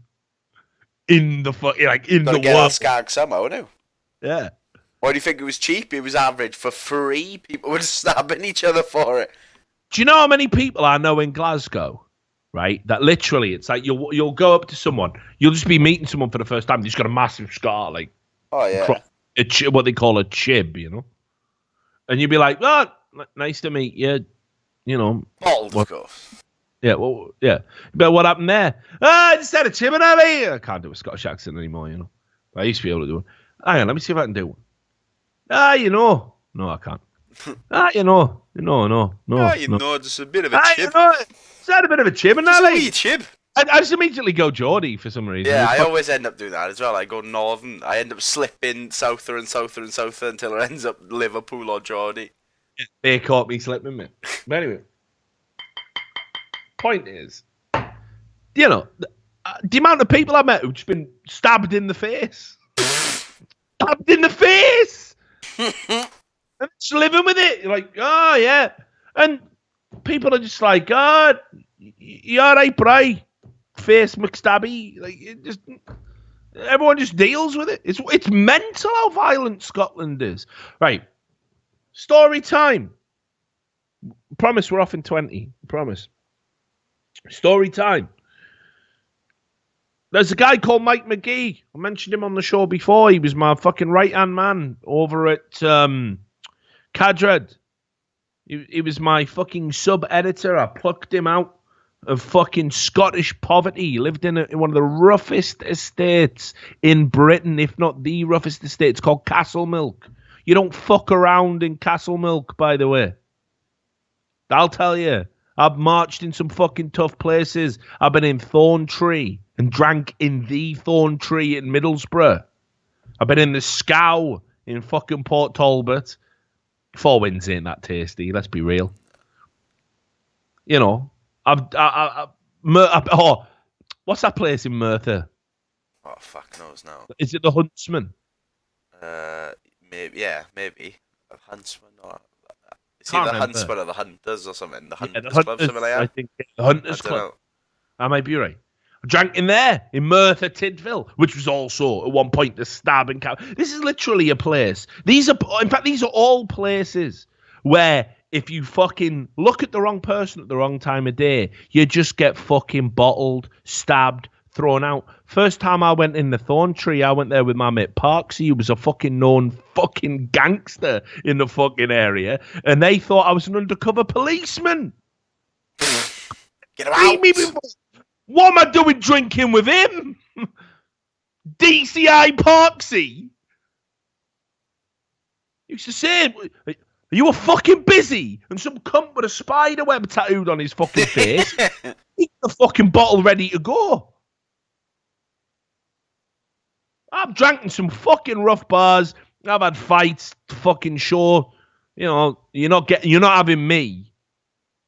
in the world. Skag somehow, no? Yeah. Why do you think it was cheap? It was average for free. People were stabbing each other for it. Do you know how many people I know in Glasgow? Right, that literally, it's like you'll go up to someone, you'll just be meeting someone for the first time. They've just got a massive scar, like what they call a chib, you know, and you'll be like, "Oh, nice to meet you." You know, bald, of course. Yeah, well, yeah. But what happened there? I just had a chib and I can't do a Scottish accent anymore, you know. I used to be able to do it. Hang on, let me see if I can do one. No, I can't. No. Just a bit of a chib. It's had a bit of a chib and just a wee chib. I just immediately go Geordie for some reason. Yeah, I always end up doing that as well. I go northern. I end up slipping souther until it ends up Liverpool or Geordie. They caught me slipping, man. But anyway, point is, you know, the amount of people I met who've just been stabbed in the face. stabbed in the face. And just living with it. You're like, oh, yeah. And people are just like, oh, you all right, Bri? Face McStabby. Like, everyone just deals with it. It's mental how violent Scotland is. Right. Story time. Promise we're off in 20. Promise. Story time. There's a guy called Mike McGee. I mentioned him on the show before. He was my fucking right-hand man over at Cadred. He was my fucking sub-editor. I plucked him out of fucking Scottish poverty. He lived in one of the roughest estates in Britain, if not the roughest estate. It's called Castlemilk. You don't fuck around in Castlemilk, by the way. I'll tell you. I've marched in some fucking tough places. I've been in Thorntree and drank in the Thorntree in Middlesbrough. I've been in the Scow in fucking Port Talbot. Four Winds ain't that tasty, let's be real. You know, what's that place in Merthyr? Oh, fuck knows now. Is it the Huntsman? Maybe, yeah, maybe. A Huntsman or... Is he the Huntsman or the Hunters or something? The Hunters Club, something like that? I think the Hunters Club. I might be right. I drank in there, in Merthyr Tydfil, which was also, at one point, the stab and cap. This is literally a place. These are all places where if you fucking look at the wrong person at the wrong time of day, you just get fucking bottled, stabbed, thrown out. First time I went in the Thorntree, I went there with my mate Parksy, who was a fucking known fucking gangster in the fucking area, and they thought I was an undercover policeman. Get him out! What am I doing drinking with him? DCI Parksy used to say, are you a fucking busy? And some cunt with a spider web tattooed on his fucking face. He's the fucking bottle ready to go. I've drank in some fucking rough bars. I've had fights to fucking show, you know, you're not having me.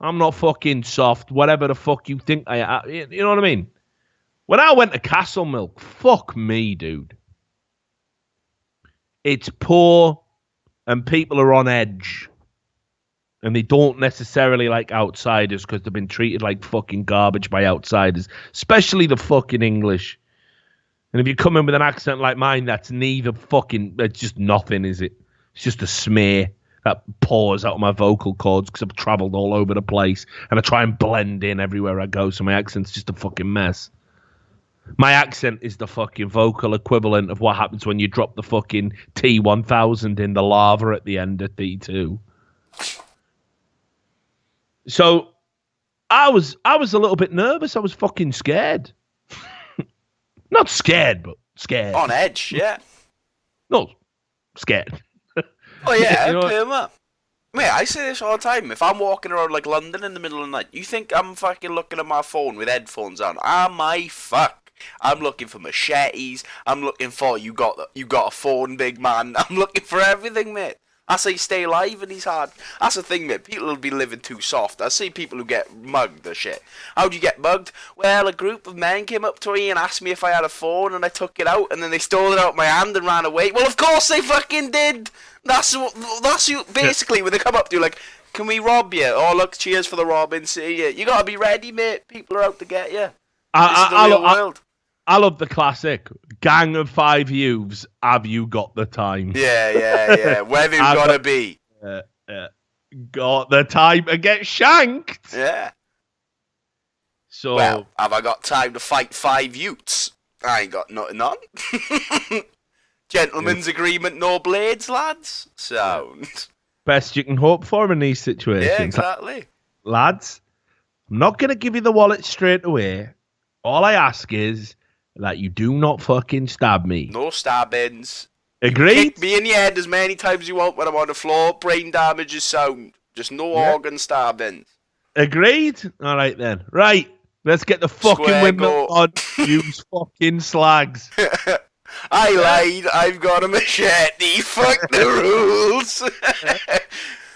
I'm not fucking soft, whatever the fuck you think I am. You know what I mean? When I went to Castlemilk, fuck me, dude. It's poor and people are on edge. And they don't necessarily like outsiders because they've been treated like fucking garbage by outsiders, especially the fucking English. And if you come in with an accent like mine, that's neither fucking, it's just nothing, is it? It's just a smear that pours out of my vocal cords because I've travelled all over the place and I try and blend in everywhere I go, so my accent's just a fucking mess. My accent is the fucking vocal equivalent of what happens when you drop the fucking T1000 in the lava at the end of T2. So I was a little bit nervous. I was fucking scared. Not scared, but scared. On edge, yeah. No, scared. Oh yeah, you know, clear them up. Mate, I say this all the time. If I'm walking around like London in the middle of the night, you think I'm fucking looking at my phone with headphones on? Am I fuck? I'm looking for machetes. I'm looking for you got a phone, big man. I'm looking for everything, mate. I say stay alive in these hard. That's the thing, mate. People will be living too soft. I see people who get mugged or shit. How'd you get mugged? Well, a group of men came up to me and asked me if I had a phone, and I took it out, and then they stole it out of my hand and ran away. Well, of course they fucking did. That's you. Basically, when they come up to you, like, can we rob you? Oh, look, cheers for the robbing. See you. You gotta be ready, mate. People are out to get you. This is the real world. I love the classic gang of five youths. Have you got the time? Yeah. Where have you gotta be? Got the time to get shanked. Yeah. So, well, have I got time to fight five youths? I ain't got nothing on. Gentleman's agreement, no blades, lads. Sound. Best you can hope for in these situations. Yeah, exactly. Lads, I'm not going to give you the wallet straight away. All I ask is that you do not fucking stab me. No stabbings. Agreed? Kick me in the head as many times as you want when I'm on the floor. Brain damage is sound. Just no organ stabbings. Agreed? All right then. Right. Let's get the fucking windmill on. Use fucking slags. I lied. I've got a machete. Fuck the rules.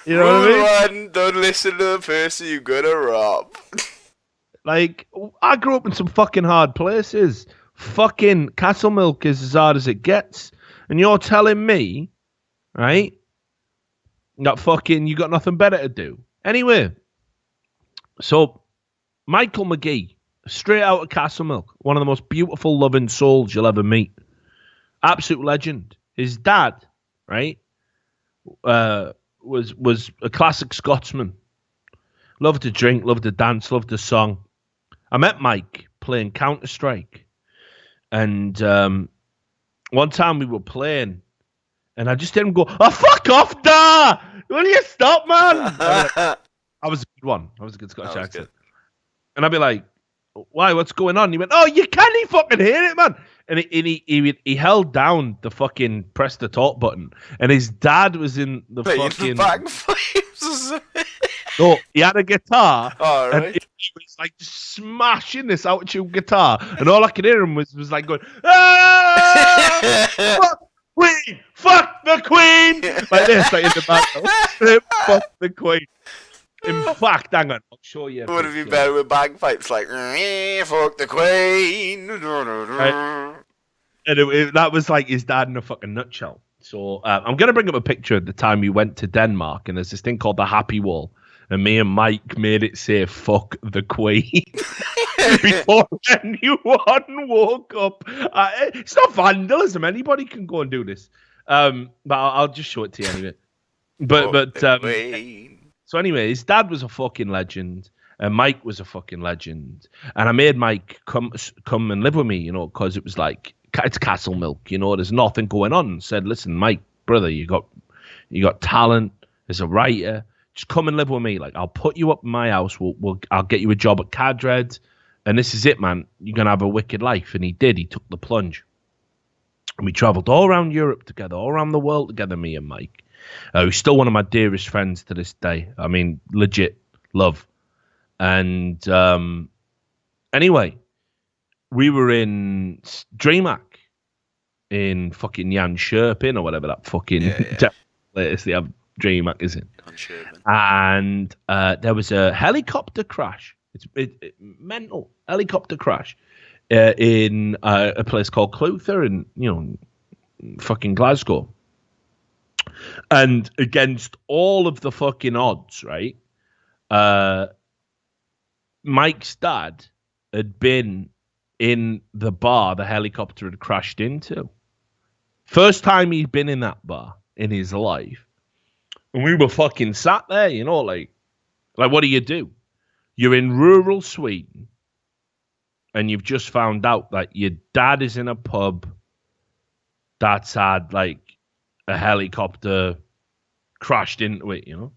You know what I mean? Rule 1, don't listen to the person you're gonna rob. Like, I grew up in some fucking hard places. Fucking Castle Milk is as hard as it gets. And you're telling me, right, that fucking you got nothing better to do. Anyway, so Michael McGee, straight out of Castle Milk, one of the most beautiful, loving souls you'll ever meet. Absolute legend. His dad, right, was a classic Scotsman. Loved to drink, loved to dance, loved to song. I met Mike playing Counter-Strike. And one time we were playing, and I just didn't go, oh, fuck off, da! Will you stop, man? I was a good one. I was a good Scottish accent. Good. And I'd be like, why, what's going on? He went, oh, you can't fucking hear it, man. And he held down the fucking press the talk button, and his dad was in the fucking bagpipes. No, he had a guitar, and he was like smashing this out-tune guitar, and all I could hear him was like going, ah! Fuck the Queen, like this, like in the background. Fuck the Queen. In fact, hang on, I'll show you. Would have been better with bagpipes, like fuck the Queen. Right. And that was like his dad in a fucking nutshell. So I'm gonna bring up a picture of the time we went to Denmark, and there's this thing called the Happy Wall, and me and Mike made it say "fuck the Queen" before anyone woke up. It's not vandalism. Anybody can go and do this. But I'll just show it to you anyway. So anyway, his dad was a fucking legend, and Mike was a fucking legend, and I made Mike come and live with me, you know, because it was like it's Castle Milk, you know. There's nothing going on. Said, listen, Mike, brother, you got talent as a writer. Just come and live with me. Like, I'll put you up in my house. I'll get you a job at Cadred, and this is it, man. You're gonna have a wicked life. And he did. He took the plunge, and we travelled all around Europe together, all around the world together. Me and Mike. He's still one of my dearest friends to this day. I mean, legit love. And anyway, we were in DreamHack in fucking Jan Sherpin or whatever that fucking latest they have DreamHack is in. And there was a helicopter crash. It's mental helicopter crash in a place called Clutha in, you know, fucking Glasgow. And against all of the fucking odds, right? Mike's dad had been in the bar the helicopter had crashed into. First time he'd been in that bar in his life. And we were fucking sat there, you know, like what do you do? You're in rural Sweden, and you've just found out that your dad is in a pub that's had, like, a helicopter crashed into it, you know?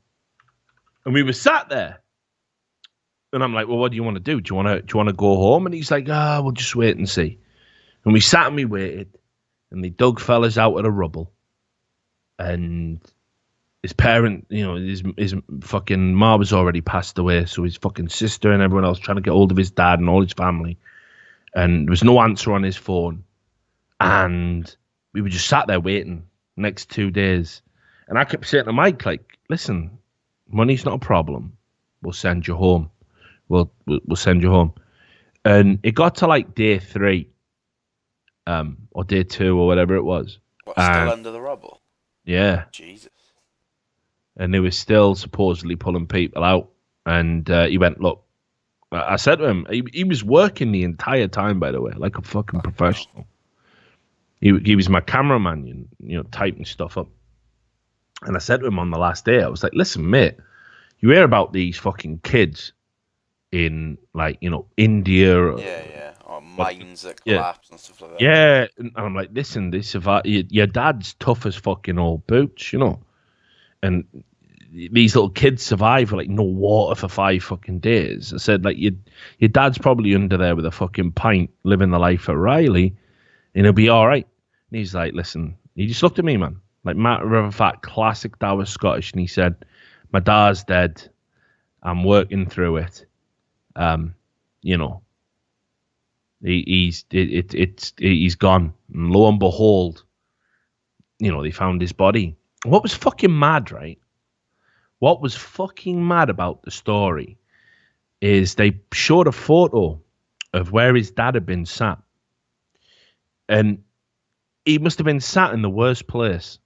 And we were sat there. And I'm like, well, what do you want to do? Do you want to go home? And he's like, we'll just wait and see. And we sat and we waited. And they dug fellas out of the rubble. And his parent, you know, his fucking ma was already passed away. So his fucking sister and everyone else trying to get hold of his dad and all his family. And there was no answer on his phone. And we were just sat there waiting. Next 2 days, and I kept saying to Mike, like, listen, money's not a problem. We'll send you home. We'll send you home. And it got to like day 3, or day 2, or whatever it was. What, still under the rubble? Yeah. Jesus. And they were still supposedly pulling people out. And he went, look, I said to him, he was working the entire time, by the way, like a fucking professional. He was my cameraman, you know, typing stuff up. And I said to him on the last day, I was like, listen, mate, you hear about these fucking kids in, like, you know, India. Or mines that collapse and stuff like that. Yeah. And I'm like, listen, your dad's tough as fucking old boots, you know. And these little kids survive with, like, no water for 5 fucking days. I said, like, your dad's probably under there with a fucking pint living the life at Riley. And he'll be all right. And he's like, listen, he just looked at me, man. Like, matter of fact, classic Dower Scottish. And he said, my dad's dead. I'm working through it. You know, he's gone. And lo and behold, you know, they found his body. What was fucking mad, right? What was fucking mad about the story is they showed a photo of where his dad had been sat. And he must have been sat in the worst place.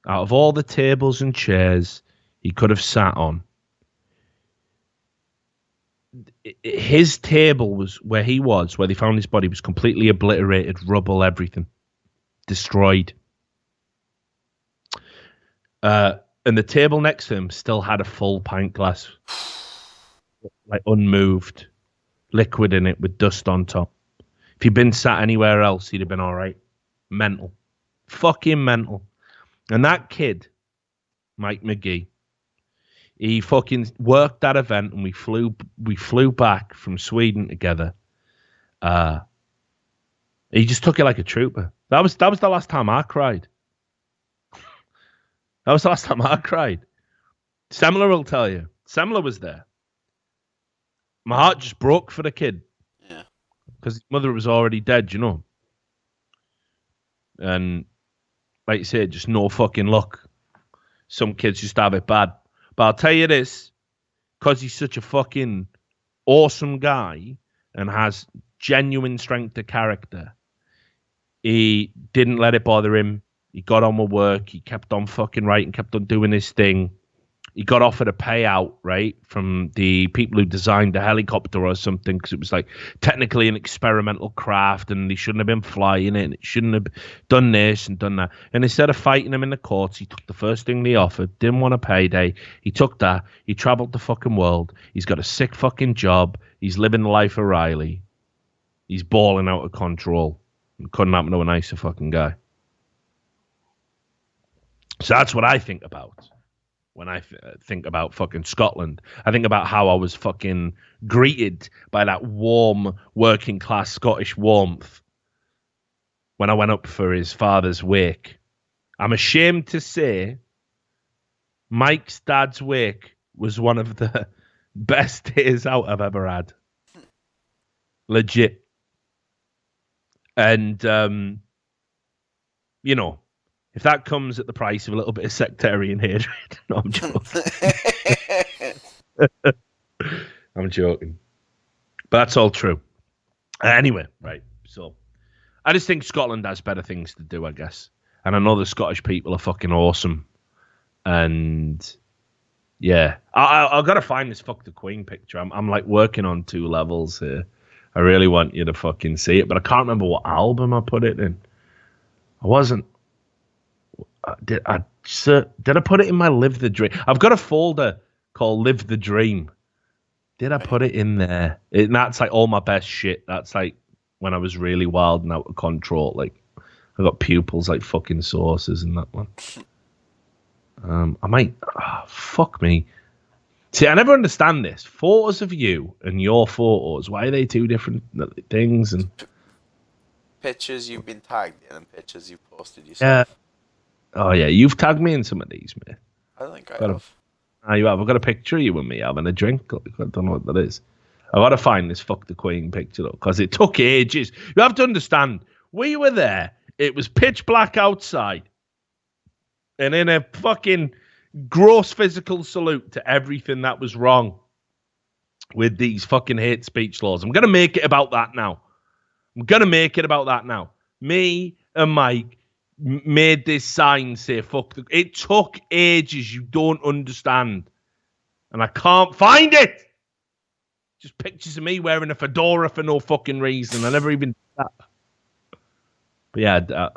Out of all the tables and chairs he could have sat on, his table was where he was, where they found his body, was completely obliterated, rubble, everything. Destroyed. And the table next to him still had a full pint glass. Like unmoved. Liquid in it with dust on top. If he'd been sat anywhere else, he'd have been all right. Mental. Fucking mental. And that kid, Mike McGee, he fucking worked that event, and we flew back from Sweden together. He just took it like a trooper. That was the last time I cried. That was the last time I cried. Semler will tell you. Semler was there. My heart just broke for the kid. Yeah. Because his mother was already dead, you know. And like you said, just no fucking luck. Some kids just have it bad. But I'll tell you this, because he's such a fucking awesome guy and has genuine strength of character, he didn't let it bother him. He got on with work. He kept on fucking writing, kept on doing his thing. He got offered a payout, right, from the people who designed the helicopter or something, because it was like technically an experimental craft and they shouldn't have been flying it and it shouldn't have done this and done that. And instead of fighting him in the courts, he took the first thing they offered, didn't want a payday. He took that. He traveled the fucking world. He's got a sick fucking job. He's living the life of Riley. He's balling out of control. Couldn't happen to a nicer fucking guy. So that's what I think about when I think about fucking Scotland. I think about how I was fucking greeted by that warm, working class Scottish warmth when I went up for his father's wake. I'm ashamed to say Mike's dad's wake was one of the best days out I've ever had. Legit. And, you know, if that comes at the price of a little bit of sectarian hatred, no, I'm joking. I'm joking. But that's all true. Anyway, right. So I just think Scotland has better things to do, I guess. And I know the Scottish people are fucking awesome. And yeah, I've got to find this Fuck the Queen picture. I'm like working on 2 levels here. I really want you to fucking see it, but I can't remember what album I put it in. I wasn't. Did I put it in my Live the Dream? I've got a folder called Live the Dream. Did I put it in there? That's like all my best shit. That's like when I was really wild and out of control. Like I got pupils like fucking saucers in that one. I might. Fuck me. See, I never understand this. Photos of you and your photos. Why are they 2 different things? And pictures you've been tagged in and pictures you've posted yourself. Yeah. Oh yeah, you've tagged me in some of these, mate. I think I have. You have. I've got a picture of you and me having a drink. I don't know what that is. I've got to find this Fuck the Queen picture though, because it took ages. You have to understand. We were there. It was pitch black outside, and in a fucking gross physical salute to everything that was wrong with these fucking hate speech laws. I'm gonna make it about that now. Me and Mike made this sign say fuck the... It took ages, you don't understand. And I can't find it! Just pictures of me wearing a fedora for no fucking reason. I never even... But yeah,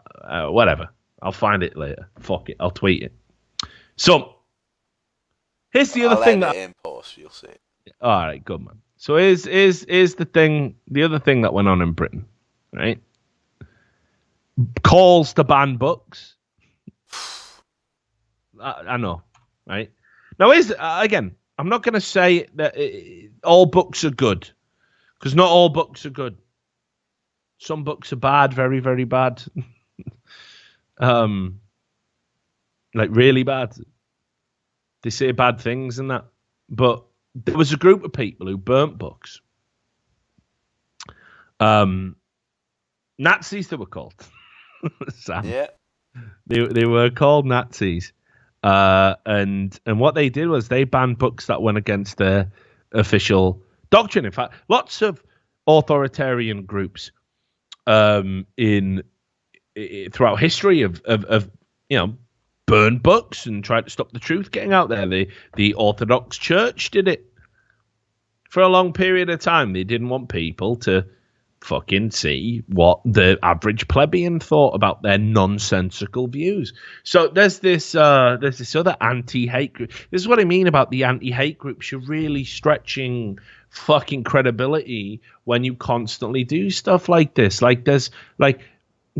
whatever. I'll find it later. Fuck it, I'll tweet it. So, here's the other thing that... in post, you'll see. Alright, good man. So here's the other thing that went on in Britain, right? Calls to ban books. I know, right? Now, again, I'm not going to say that all books are good, because not all books are good. Some books are bad, very, very bad. Like really bad. They say bad things and that. But there was a group of people who burnt books. Nazis, they were called. Sam. Yeah. They were called Nazis. And what they did was they banned books that went against their official doctrine. In fact, lots of authoritarian groups in throughout history of burned books and tried to stop the truth getting out there. The Orthodox Church did it for a long period of time. They didn't want people to fucking see what the average plebeian thought about their nonsensical views. So there's this other anti-hate group. This is what I mean about the anti-hate groups. You're really stretching fucking credibility when you constantly do stuff like this. Like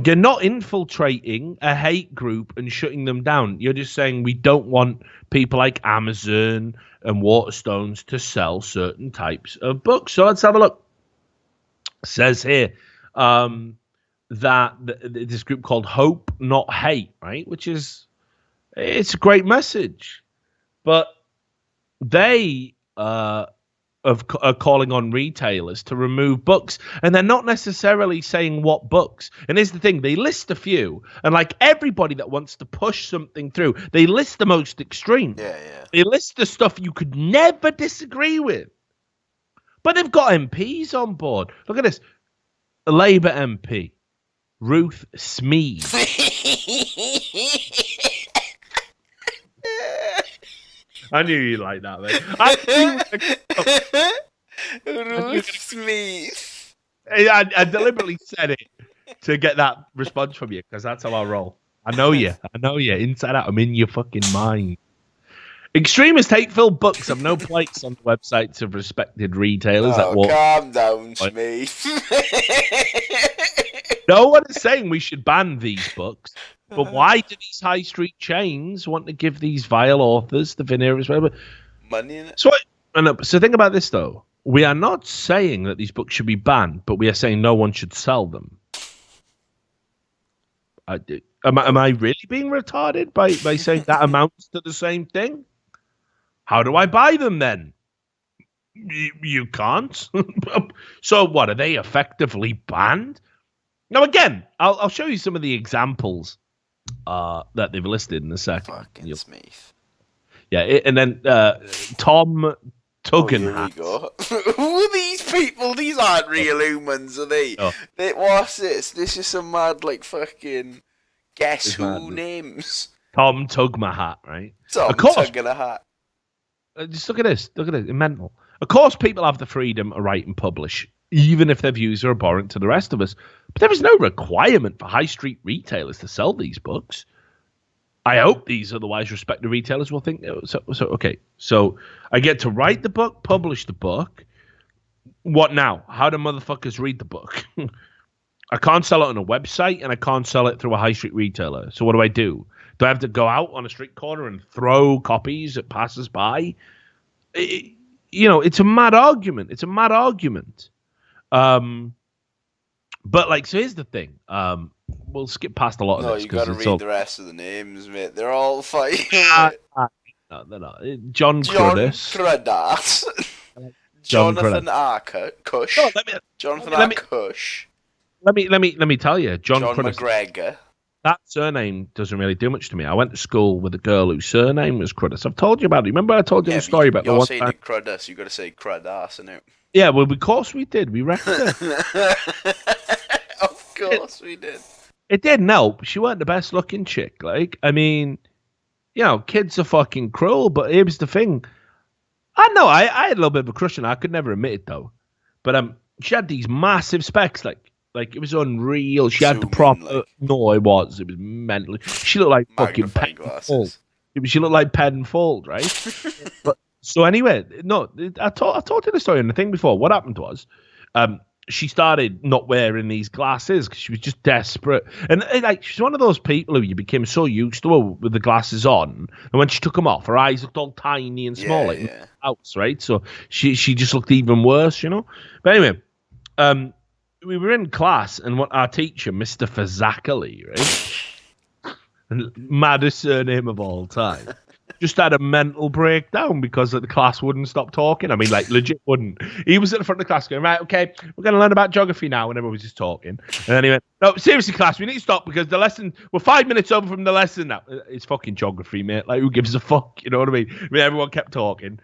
you're not infiltrating a hate group and shutting them down. You're just saying we don't want people like Amazon and Waterstones to sell certain types of books. So let's have a look. It says here that this group called Hope Not Hate, right? Which is, it's a great message. But they are calling on retailers to remove books, and they're not necessarily saying what books. And here's the thing, they list a few, and like everybody that wants to push something through, they list the most extreme. Yeah. They list the stuff you could never disagree with. But they've got MPs on board. Look at this. A Labour MP, Ruth Smead. I knew you'd like that, mate. Ruth Smith. I deliberately said it to get that response from you, because that's how I roll. I know you. Inside out. I'm in your fucking mind. Extremist hate-filled books have no place on the websites of respected retailers. Calm down, Smith. No one is saying we should ban these books. But why do these high street chains want to give these vile authors the veneer money in it? So think about this, though. We are not saying that these books should be banned, but we are saying no one should sell them. Am I really being retarded by saying that amounts to the same thing? How do I buy them then? You can't. So what, are they effectively banned? Now, again, I'll show you some of the examples that they've listed in a second. Fucking Smith. Yeah, and then Tom Tuggenhat. Oh, here we go. Who are these people? These aren't real humans, are they? Oh. What's this? This is some mad, like, fucking guess who names. Tom Tugmahat, right? Tom Tuggenhat. Just look at this. Look at it. It's mental. Of course, people have the freedom to write and publish, even if their views are abhorrent to the rest of us. But there is no requirement for high street retailers to sell these books. I hope these otherwise respected retailers will think so. Okay, so I get to write the book, publish the book. What now? How do motherfuckers read the book? I can't sell it on a website, and I can't sell it through a high street retailer. So what do? Do I have to go out on a street corner and throw copies at passers-by? It's a mad argument. But like, so here's the thing. We'll skip past a lot of this. No, you got to read the rest of the names, mate. They're all fighting. No, they're not. John Cruddas. Jonathan Kush. No, Jonathan Kush. Let me tell you, John McGregor. That surname doesn't really do much to me. I went to school with a girl whose surname was Cruddas. I've told you about it. Remember I told you the story about the one time? You're saying Cruddas, you got to say Cruddas, innit? Yeah, well, of course we did. We wrecked it. Of course we did. It didn't help. She weren't the best looking chick. Like, I mean, kids are fucking cruel, but here's the thing. I know, I had a little bit of a crush on her. I could never admit it, though. But she had these massive specs, like it was unreal. She had the proper. No, it was mental. She looked like fucking Penfold. She looked like Penfold, right? But so anyway, no, I told you the story in the thing before. What happened was, she started not wearing these glasses because she was just desperate, and like she's one of those people who you became so used to her with the glasses on, and when she took them off, her eyes looked all tiny and small, house, right? So she just looked even worse, But anyway, we were in class, and what our teacher, Mr. Fazakali, right, maddest surname of all time, just had a mental breakdown because the class wouldn't stop talking. I mean, like, legit wouldn't. He was at the front of the class going, right, okay, we're going to learn about geography now, and everyone was just talking. And then he went, no, seriously, class, we need to stop because the lesson, we're 5 minutes over from the lesson now. It's fucking geography, mate. Like, who gives a fuck? You know what I mean? Everyone kept talking.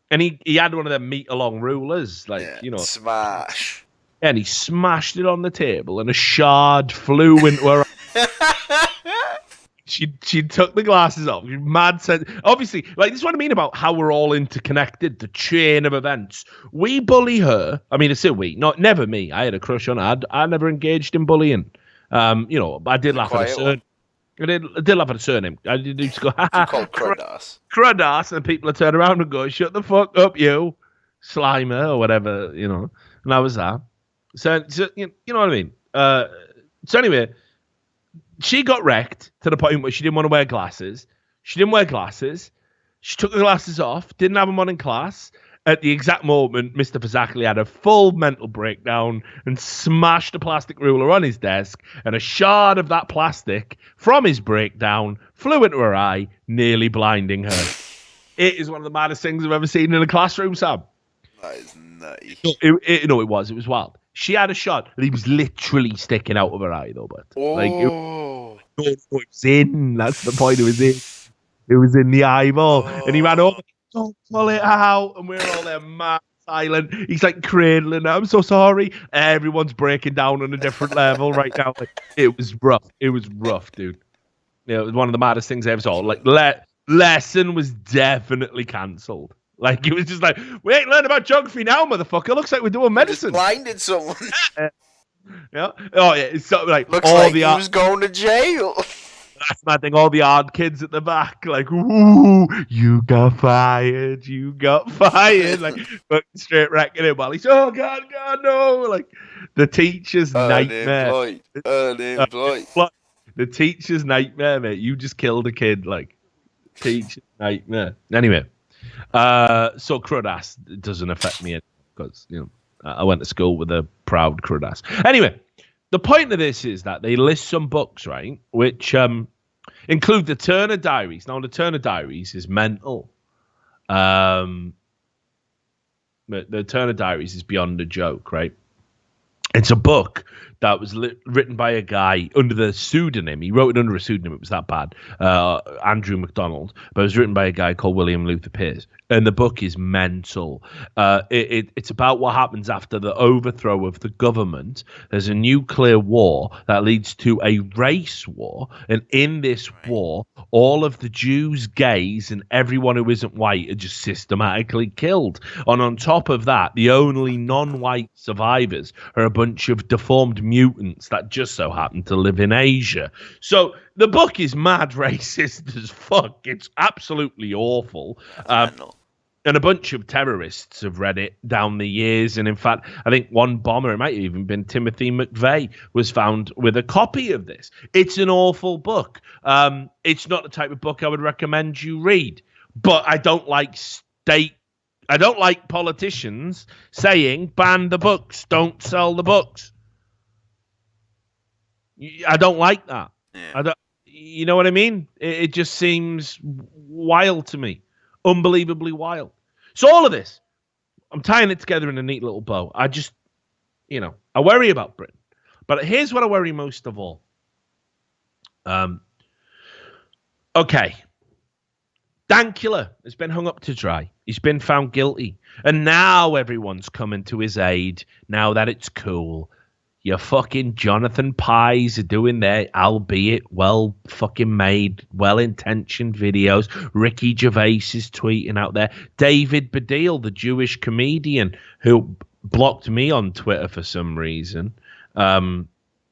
And he had one of them meter-long rulers, like, Smash. and he smashed it on the table, and a shard flew into her. She took the glasses off. Mad sense. Obviously, like, this is what I mean about how we're all interconnected. The chain of events. We bully her. I mean, it's still we, never me. I had a crush on her. I never engaged in bullying. I did laugh at a surname. I did laugh at a surname. I did just go, ha ha. Called Crud-ass. Crud-ass, and people would turn around and go, shut the fuck up, you Slimer, or whatever, And that was that. So you know what I mean? So anyway, she got wrecked to the point where she didn't want to wear glasses. She didn't wear glasses. She took the glasses off, didn't have them on in class. At the exact moment, Mr. Fazakli had a full mental breakdown and smashed a plastic ruler on his desk, and a shard of that plastic from his breakdown flew into her eye, nearly blinding her. It is one of the maddest things I've ever seen in a classroom, Sam. That is nutty. It was wild. She had a shot, and he was literally sticking out of her eye, though. But it was in. That's the point. It was in. It was in the eyeball, and he ran over. Don't pull it out, and we're all there, mad silent. He's like cradling her. I'm so sorry. Everyone's breaking down on a different level right now. Like, it was rough. It was rough, dude. It was one of the maddest things I ever saw. Like, lesson was definitely cancelled. Like, it was just like, we ain't learning about geography now, motherfucker. Looks like we're doing medicine. Blinded someone. Yeah. Oh yeah. It's so, like looks all like the he was going to jail. That's my thing. All the odd kids at the back, like, ooh, you got fired. You got fired. Like, straight wrecking him while he's, oh God, no. Like, the teacher's nightmare. Unemployed. The teacher's nightmare, mate. You just killed a kid. Like, teacher's nightmare. Anyway. So crud ass doesn't affect me because I went to school with a proud crud ass. Anyway, the point of this is that they list some books, right, which include the Turner Diaries. Now, the Turner Diaries is mental. The Turner Diaries is beyond a joke, right? It's a book that was written by a guy under the pseudonym. He wrote it under a pseudonym. It was that bad. Andrew MacDonald. But it was written by a guy called William Luther Pierce. And the book is mental. It's about what happens after the overthrow of the government. There's a nuclear war that leads to a race war. And in this war, all of the Jews, gays, and everyone who isn't white are just systematically killed. And on top of that, the only non-white survivors are a bunch of deformed mutants that just so happen to live in Asia. So the book is mad racist as fuck. It's absolutely awful. And a bunch of terrorists have read it down the years. And in fact, I think one bomber, it might have even been Timothy McVeigh, was found with a copy of this. It's an awful book. It's not the type of book I would recommend you read. But I don't like politicians saying, ban the books, don't sell the books. I don't like that. Yeah. You know what I mean? It just seems wild to me. Unbelievably wild. So all of this, I'm tying it together in a neat little bow. I just, I worry about Britain. But here's what I worry most of all. Okay. Dankula has been hung up to dry. He's been found guilty. And now everyone's coming to his aid now that it's cool. Your fucking Jonathan Pies are doing their, albeit well fucking made, well-intentioned videos. Ricky Gervais is tweeting out there. David Baddiel, the Jewish comedian who blocked me on Twitter for some reason. I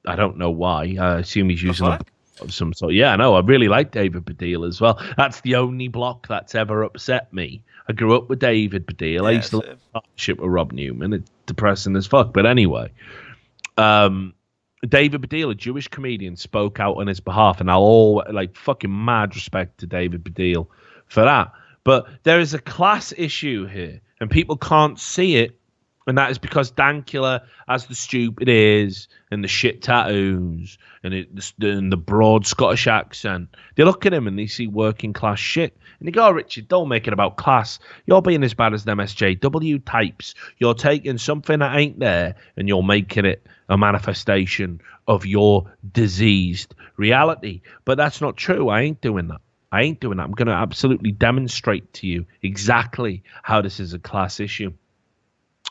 don't know why. I assume he's using a of some sort. Yeah, I know. I really like David Baddiel as well. That's the only block that's ever upset me. I grew up with David Baddiel. Yeah, I used to love partnership with Rob Newman. It's depressing as fuck. But anyway. David Baddiel, a Jewish comedian, spoke out on his behalf, and I'll fucking mad respect to David Baddiel for that. But there is a class issue here, and people can't see it, and that is because Dankula has the stupid ears and the shit tattoos and the broad Scottish accent. They look at him and they see working class shit, and they go, "Oh, Richard, don't make it about class. You're being as bad as them SJW types. You're taking something that ain't there and you're making it a manifestation of your diseased reality." But that's not true. I ain't doing that. I'm going to absolutely demonstrate to you exactly how this is a class issue.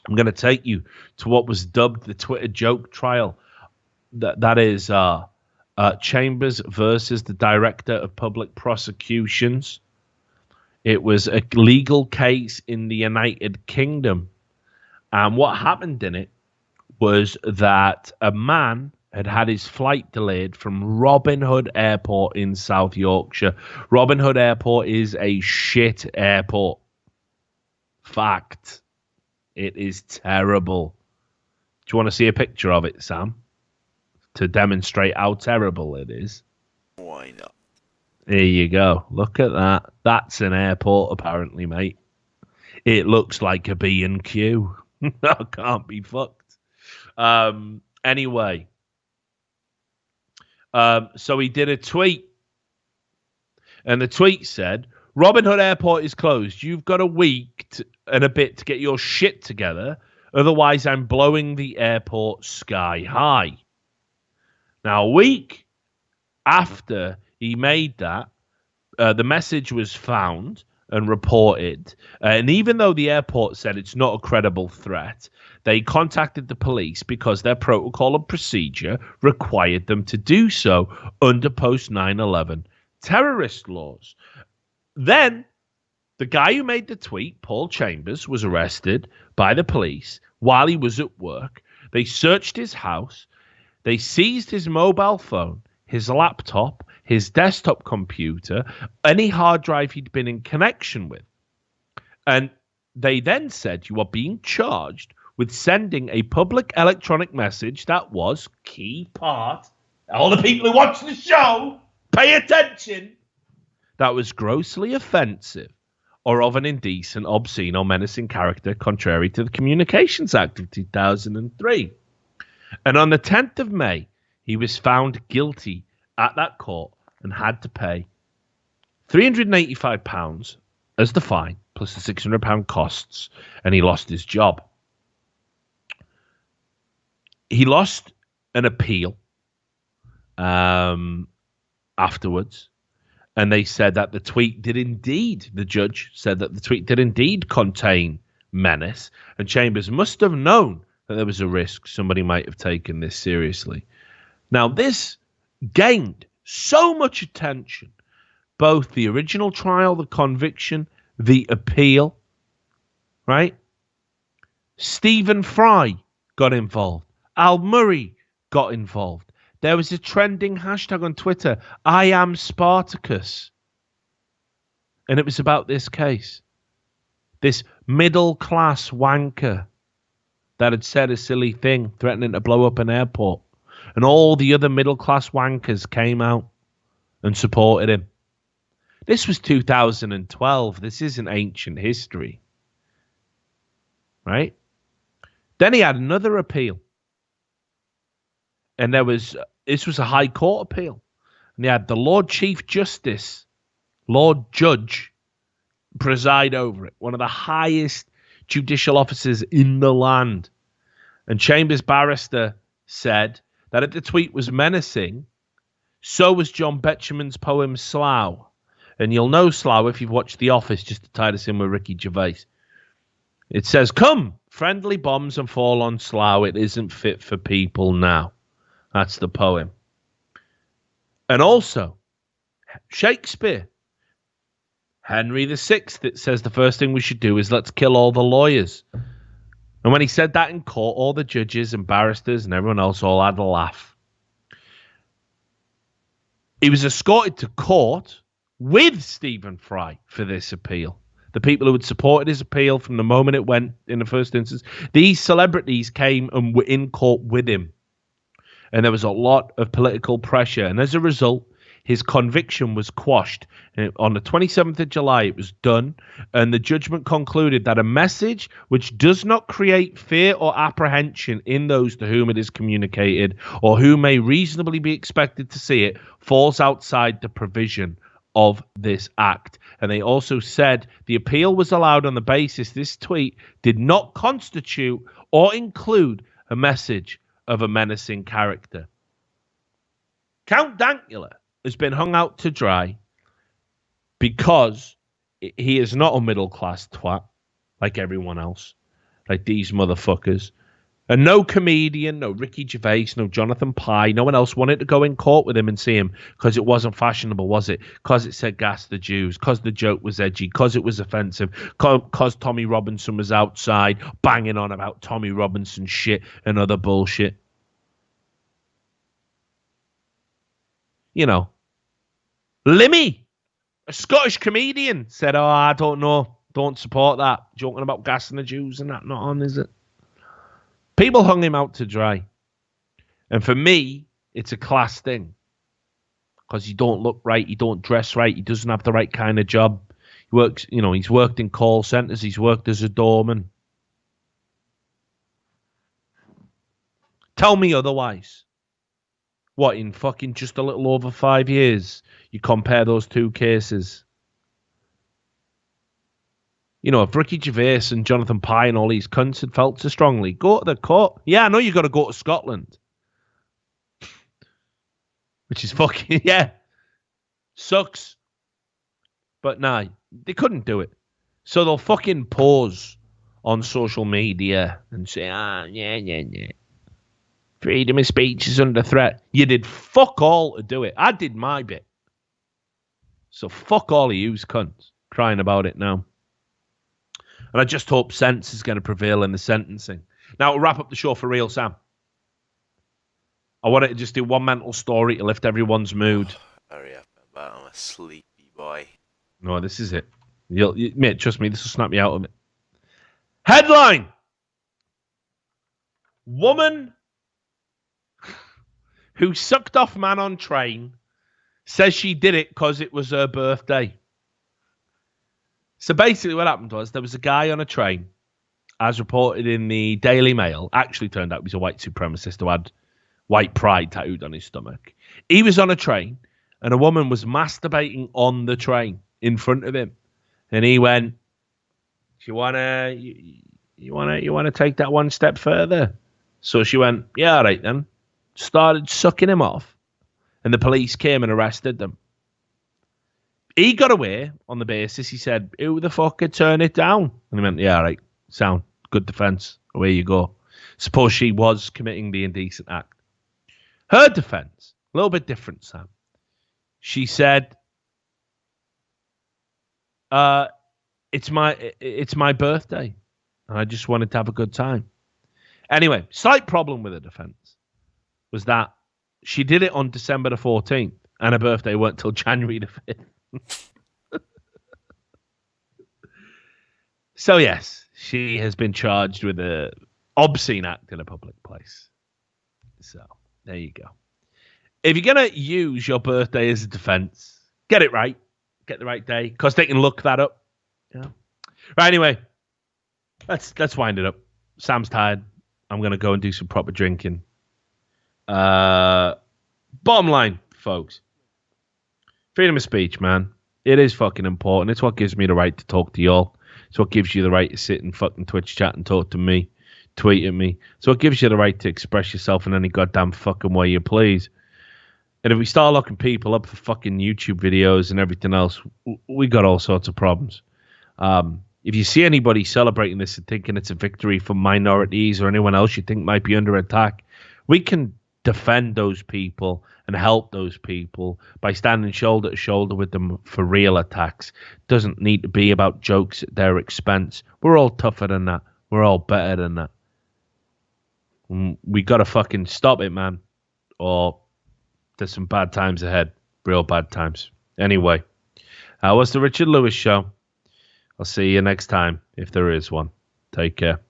I'm going to take you to what was dubbed the Twitter joke trial. That is Chambers versus the Director of Public Prosecutions. It was a legal case in the United Kingdom. And what happened in it was that a man had his flight delayed from Robin Hood Airport in South Yorkshire. Robin Hood Airport is a shit airport. Fact. It is terrible. Do you want to see a picture of it, Sam? To demonstrate how terrible it is. Why not? There you go. Look at that. That's an airport, apparently, mate. It looks like a B&Q. That can't be fucked. Anyway. So he did a tweet. And the tweet said, Robin Hood Airport is closed. You've got a week and a bit to get your shit together. Otherwise, I'm blowing the airport sky high. Now, a week after he made that, the message was found and reported. And even though the airport said it's not a credible threat, they contacted the police because their protocol and procedure required them to do so under post 9/11 terrorist laws. Then, the guy who made the tweet, Paul Chambers, was arrested by the police while he was at work. They searched his house. They seized his mobile phone, his laptop, his desktop computer, any hard drive he'd been in connection with. And they then said, you are being charged with sending a public electronic message that was, key part, all the people who watch the show, pay attention, that was grossly offensive or of an indecent, obscene, or menacing character contrary to the Communications Act of 2003. And on the 10th of May, he was found guilty at that court and had to pay £385 as the fine, plus the £600 costs, and he lost his job. He lost an appeal afterwards. And they said that the tweet did indeed, the judge said that the tweet did indeed contain menace. And Chambers must have known that there was a risk somebody might have taken this seriously. Now, this gained so much attention, both the original trial, the conviction, the appeal, right? Stephen Fry got involved. Al Murray got involved. There was a trending hashtag on Twitter, I am Spartacus. And it was about this case. This middle-class wanker that had said a silly thing, threatening to blow up an airport. And all the other middle-class wankers came out and supported him. This was 2012. This isn't ancient history. Right? Then he had another appeal. And this was a High Court appeal. And they had the Lord Chief Justice, Lord Judge, preside over it. One of the highest judicial officers in the land. And Chambers' barrister said that if the tweet was menacing, so was John Betjeman's poem Slough. And you'll know Slough if you've watched The Office, just to tie this in with Ricky Gervais. It says, come, friendly bombs and fall on Slough. It isn't fit for people now. That's the poem. And also, Shakespeare, Henry VI, it says the first thing we should do is let's kill all the lawyers. And when he said that in court, all the judges and barristers and everyone else all had a laugh. He was escorted to court with Stephen Fry for this appeal. The people who had supported his appeal from the moment it went in the first instance, these celebrities came and were in court with him. And there was a lot of political pressure. And as a result, his conviction was quashed. And on the 27th of July, it was done. And the judgment concluded that a message which does not create fear or apprehension in those to whom it is communicated or who may reasonably be expected to see it falls outside the provision of this act. And they also said the appeal was allowed on the basis this tweet did not constitute or include a message of a menacing character. Count Dankula has been hung out to dry because he is not a middle-class twat like everyone else. like these motherfuckers. And no comedian, no Ricky Gervais, no Jonathan Pye, no one else wanted to go in court with him and see him because it wasn't fashionable, was it? Because it said gas the Jews, because the joke was edgy, because it was offensive, because Tommy Robinson was outside banging on about Tommy Robinson shit and other bullshit. You know, Limmy, a Scottish comedian, said, "Oh, I don't know, don't support that. Joking about gassing the Jews and that, not on, is it?" People hung him out to dry. And for me, it's a class thing. Because he don't look right, he don't dress right, he doesn't have the right kind of job. He works, you know, he's worked in call centres, he's worked as a doorman. Tell me otherwise. What, in fucking just a little over 5 years, you compare those two cases? You know, if Ricky Gervais and Jonathan Pye and all these cunts had felt so strongly, go to the court. Yeah, I know you got to go to Scotland. Which is fucking, yeah. Sucks. But nah, they couldn't do it. So they'll fucking pause on social media and say, yeah. Freedom of speech is under threat. You did fuck all to do it. I did my bit. So fuck all of you cunts crying about it now. And I just hope sense is going to prevail in the sentencing. Now, to wrap up the show for real, Sam, I wanted to just do one mental story to lift everyone's mood. Hurry up, I'm a sleepy boy. No, this is it. Mate, trust me, this will snap me out of it. Headline! Woman who sucked off man on train says she did it because it was her birthday. So basically what happened was there was a guy on a train, as reported in the Daily Mail. Actually turned out he was a white supremacist who had white pride tattooed on his stomach. He was on a train and a woman was masturbating on the train in front of him. And he went, you wanna take that one step further? So she went, yeah, all right then. Started sucking him off. And the police came and arrested them. He got away on the basis, he said, who the fuck could turn it down? And he went, yeah, all right, sound, good defence, away you go. Suppose she was committing the indecent act. Her defence, a little bit different, Sam. She said, it's my birthday, and I just wanted to have a good time. Anyway, slight problem with her defence was that she did it on December the 14th, and her birthday weren't till January the 5th. So yes, she has been charged with an obscene act in a public place. So there you go. If you're gonna use your birthday as a defense, get it right, get the right day, because they can look that up. Yeah. Right. Anyway, let's wind it up. Sam's tired. I'm gonna go and do some proper drinking. Bottom line, folks. Freedom of speech, man. It is fucking important. It's what gives me the right to talk to y'all. It's what gives you the right to sit and fucking Twitch chat and talk to me, tweet at me. It's what gives you the right to express yourself in any goddamn fucking way you please. And if we start locking people up for fucking YouTube videos and everything else, we got all sorts of problems. If you see anybody celebrating this and thinking it's a victory for minorities or anyone else you think might be under attack, we can defend those people and help those people by standing shoulder to shoulder with them for real attacks. Doesn't need to be about jokes at their expense. We're all tougher than that. We're all better than that. We got to fucking stop it, man. Or there's some bad times ahead. Real bad times. Anyway, that was the Richard Lewis Show. I'll see you next time, if there is one. Take care.